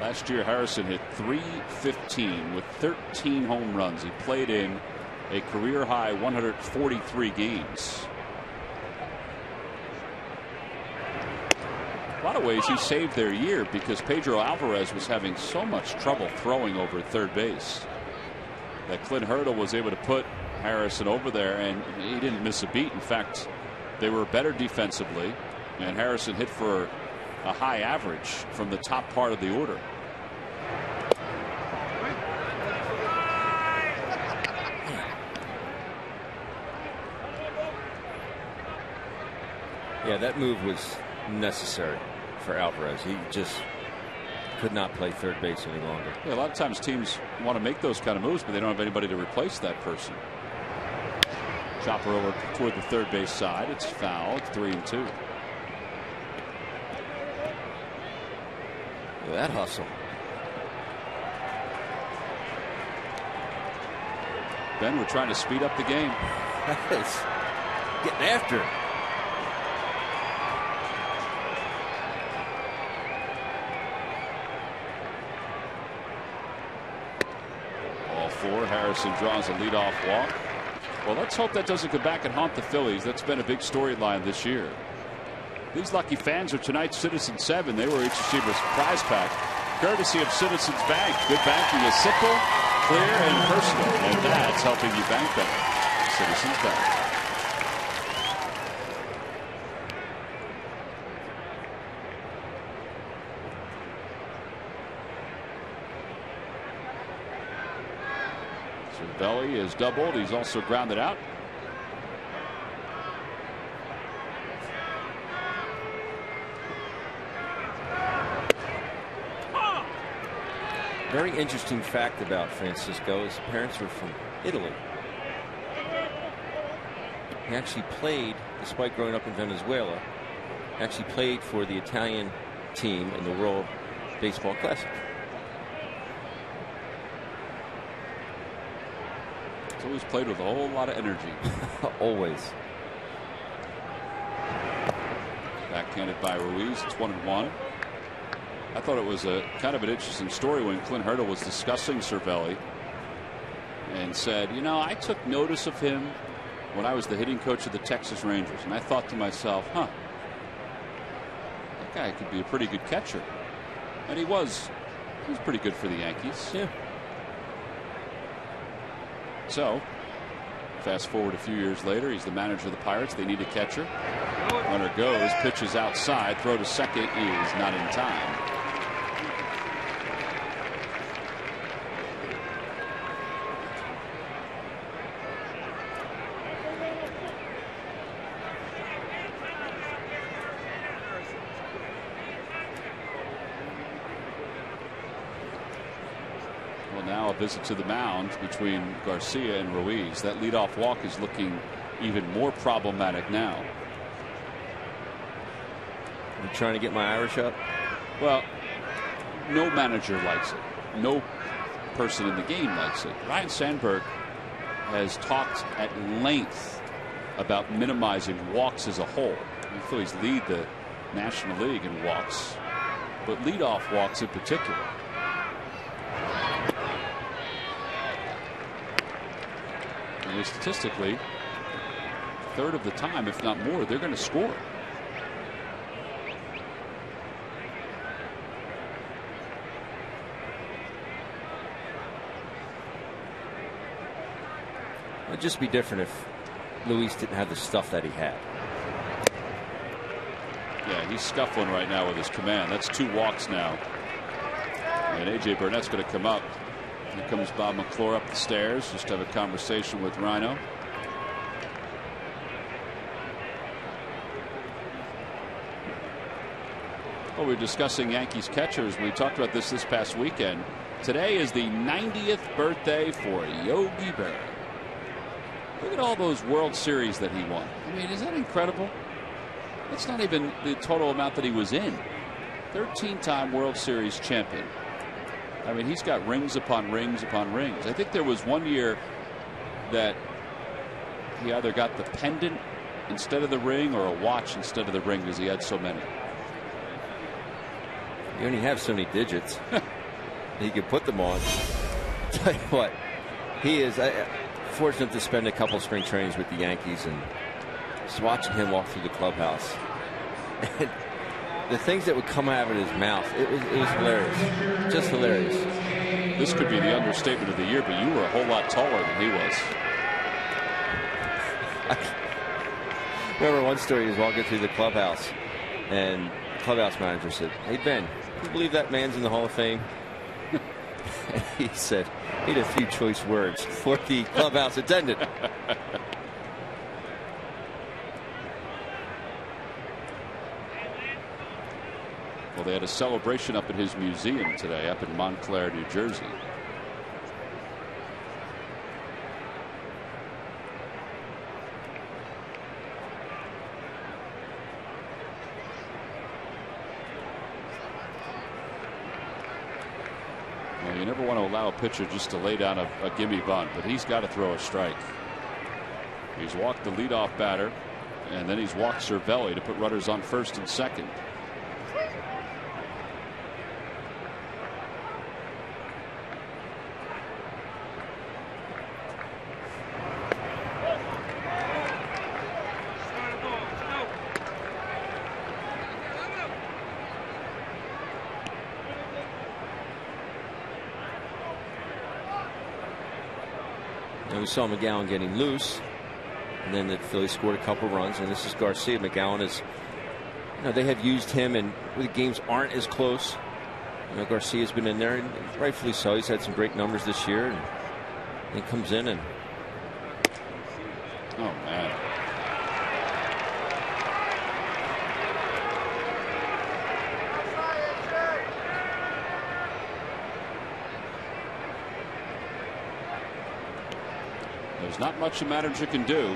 Last year, Harrison hit .315 with 13 home runs. He played in a career high 143 games. A lot of ways he saved their year because Pedro Alvarez was having so much trouble throwing over third base that Clint Hurdle was able to put Harrison over there, and he didn't miss a beat. In fact, they were better defensively, and Harrison hit for a high average from the top part of the order. Yeah, that move was necessary for Alvarez. He just could not play third base any longer. Yeah, a lot of times teams want to make those kind of moves, but they don't have anybody to replace that person. Chopper over toward the third base side. It's fouled. 3-2. Look at that hustle. Ben, we're trying to speed up the game. That is getting after it. Harrison draws a leadoff walk. Well, let's hope that doesn't come back and haunt the Phillies. That's been a big storyline this year. These lucky fans are tonight's Citizens 7. They were each received a prize pack, courtesy of Citizens Bank. Good banking is simple, clear, and personal, and that's helping you bank better. Citizens Bank. Cervelli is doubled. He's also grounded out. Very interesting fact about Francisco. His parents were from Italy. He actually played, despite growing up in Venezuela, actually played for the Italian team in the World Baseball Classic. He's always played with a whole lot of energy. Always. Backhanded by Ruiz. It's 1-1. I thought it was a kind of an interesting story when Clint Hurdle was discussing Cervelli and said, you know, I took notice of him when I was the hitting coach of the Texas Rangers, and I thought to myself, that guy could be a pretty good catcher. And he was pretty good for the Yankees. Yeah. So fast forward a few years later, he's the manager of the Pirates. They need a catcher. Runner goes, pitches outside, throw to second is not in time. Now a visit to the mound between Garcia and Ruiz. That leadoff walk is looking even more problematic now. You trying to get my Irish up? Well, no manager likes it. No person in the game likes it. Ryan Sandberg has talked at length about minimizing walks as a whole. The Phillies lead the National League in walks, but leadoff walks in particular. And statistically, a third of the time, if not more, they're going to score. It'd just be different if Luis didn't have the stuff that he had. Yeah, he's scuffling right now with his command. That's 2 walks now. And A.J. Burnett's going to come up. Here comes Bob McClure up the stairs just to have a conversation with Rhino. Well, we're discussing Yankees catchers. We talked about this past weekend. Today is the 90th birthday for Yogi Berra. Look at all those World Series that he won. I mean, is that incredible? That's not even the total amount that he was in. 13-time World Series champion. I mean, he's got rings upon rings upon rings. I think there was one year that he either got the pendant instead of the ring or a watch instead of the ring because he had so many. You only have so many digits. He could put them on. Tell you what, he is fortunate to spend a couple spring trainings with the Yankees and just watching him walk through the clubhouse. And the things that would come out of his mouth, it was hilarious. Just hilarious. This could be the understatement of the year, but you were a whole lot taller than he was. I remember one story, he was walking through the clubhouse, and the clubhouse manager said, "Hey, Ben, do you believe that man's in the Hall of Fame?" And he said, he had a few choice words for the clubhouse attendant. Well, they had a celebration up at his museum today up in Montclair, New Jersey. Well, you never want to allow a pitcher just to lay down a gimme bunt, but he's got to throw a strike. He's walked the leadoff batter, and then he's walked Cervelli to put runners on first and second. And we saw McGowan getting loose, and then the Phillies scored a couple runs. And this is Garcia. McGowan is, they have used him, and the games aren't as close. Garcia's been in there, and rightfully so. He's had some great numbers this year, and he comes in and. Oh man. There's not much the manager can do.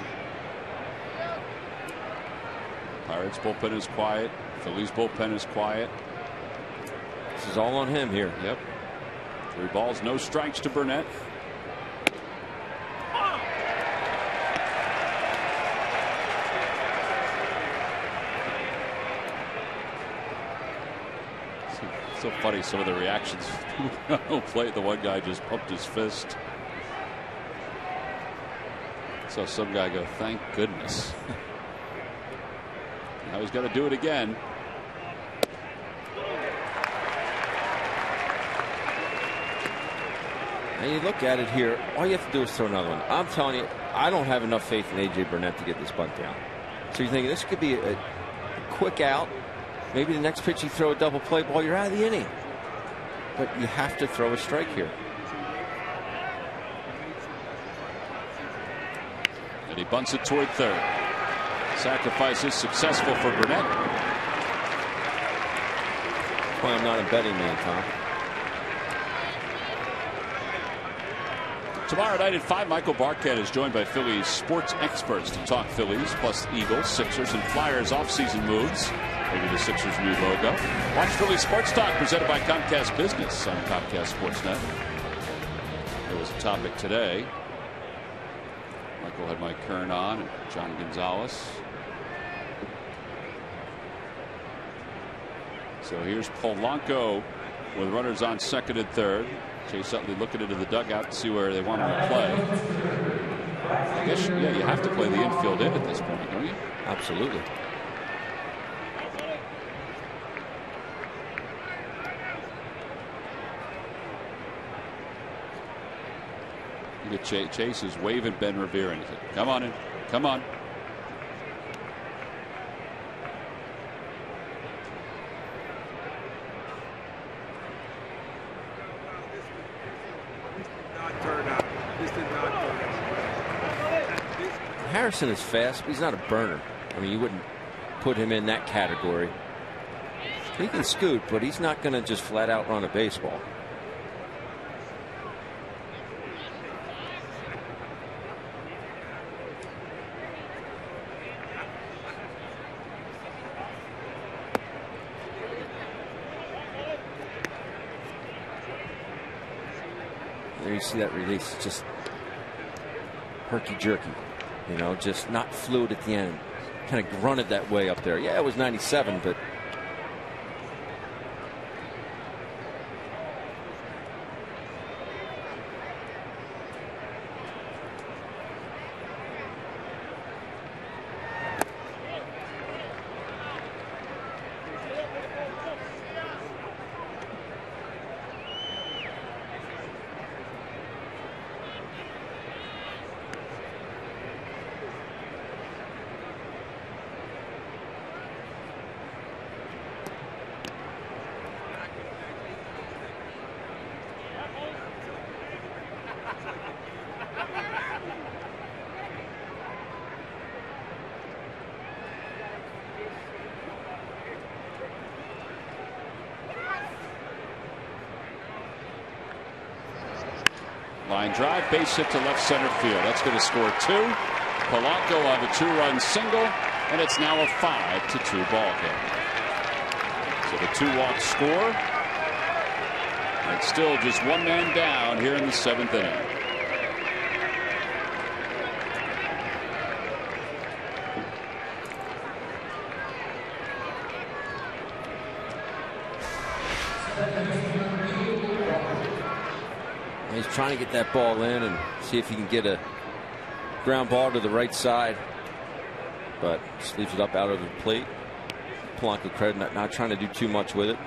Pirates bullpen is quiet. Phillies bullpen is quiet. This is all on him here. Yep. 3 balls, no strikes to Burnett. So funny, some of the reactions. Play, the one guy just pumped his fist. So some guy go, thank goodness. Now he's got to do it again. And you look at it here, all you have to do is throw another one. I'm telling you, I don't have enough faith in A.J. Burnett to get this bunt down. So you're thinking this could be a quick out. Maybe the next pitch you throw a double play ball, you're out of the inning. But you have to throw a strike here. And he bunts it toward third. Sacrifice is successful for Burnett. That's why I'm not a betting man, Tom. Tomorrow night at 5, Michael Barkett is joined by Phillies sports experts to talk Phillies, plus Eagles, Sixers, and Flyers offseason moves. Maybe the Sixers' new logo. Watch Phillies Sports Talk presented by Comcast Business on Comcast Sportsnet. There was a topic today. Michael had Mike Kern on and John Gonzalez. So here's Polanco with runners on second and third. Chase Utley looking into the dugout to see where they want him to play. I guess, yeah, you have to play the infield in at this point, don't you? Absolutely. Look at Chase is waving Ben Revere and he said, come on in, come on. Harrison is fast, but he's not a burner. I mean, you wouldn't put him in that category. He can scoot, but he's not going to just flat out run a baseball. There you see that release, just herky-jerky. Just not fluid at the end. Kind of grunted that way up there. Yeah, it was 97, but Line drive, base hit to left center field. That's going to score 2. Polanco on a 2-run single, and it's now a 5-2 ball game. So the 2-walk score, and still just one man down here in the 7th inning. he's trying to get that ball in and see if he can get a ground ball to the right side, but just leaves it up out of the plate. Polanco credit, not trying to do too much with it.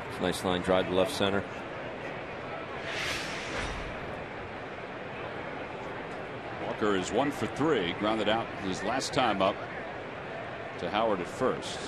It's a nice line drive to left center. Walker is 1 for 3. Grounded out his last time up to Howard at first.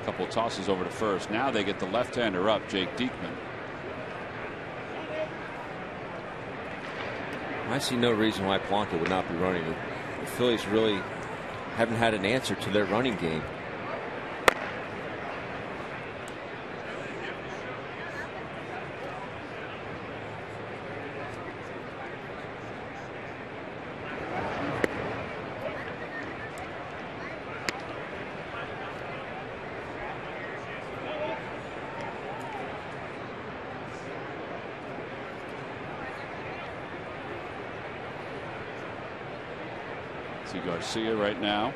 Couple tosses over to first. Now they get the left-hander up, Jake Diekman. I see no reason why Polanco would not be running. The Phillies really haven't had an answer to their running game. Garcia right now,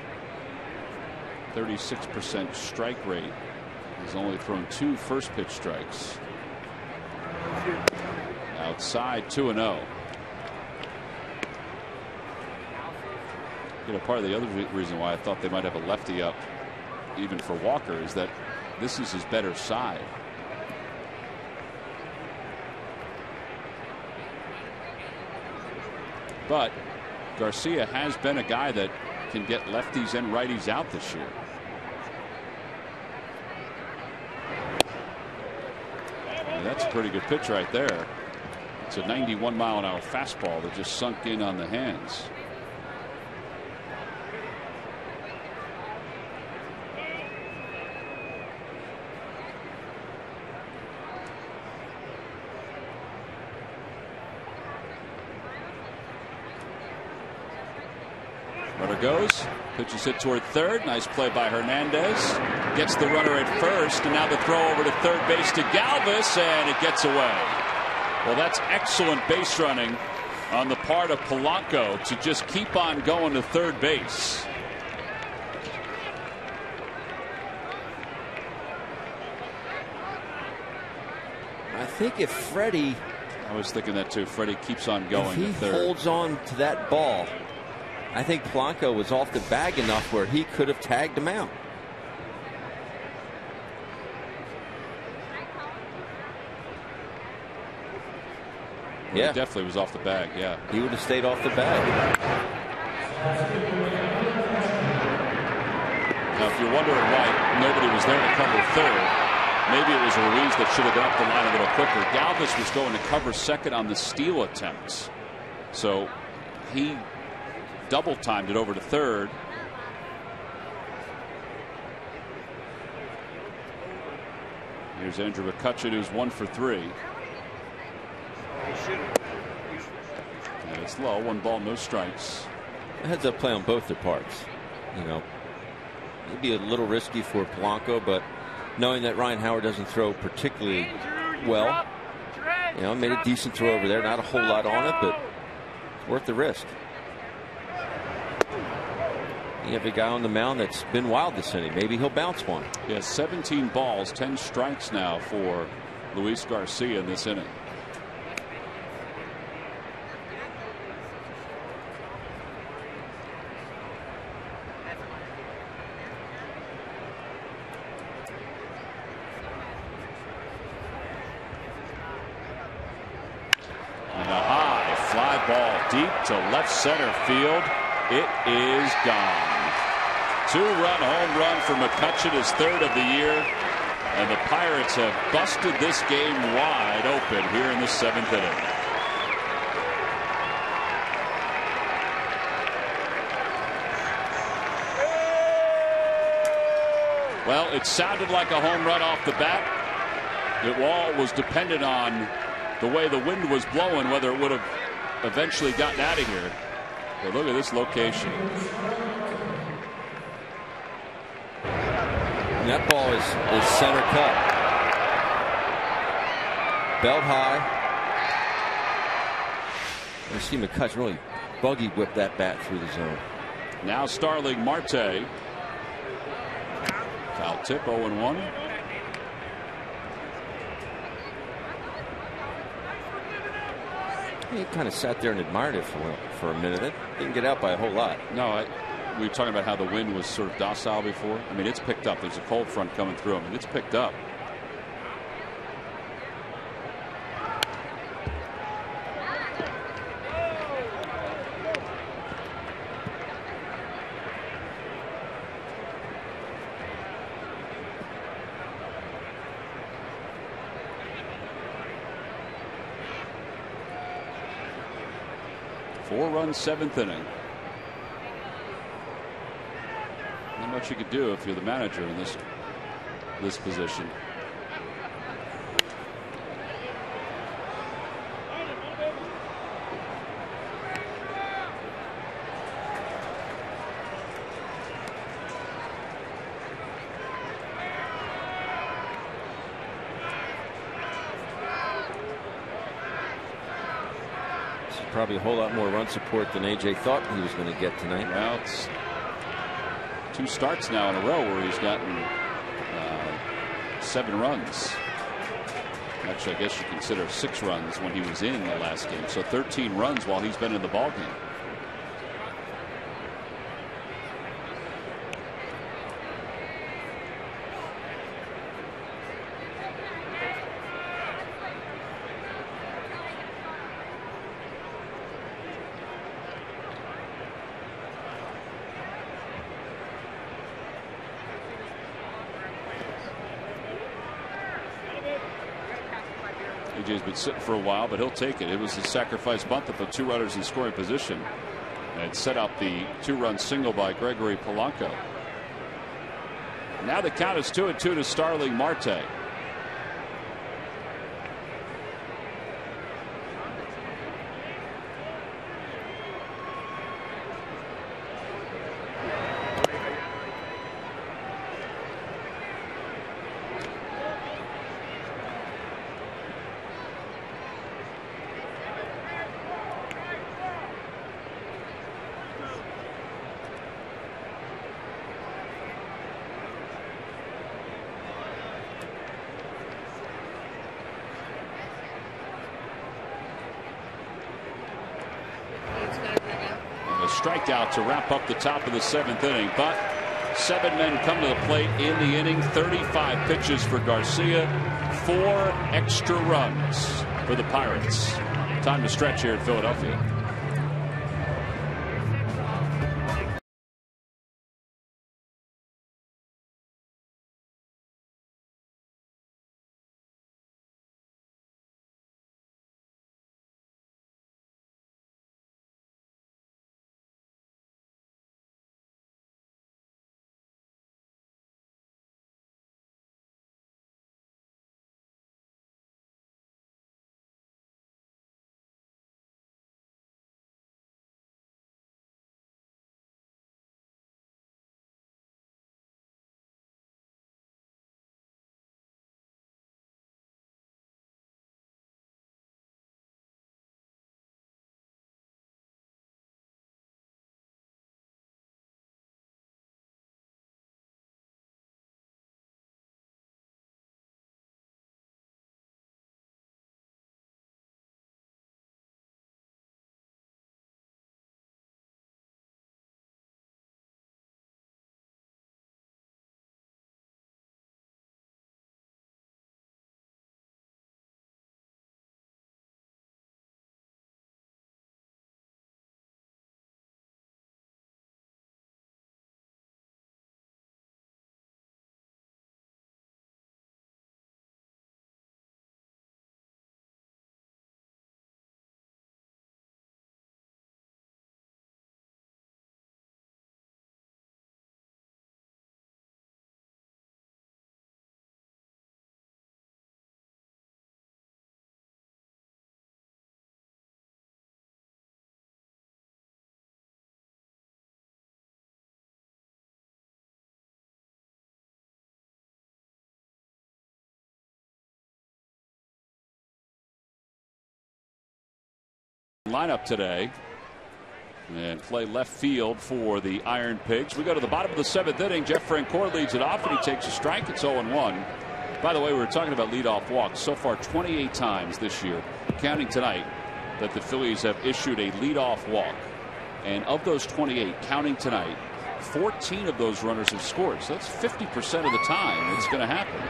36% strike rate. He's only thrown 2 first pitch strikes. Outside 2-0. You know, part of the other reason why I thought they might have a lefty up even for Walker is that this is his better side. But Garcia has been a guy that can get lefties and righties out this year. And that's a pretty good pitch right there. It's a 91-mile-an-hour fastball that just sunk in on the hands. Goes, pitches hit toward third. Nice play by Hernandez. Gets the runner at first, and now the throw over to third base to Galvis, and it gets away. Well, that's excellent base running on the part of Polanco to just keep on going to third base. I think if Freddie, I was thinking that too. Freddie keeps on going. If he holds on to that ball, I think Polanco was off the bag enough where he could have tagged him out. Well, yeah, he definitely was off the bag. Yeah, he would have stayed off the bag. Now, if you're wondering why nobody was there to cover third, maybe it was Ruiz that should have got up the line a little quicker. Galvis was going to cover second on the steal attempts, so he double timed it over to third. Here's Andrew McCutchen, who's 1 for 3. And it's low, 1 ball, no strikes. A heads up play on both their parts. You know, maybe a little risky for Polanco, but knowing that Ryan Howard doesn't throw particularly well, you know, made a decent throw over there. Not a whole lot on it, but it's worth the risk. You have a guy on the mound that's been wild this inning. Maybe he'll bounce one. Yeah, 17 balls, 10 strikes now for Luis Garcia in this inning. And a high fly ball deep to left center field. It is gone. 2-run home run for McCutchen, his 3rd of the year, and the Pirates have busted this game wide open here in the 7th inning. Well, it sounded like a home run off the bat. It all was dependent on the way the wind was blowing, whether it would have eventually gotten out of here. But look at this location. And that ball is center cut. Belt high. You see McCutchen really buggy whip that bat through the zone. Now Starling Marte. Foul tip, 0-1. He kind of sat there and admired it for a minute. It didn't get out by a whole lot. No, we were talking about how the wind was sort of docile before. I mean, it's picked up. There's a cold front coming through. I mean, it's picked up. Four-run seventh inning. Not much you could do if you're the manager in this position. Probably a whole lot more run support than AJ thought he was going to get tonight. Well, it's 2 starts now in a row where he's gotten 7 runs. Actually, I guess you consider 6 runs when he was in the last game. So 13 runs while he's been in the ballgame. AJ's been sitting for a while, but he'll take it. It was a sacrifice bunt that put 2 runners in scoring position and set up the 2-run single by Gregory Polanco. Now the count is 2-2 to Starling Marte. Strikeout to wrap up the top of the 7th inning, but 7 men come to the plate in the inning. 35 pitches for Garcia, 4 extra runs for the Pirates. Time to stretch here in Philadelphia. Lineup today. And play left field for the Iron Pigs. We go to the bottom of the 7th inning. Jeff Francoeur leads it off, and he takes a strike. It's 0-1. By the way, we were talking about leadoff walks. So far, 28 times this year, counting tonight, that the Phillies have issued a leadoff walk. And of those 28, counting tonight, 14 of those runners have scored. So that's 50% of the time it's going to happen.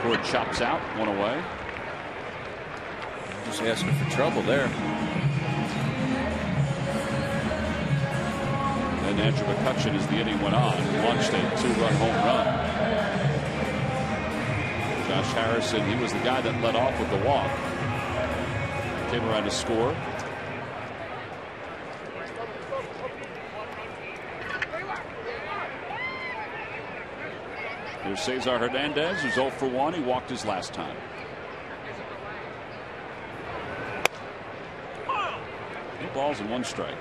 Francoeur chops out, one away. Just asking for trouble there. And Andrew McCutchen, as the inning went on, launched a 2-run home run. Josh Harrison, he was the guy that led off with the walk. Came around to score. Here's Cesar Hernandez, who's 0 for 1. He walked his last time. No balls and 1 strike.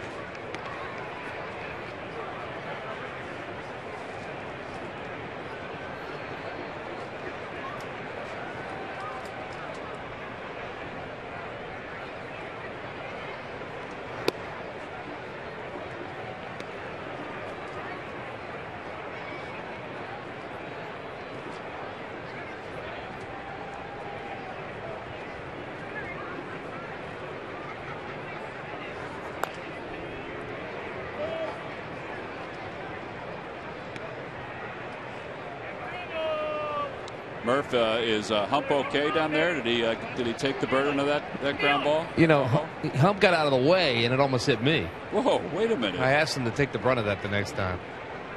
Murph, is Hump okay down there? Did he take the burden of that ground ball? You know, Hump got out of the way and it almost hit me. Whoa, wait a minute. I asked him to take the brunt of that the next time.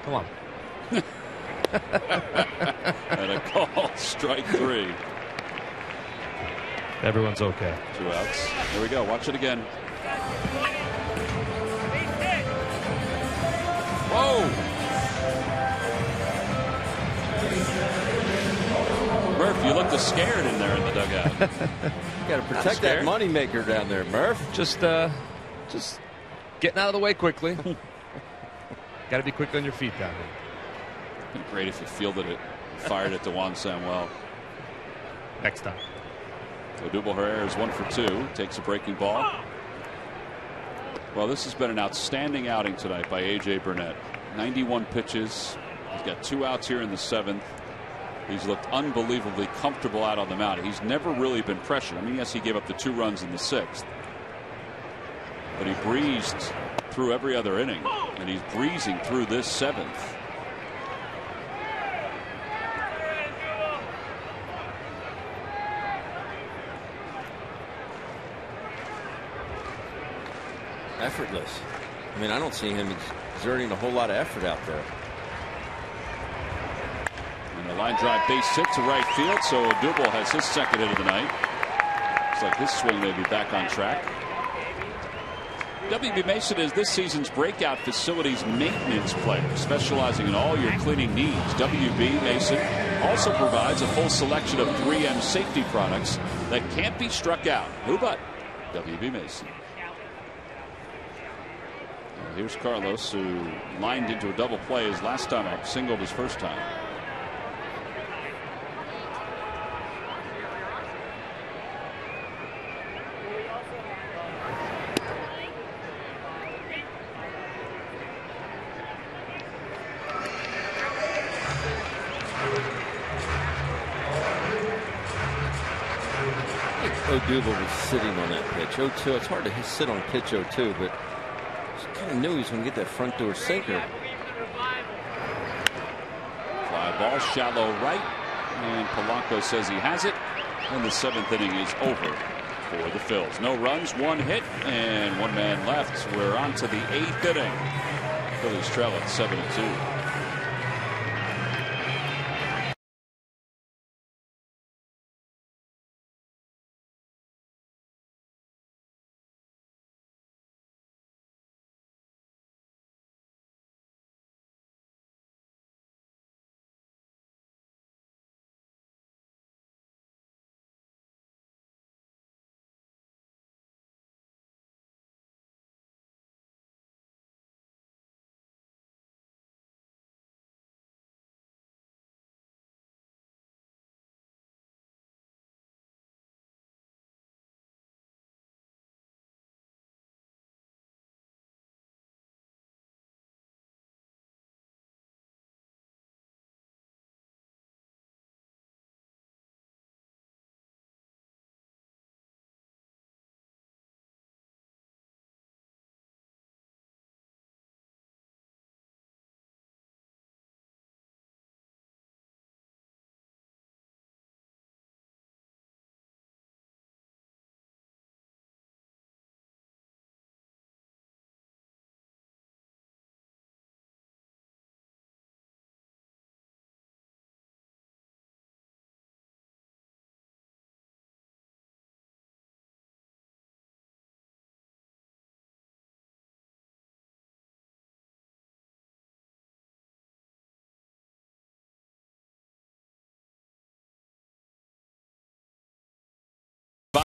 Come on. And a call, strike 3. Everyone's okay. 2 outs. Here we go. Watch it again. Whoa! Murph, you looked scared in there in the dugout. You got to protect that moneymaker down there, Murph. Just getting out of the way quickly. Got to be quick on your feet down there. Be great if you fielded it, fired it to Juan Samuel. Next time. Odubel Herrera is 1 for 2. Takes a breaking ball. Well, this has been an outstanding outing tonight by A.J. Burnett. 91 pitches. He's got 2 outs here in the 7th. He's looked unbelievably comfortable out on the mound. He's never really been pressured. I mean, yes, he gave up the 2 runs in the 6th. But he breezed through every other inning. And he's breezing through this 7th. Effortless. I mean, I don't see him exerting a whole lot of effort out there. And the line drive base hit to right field, so Odubel has his 2nd hit of the night. Looks like this swing may be back on track. W.B. Mason is this season's breakout facilities maintenance player, specializing in all your cleaning needs. W.B. Mason also provides a full selection of 3M safety products that can't be struck out. Who but W.B. Mason? Here's Carlos, who lined into a double play his last time up, singled his first time. Odubel was sitting on that pitch. 0-2. It's hard to sit on pitch 0-2, but kind of knew he was going to get that front door sinker. Fly ball, shallow right, and Polanco says he has it. And the 7th inning is over for the Phils. No runs, 1 hit, and 1 man left. We're on to the 8th inning. Phillies trail at 7-2.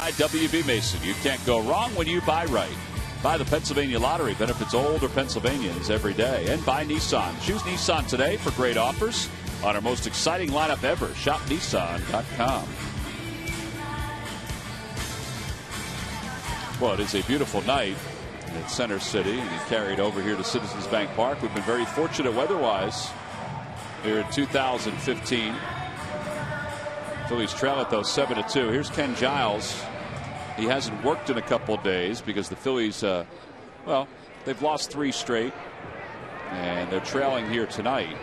by WB Mason. You can't go wrong when you buy right. By the Pennsylvania Lottery, benefits older Pennsylvanians every day. And by Nissan. Choose Nissan today for great offers on our most exciting lineup ever. Shop Nissan.com. Well, it is a beautiful night at Center City, and he carried over here to Citizens Bank Park. We've been very fortunate weather-wise here in 2015. Phillies trail it, though, 7-2. Here's Ken Giles. He hasn't worked in a couple of days because the Phillies, well, they've lost 3 straight, and they're trailing here tonight.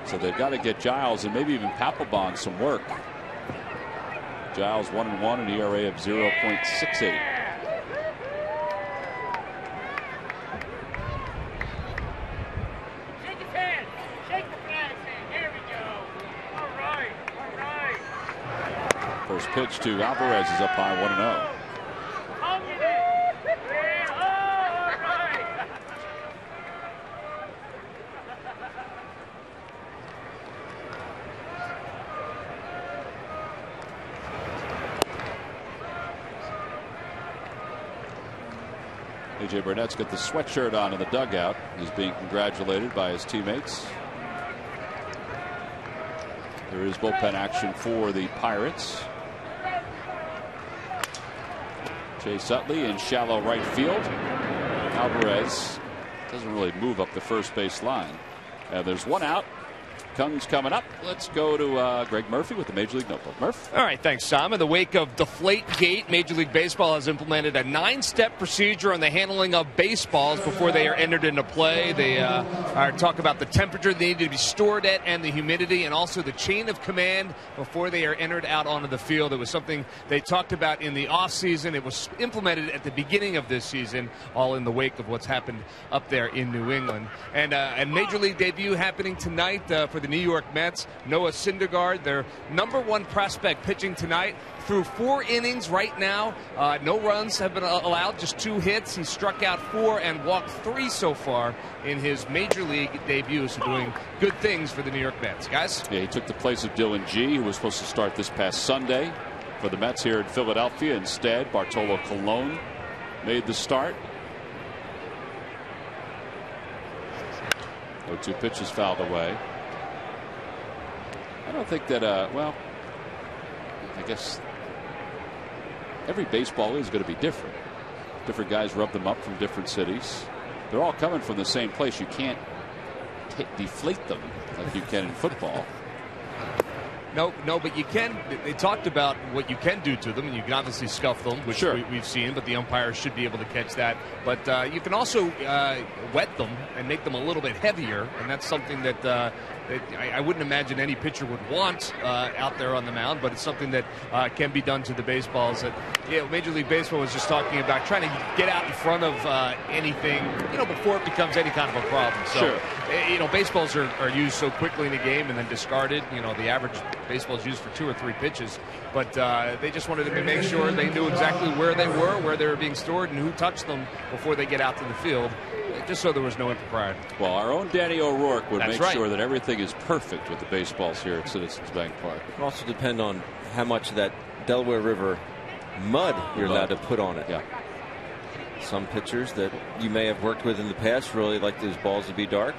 So they've got to get Giles and maybe even Papelbon some work. Giles 1-1, an ERA of 0.68. First pitch to Alvarez is up high, 1-0. A.J. Burnett's got the sweatshirt on in the dugout. He's being congratulated by his teammates. There is bullpen action for the Pirates. Chase Utley in shallow right field. Alvarez doesn't really move up the first base line. There's one out. Kung's coming up. Let's go to Greg Murphy with the Major League Notebook. Murph. All right, thanks, Tom. In the wake of Deflategate, Major League Baseball has implemented a 9-step procedure on the handling of baseballs before they are entered into play. They talk about the temperature they need to be stored at and the humidity, and also the chain of command before they are entered out onto the field. It was something they talked about in the offseason. It was implemented at the beginning of this season, all in the wake of what's happened up there in New England. And a Major League debut happening tonight for the New York Mets. Noah Syndergaard, their #1 prospect, pitching tonight. Through 4 innings right now. No runs have been allowed, just 2 hits. He struck out 4 and walked 3 so far in his Major League debut. So doing good things for the New York Mets. Guys? Yeah, he took the place of Dylan G, who was supposed to start this past Sunday for the Mets here in Philadelphia. Instead, Bartolo Colon made the start. 0-2 pitches fouled away. I don't think that, well, I guess every baseball is going to be different. Different guys rub them up from different cities. They're all coming from the same place. You can't deflate them like you can in football. No, but you can. They talked about what you can do to them, and you can obviously scuff them, which sure. we've seen, but the umpires should be able to catch that. But you can also wet them and make them a little bit heavier, and that's something that I wouldn't imagine any pitcher would want out there on the mound, but it's something that can be done to the baseballs. That Major League Baseball was just talking about trying to get out in front of anything, before it becomes any kind of a problem. So, sure. Baseballs are used so quickly in the game and then discarded. The average baseball is used for 2 or 3 pitches, but they just wanted to make sure they knew exactly where they were being stored, and who touched them before they get out to the field, just so there was no impropriety. Well, our own Danny O'Rourke would That's make right. sure that everything is perfect with the baseballs here at Citizens Bank Park. It can also depend on how much of that Delaware River mud you're allowed to put on it. Yeah. Some pitchers that you may have worked with in the past really like those balls to be dark.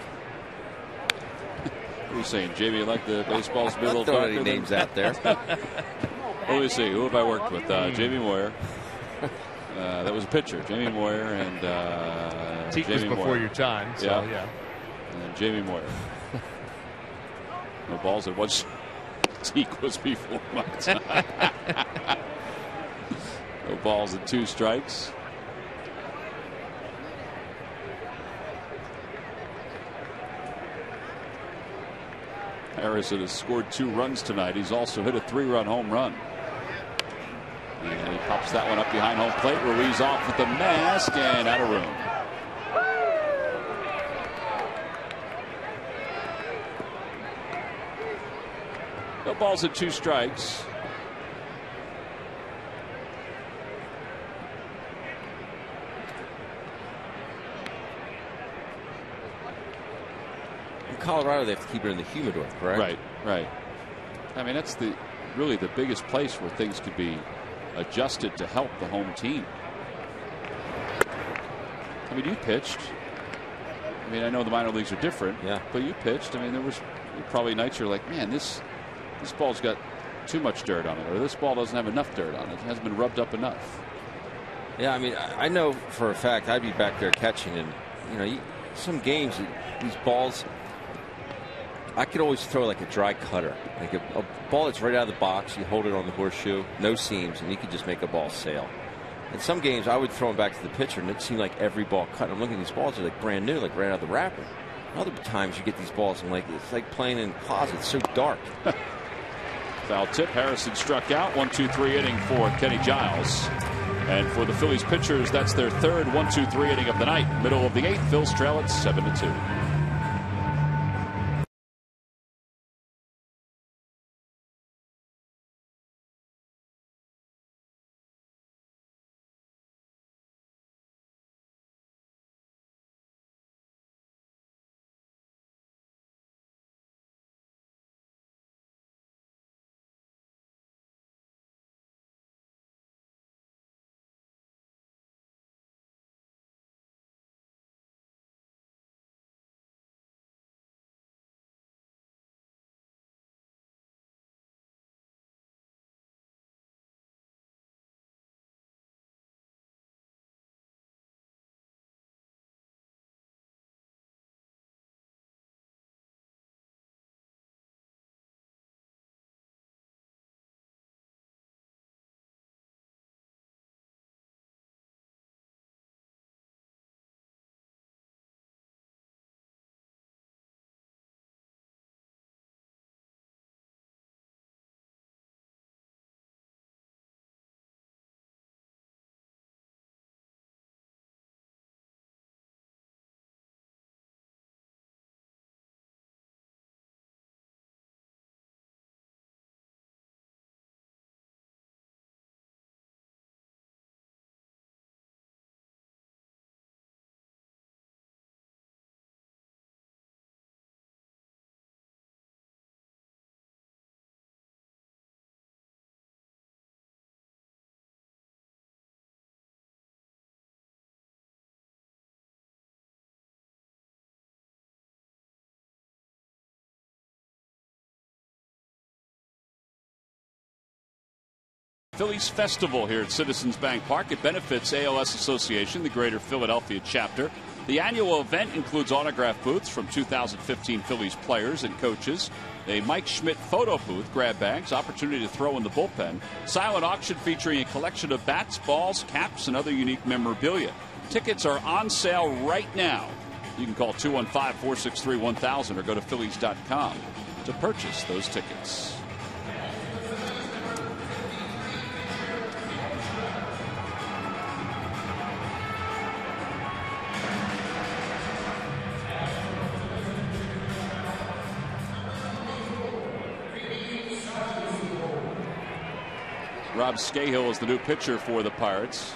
What are you saying, Jamie? You like the baseballs to be a little Don't throw darker? any names out there. Let me see. Who have I worked with? Jamie Moyer. That was a pitcher. Jamie Moyer and Teak was Jamie before Moyer. your time. So, yeah. And then Jamie Moyer. No balls at once. Teak was before my time. No balls and 2 strikes. Harrison has scored 2 runs tonight. He's also hit a 3-run home run. And he pops that one up behind home plate. Ruiz off with the mask and out of room. No balls and 2 strikes. In Colorado, they have to keep it in the humidor, correct? Right. I mean, that's really the biggest place where things could be adjusted to help the home team. I mean, you pitched. I mean, I know the minor leagues are different, but you pitched. I mean, there was probably nights you're like, man, this ball's got too much dirt on it, or this ball doesn't have enough dirt on it. It hasn't been rubbed up enough. Yeah, I mean, I know for a fact I'd be back there catching, and some games, these balls, I could always throw like a dry cutter, like a ball that's right out of the box. You hold it on the horseshoe, no seams, and you could just make a ball sail. In some games, I would throw them back to the pitcher, and it seemed like every ball cut. I'm looking at these balls, are like brand new, like right out of the wrapper. Other times you get these balls, and it's like playing in a closet. It's so dark. Foul tip. Harrison struck out. 1-2-3 inning for Kenny Giles. And for the Phillies pitchers, that's their third 1-2-3 inning of the night. Middle of the eighth, Phils trail at 7-2. Phillies Festival here at Citizens Bank Park. It benefits ALS Association, the Greater Philadelphia chapter. The annual event includes autograph booths from 2015 Phillies players and coaches, a Mike Schmidt photo booth, grab bags, opportunity to throw in the bullpen, silent auction featuring a collection of bats, balls, caps, and other unique memorabilia. Tickets are on sale right now. You can call 215-463-1000 or go to Phillies.com to purchase those tickets. Rob Scahill is the new pitcher for the Pirates.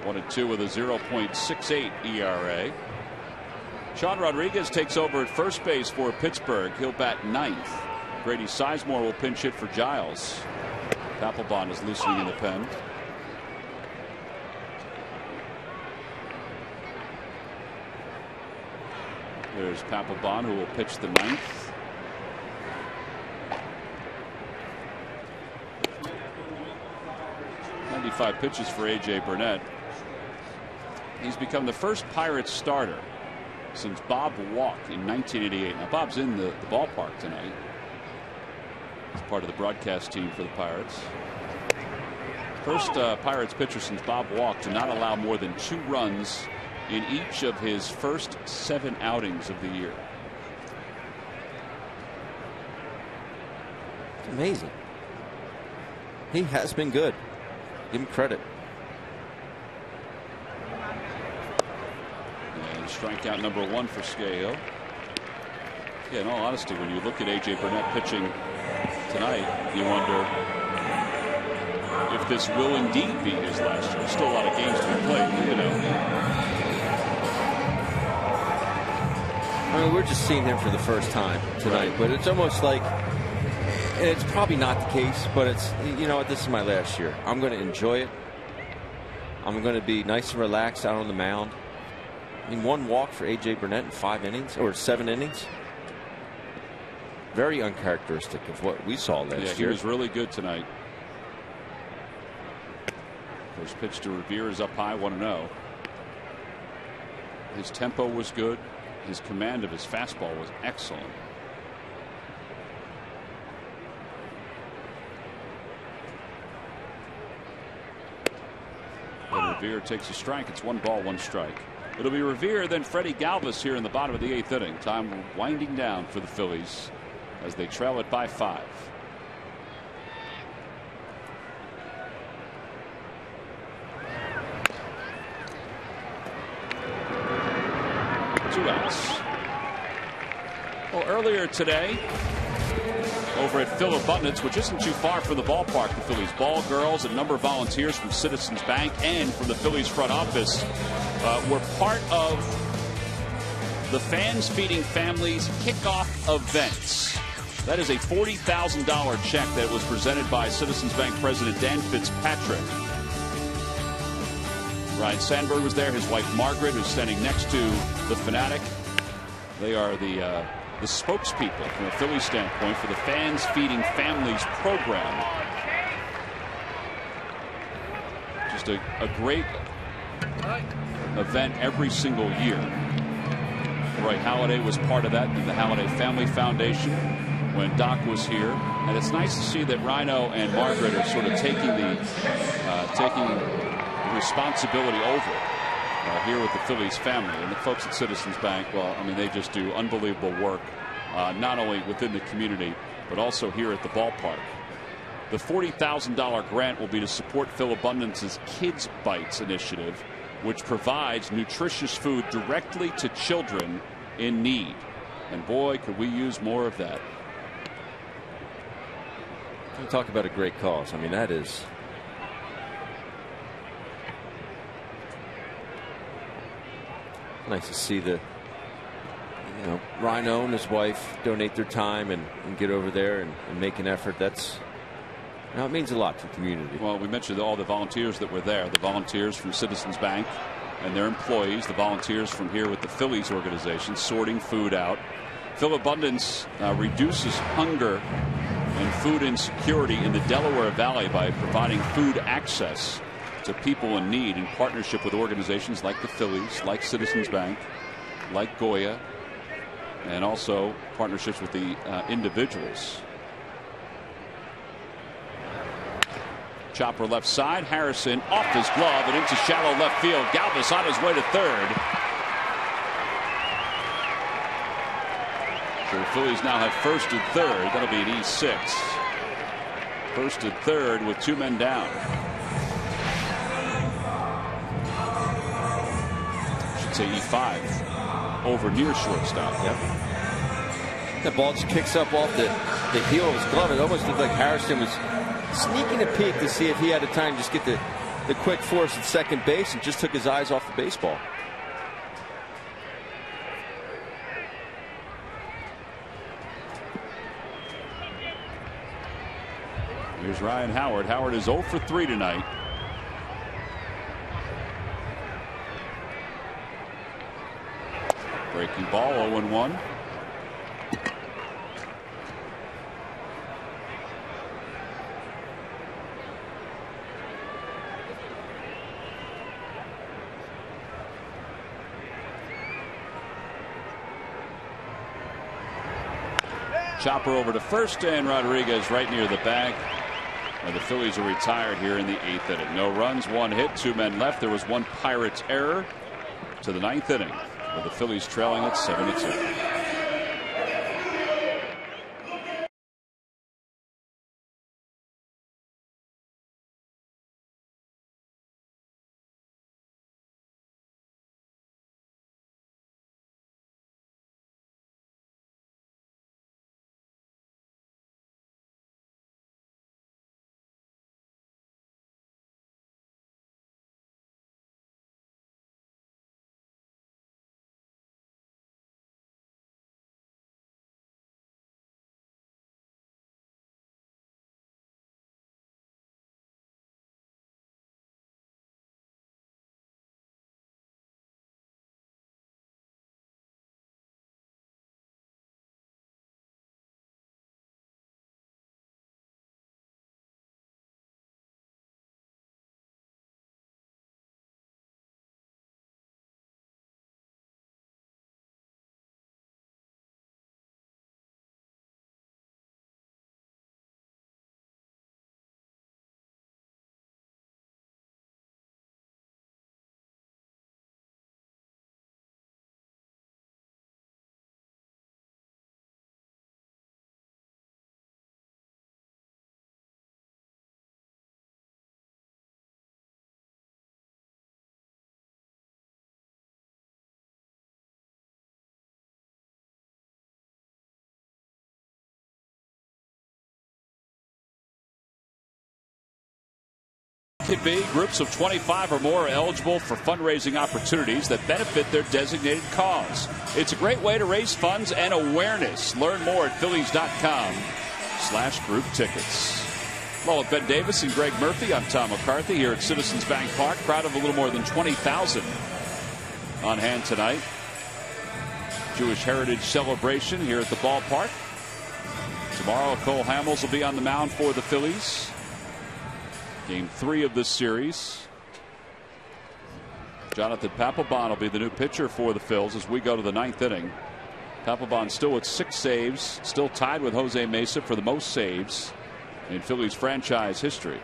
1-2 with a 0.68 ERA. Sean Rodriguez takes over at first base for Pittsburgh. He'll bat ninth. Grady Sizemore will pinch hit for Giles. Papelbon is loosening in the pen. There's Papelbon, who will pitch the ninth. Five pitches for A.J. Burnett. He's become the first Pirates starter since Bob Walk in 1988. Now, Bob's in the ballpark tonight. He's part of the broadcast team for the Pirates. First Pirates pitcher since Bob Walk to not allow more than 2 runs in each of his first 7 outings of the year. It's amazing. He has been good. Give him credit. And strikeout number 1 for Scahill. Yeah, in all honesty, when you look at A.J. Burnett pitching tonight, you wonder if this will indeed be his last year. There's still a lot of games to be played, you know. I mean, we're just seeing him for the first time tonight, but it's almost like And it's probably not the case, but it's, you know what, this is my last year. I'm going to enjoy it. I'm going to be nice and relaxed out on the mound. I mean, 1 walk for A.J. Burnett in 5 innings or 7 innings. Very uncharacteristic of what we saw last year. He was really good tonight. First pitch to Revere is up high, 1-0. His tempo was good. His command of his fastball was excellent. But Revere takes a strike. It's 1 ball, 1 strike. It'll be Revere, then Freddie Galvis here in the bottom of the 8th inning. Time winding down for the Phillies as they trail it by 5. Two outs. Well, earlier today, over at Phil Abundance, which isn't too far from the ballpark, the Phillies ball girls, a number of volunteers from Citizens Bank and from the Phillies front office were part of the Fans Feeding Families kickoff events. That is a $40,000 check that was presented by Citizens Bank President Dan Fitzpatrick. Ryan Sandberg was there, his wife Margaret, who's standing next to the Fanatic. They are the spokespeople from a Phillies standpoint for the Fans Feeding Families program. Just a great event every single year. Roy Halladay was part of that in the Halladay Family Foundation when Doc was here, and it's nice to see that Rhino and Margaret are sort of taking the responsibility over here with the Phillies family. And the folks at Citizens Bank, well, I mean, they just do unbelievable work, not only within the community but also here at the ballpark. The $40,000 grant will be to support Phil Abundance's Kids Bites initiative, which provides nutritious food directly to children in need. And boy, could we use more of that. You talk about a great cause. I mean, that is. Nice to see Rhino and his wife donate their time and get over there and make an effort. That's, it means a lot to the community. Well, we mentioned all the volunteers that were there, the volunteers from Citizens Bank and their employees, the volunteers from here with the Phillies organization sorting food out. Phil Abundance reduces hunger and food insecurity in the Delaware Valley by providing food access to people in need in partnership with organizations like the Phillies, like Citizens Bank, like Goya, and also partnerships with the individuals. Chopper left side, Harrison off his glove and into shallow left field. Galvis on his way to third. So the Phillies now have first and third. That'll be an E6. First and third with 2 men down. Should say E5. Over near shortstop. Yep. The ball just kicks up off the heel of his glove. It almost looked like Harrison was sneaking a peek to see if he had a time to just get the quick force at second base and just took his eyes off the baseball. Here's Ryan Howard. Howard is 0 for 3 tonight. Breaking ball, 0-1. Chopper over to first, and Rodriguez right near the bag. And the Phillies are retired here in the 8th inning. No runs, 1 hit, 2 men left. There was 1 Pirates error to the 9th inning, with the Phillies trailing at 7-2. Could be. Groups of 25 or more are eligible for fundraising opportunities that benefit their designated cause. It's a great way to raise funds and awareness. Learn more at Phillies.com/group tickets. Well, with Ben Davis and Greg Murphy, I'm Tom McCarthy here at Citizens Bank Park. Crowd of a little more than 20,000 on hand tonight. Jewish Heritage celebration here at the ballpark. Tomorrow, Cole Hamels will be on the mound for the Phillies. Game 3 of this series. Jonathan Papelbon will be the new pitcher for the Phils as we go to the 9th inning. Papelbon still with 6 saves, still tied with Jose Mesa for the most saves in Phillies franchise history.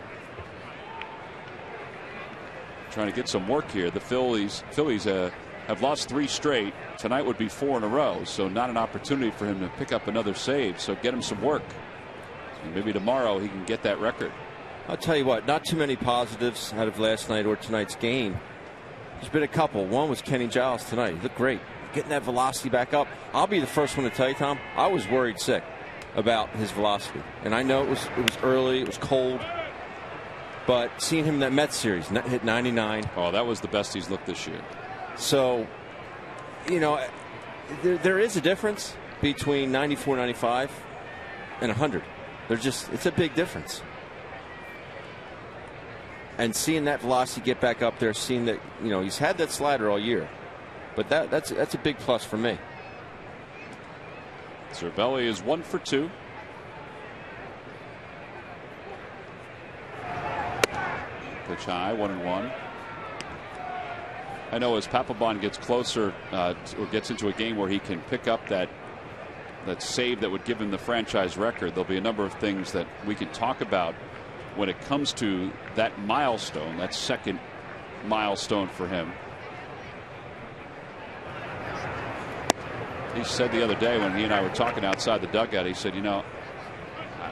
Trying to get some work here. The Phillies have lost 3 straight. Tonight would be 4 in a row, so not an opportunity for him to pick up another save. So get him some work. And maybe tomorrow he can get that record. I'll tell you what, not too many positives out of last night or tonight's game. There's been a couple. One was Kenny Giles tonight. He looked great. Getting that velocity back up. I'll be the first one to tell you, Tom, I was worried sick about his velocity. And I know it was early, it was cold. But seeing him in that Mets series, hit 99. Oh, that was the best he's looked this year. So, you know, there is a difference between 94, 95 and 100. It's a big difference. And seeing that velocity get back up there, seeing that, you know, he's had that slider all year. But that's a big plus for me. Cervelli is 1 for 2. Pitch high, 1-1. I know as Papelbon gets closer or gets into a game where he can pick up that save that would give him the franchise record, there'll be a number of things that we can talk about when it comes to that milestone, that second milestone for him. He said the other day when he and I were talking outside the dugout, he said, you know,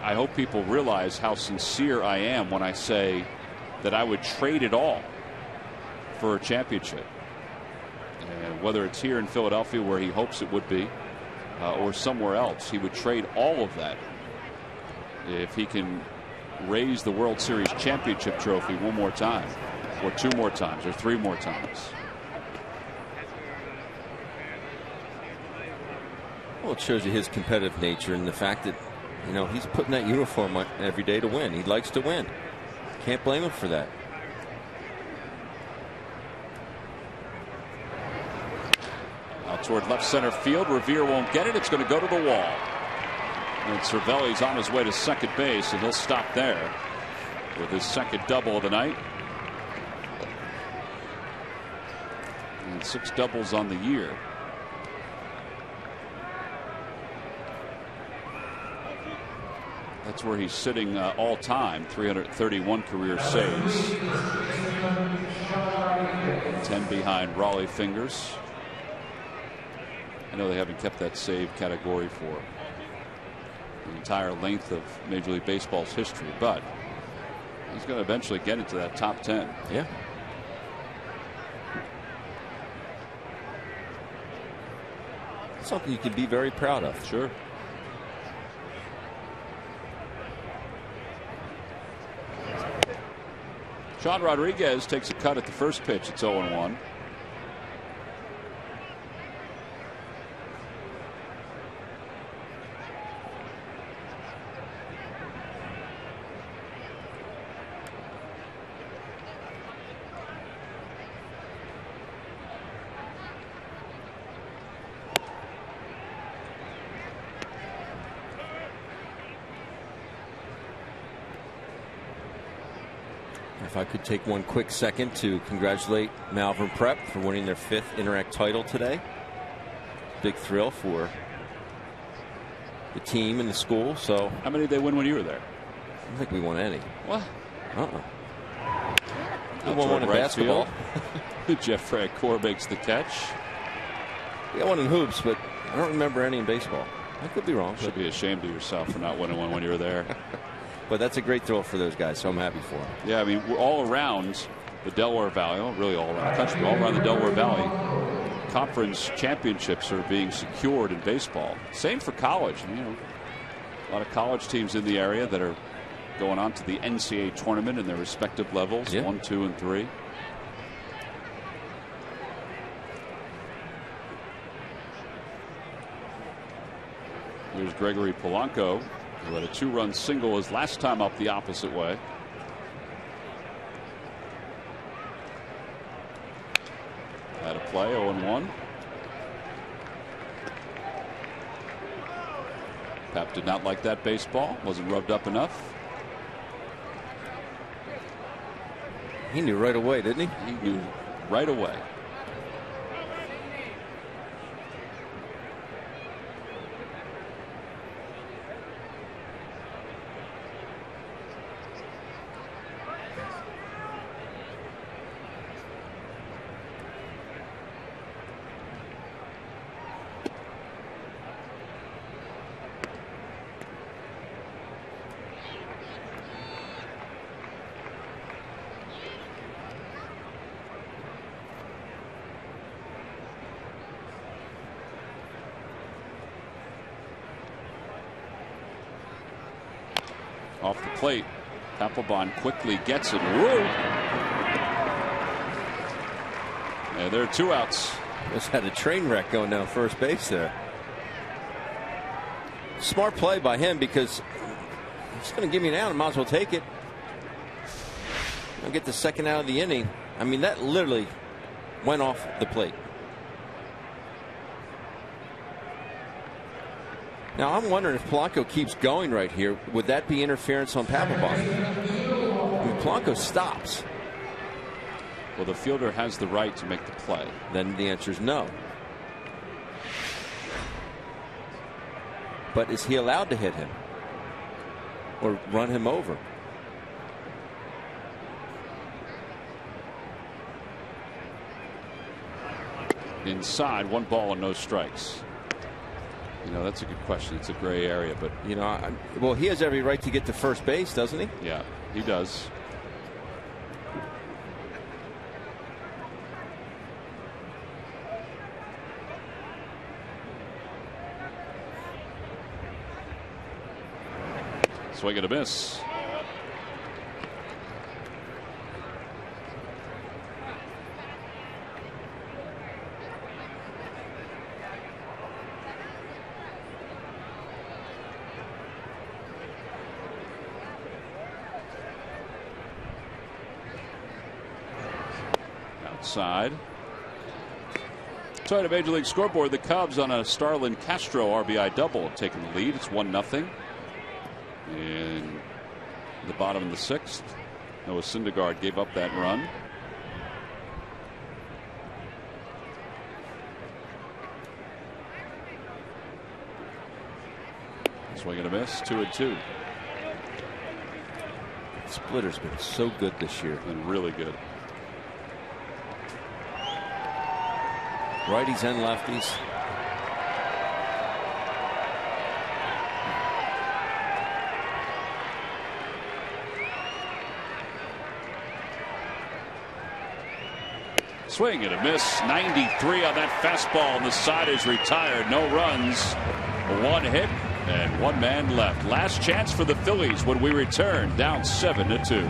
I hope people realize how sincere I am when I say that I would trade it all for a championship. And whether it's here in Philadelphia where he hopes it would be or somewhere else, he would trade all of that if he can raise the World Series championship trophy one more time or 2 more times or 3 more times. Well, it shows you his competitive nature and the fact that, you know, he's putting that uniform on every day to win. He likes to win. Can't blame him for that. Out toward left center field. Revere won't get it. It's going to go to the wall. And Cervelli's on his way to second base, and he'll stop there with his second double of the night. And 6 doubles on the year. That's where he's sitting all time, 331 career saves. 10 behind Raleigh Fingers. I know they haven't kept that save category for the entire length of Major League Baseball's history, but he's going to eventually get into that top 10. Yeah. Something you can be very proud of. Sure. Sean Rodriguez takes a cut at the first pitch. It's 0-1. If I could take one quick second to congratulate Malvern Prep for winning their 5th Interact title today. Big thrill for the team and the school. So, how many did they win when you were there? I don't think we won any. What? We won one in basketball. Jeff Francoeur makes the catch. We got one in hoops, but I don't remember any in baseball. I could be wrong. Should be ashamed of yourself for not winning one when you were there. But that's a great thrill for those guys, so I'm happy for them. Yeah, I mean, we're all around the Delaware Valley, really all around the country, all around the Delaware Valley. Conference championships are being secured in baseball. Same for college. You know, a lot of college teams in the area that are going on to the NCAA tournament in their respective levels, 1, 2, and 3. Here's Gregory Polanco, who had a 2-run single his last time up the opposite way. Had a play, 0-1. Pap did not like that baseball. Wasn't rubbed up enough. He knew right away, didn't he? He knew right away. Off the plate, Papelbon quickly gets it. Woo! And there are 2 outs. Just had a train wreck going down first base there. Smart play by him because he's going to give me an out. I might as well take it. I'll get the second out of the inning. I mean, that literally went off the plate. Now I'm wondering if Polanco keeps going right here, would that be interference on Papelbon? I mean, Polanco stops. Well, the fielder has the right to make the play. Then the answer is no. But is he allowed to hit him or run him over? Inside, 1 ball and no strikes. You know, that's a good question. It's a gray area, but you know, well, he has every right to get to first base, doesn't he? Yeah, he does. Swing and a miss. Outside. So at a Major League scoreboard, the Cubs on a Starlin Castro RBI double have taken the lead. It's 1-0 in the bottom of the 6th. Noah Syndergaard gave up that run. Swing and a miss, 2-2. Splitter's been so good this year. Been really good. Righties and lefties. Swing and a miss. 93 on that fastball, and the side is retired. No runs, 1 hit, and 1 man left. Last chance for the Phillies when we return, down 7-2.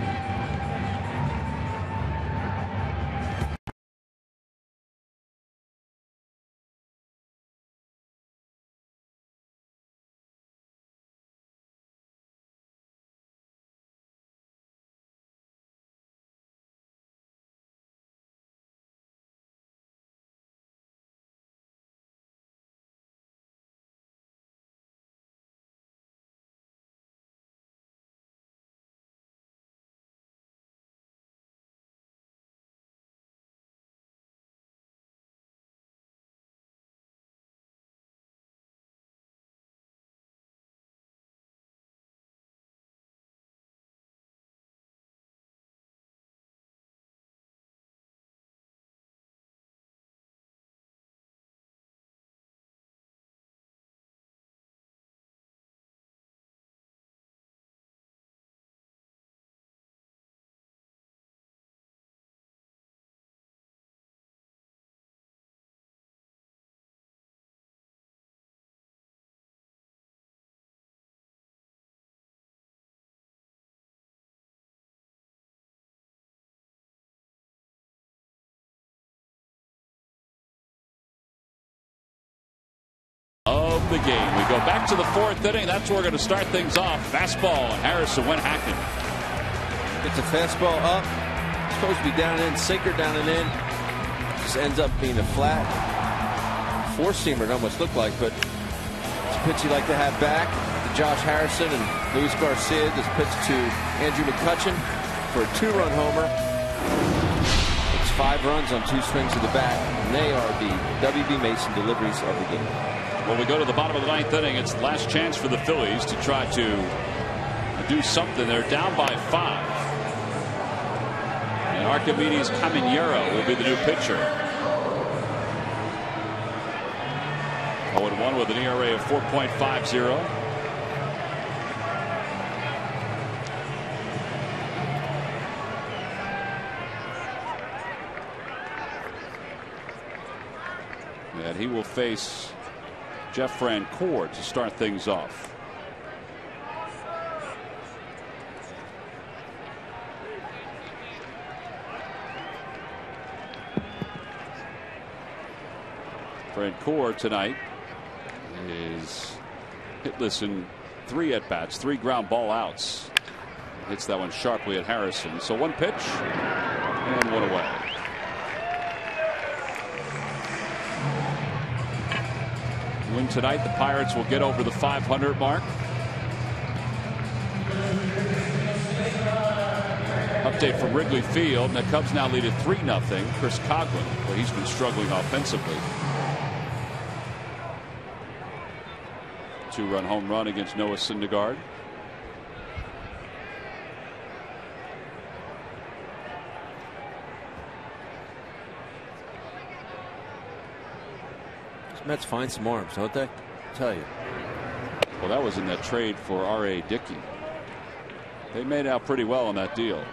the game. We go back to the 4th inning. That's where we're going to start things off. Fastball, and Harrison went hacking. Gets a fastball up. Supposed to be down and in, sinker down and in. Just ends up being a flat 4-seamer, it almost looked like, but it's a pitch you like to have back. To Josh Harrison and Luis Garcia. This pitch to Andrew McCutchen for a 2-run homer. It's 5 runs on 2 swings of the bat, and they are the W.B. Mason deliveries of the game. When we go to the bottom of the 9th inning, it's the last chance for the Phillies to try to do something. They're down by 5. And Archimedes Caminero will be the new pitcher. 0-1 with an ERA of 4.50. And he will face Jeff Francoeur to start things off. Francoeur tonight is hitless in 3 at-bats, 3 ground ball outs. Hits that one sharply at Harrison. So 1 pitch and 1 away. Win tonight, the Pirates will get over the 500 mark. Update from Wrigley Field, and the Cubs now lead at 3-0. Chris Coghlan, but he's been struggling offensively. 2-run home run against Noah Syndergaard. Mets find some arms, don't they? I'll tell you. Well, that was in that trade for R.A. Dickey. They made out pretty well on that deal.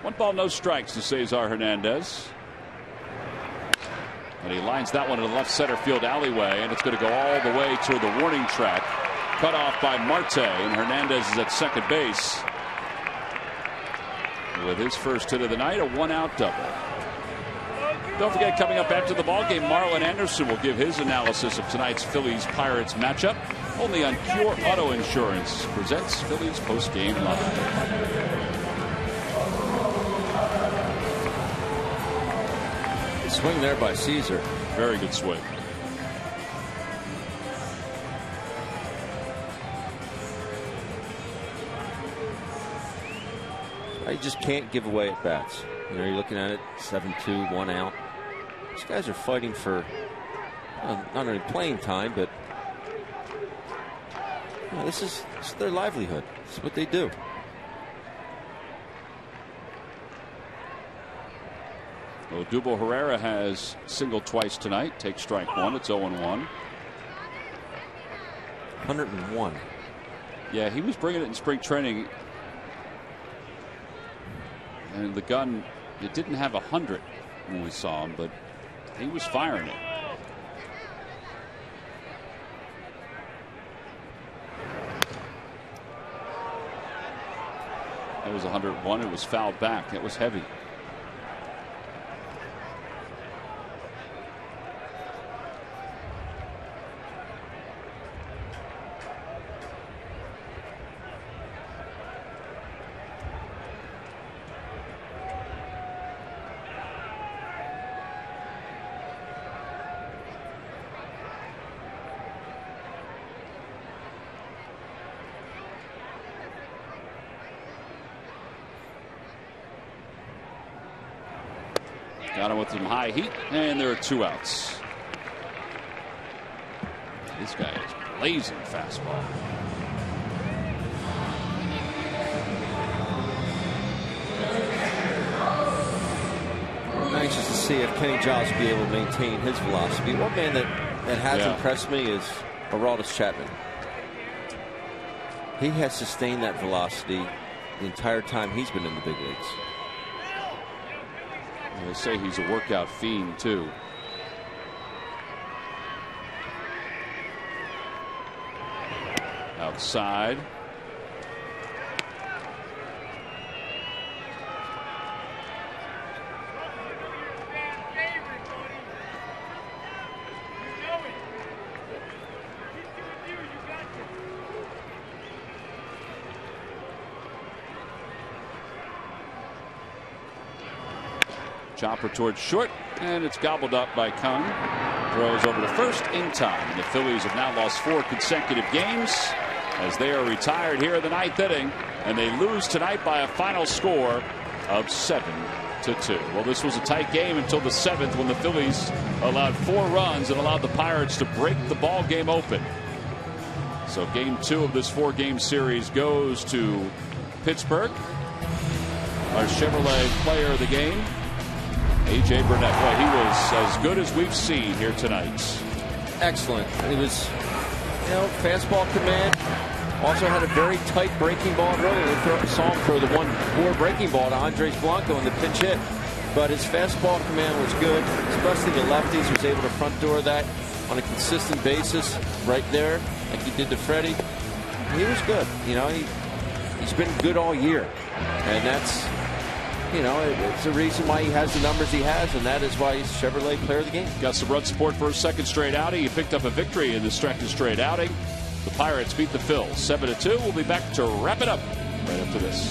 One ball, no strikes to Cesar Hernandez. And he lines that one in the left center field alleyway, and it's going to go all the way toward the warning track. Cut off by Marte, and Hernandez is at second base. With his first hit of the night, a 1-out double. Don't forget, coming up after the ballgame, Marlon Anderson will give his analysis of tonight's Phillies-Pirates matchup. Only on Pure Auto Insurance presents Phillies Postgame Live. Swing there by Caesar. Very good swing. You just can't give away at bats. You know, you're looking at it 7-2, 1 out. These guys are fighting for not only playing time, but you know, this is their livelihood. This is what they do. Odubel Herrera has singled twice tonight. Takes strike 1. It's 0-1. 101. Yeah, he was bringing it in spring training. And the gun, it didn't have 100 when we saw him, but he was firing it. That was 101. It was fouled back. It was heavy. Got him with some high heat, and there are 2 outs. This guy is blazing fastball. I'm anxious to see if Kenny Giles will be able to maintain his velocity. One man that has impressed me is Aroldis Chapman. He has sustained that velocity the entire time he's been in the big leagues. They say he's a workout fiend, too. Outside. Chopper towards short, and it's gobbled up by Kung. Throws over to first in time. And the Phillies have now lost 4 consecutive games as they are retired here in the 9th inning, and they lose tonight by a final score of 7-2. Well, this was a tight game until the 7th, when the Phillies allowed 4 runs and allowed the Pirates to break the ball game open. So game 2 of this 4-game series goes to Pittsburgh. Our Chevrolet player of the game, A.J. Burnett. Well, he was as good as we've seen here tonight. Excellent. It was, fastball command. Also had a very tight breaking ball. Really, saw him throw the one poor breaking ball to Andres Blanco in the pinch hit. But his fastball command was good, especially the lefties. He was able to front door that on a consistent basis right there, like he did to Freddie. He was good. He's been good all year. And that's, it's the reason why he has the numbers he has, and that is why he's Chevrolet player of the game. Got some run support for his 2nd straight outing. He picked up a victory in the 2nd straight outing. The Pirates beat the Phils 7-2. We'll be back to wrap it up right after this.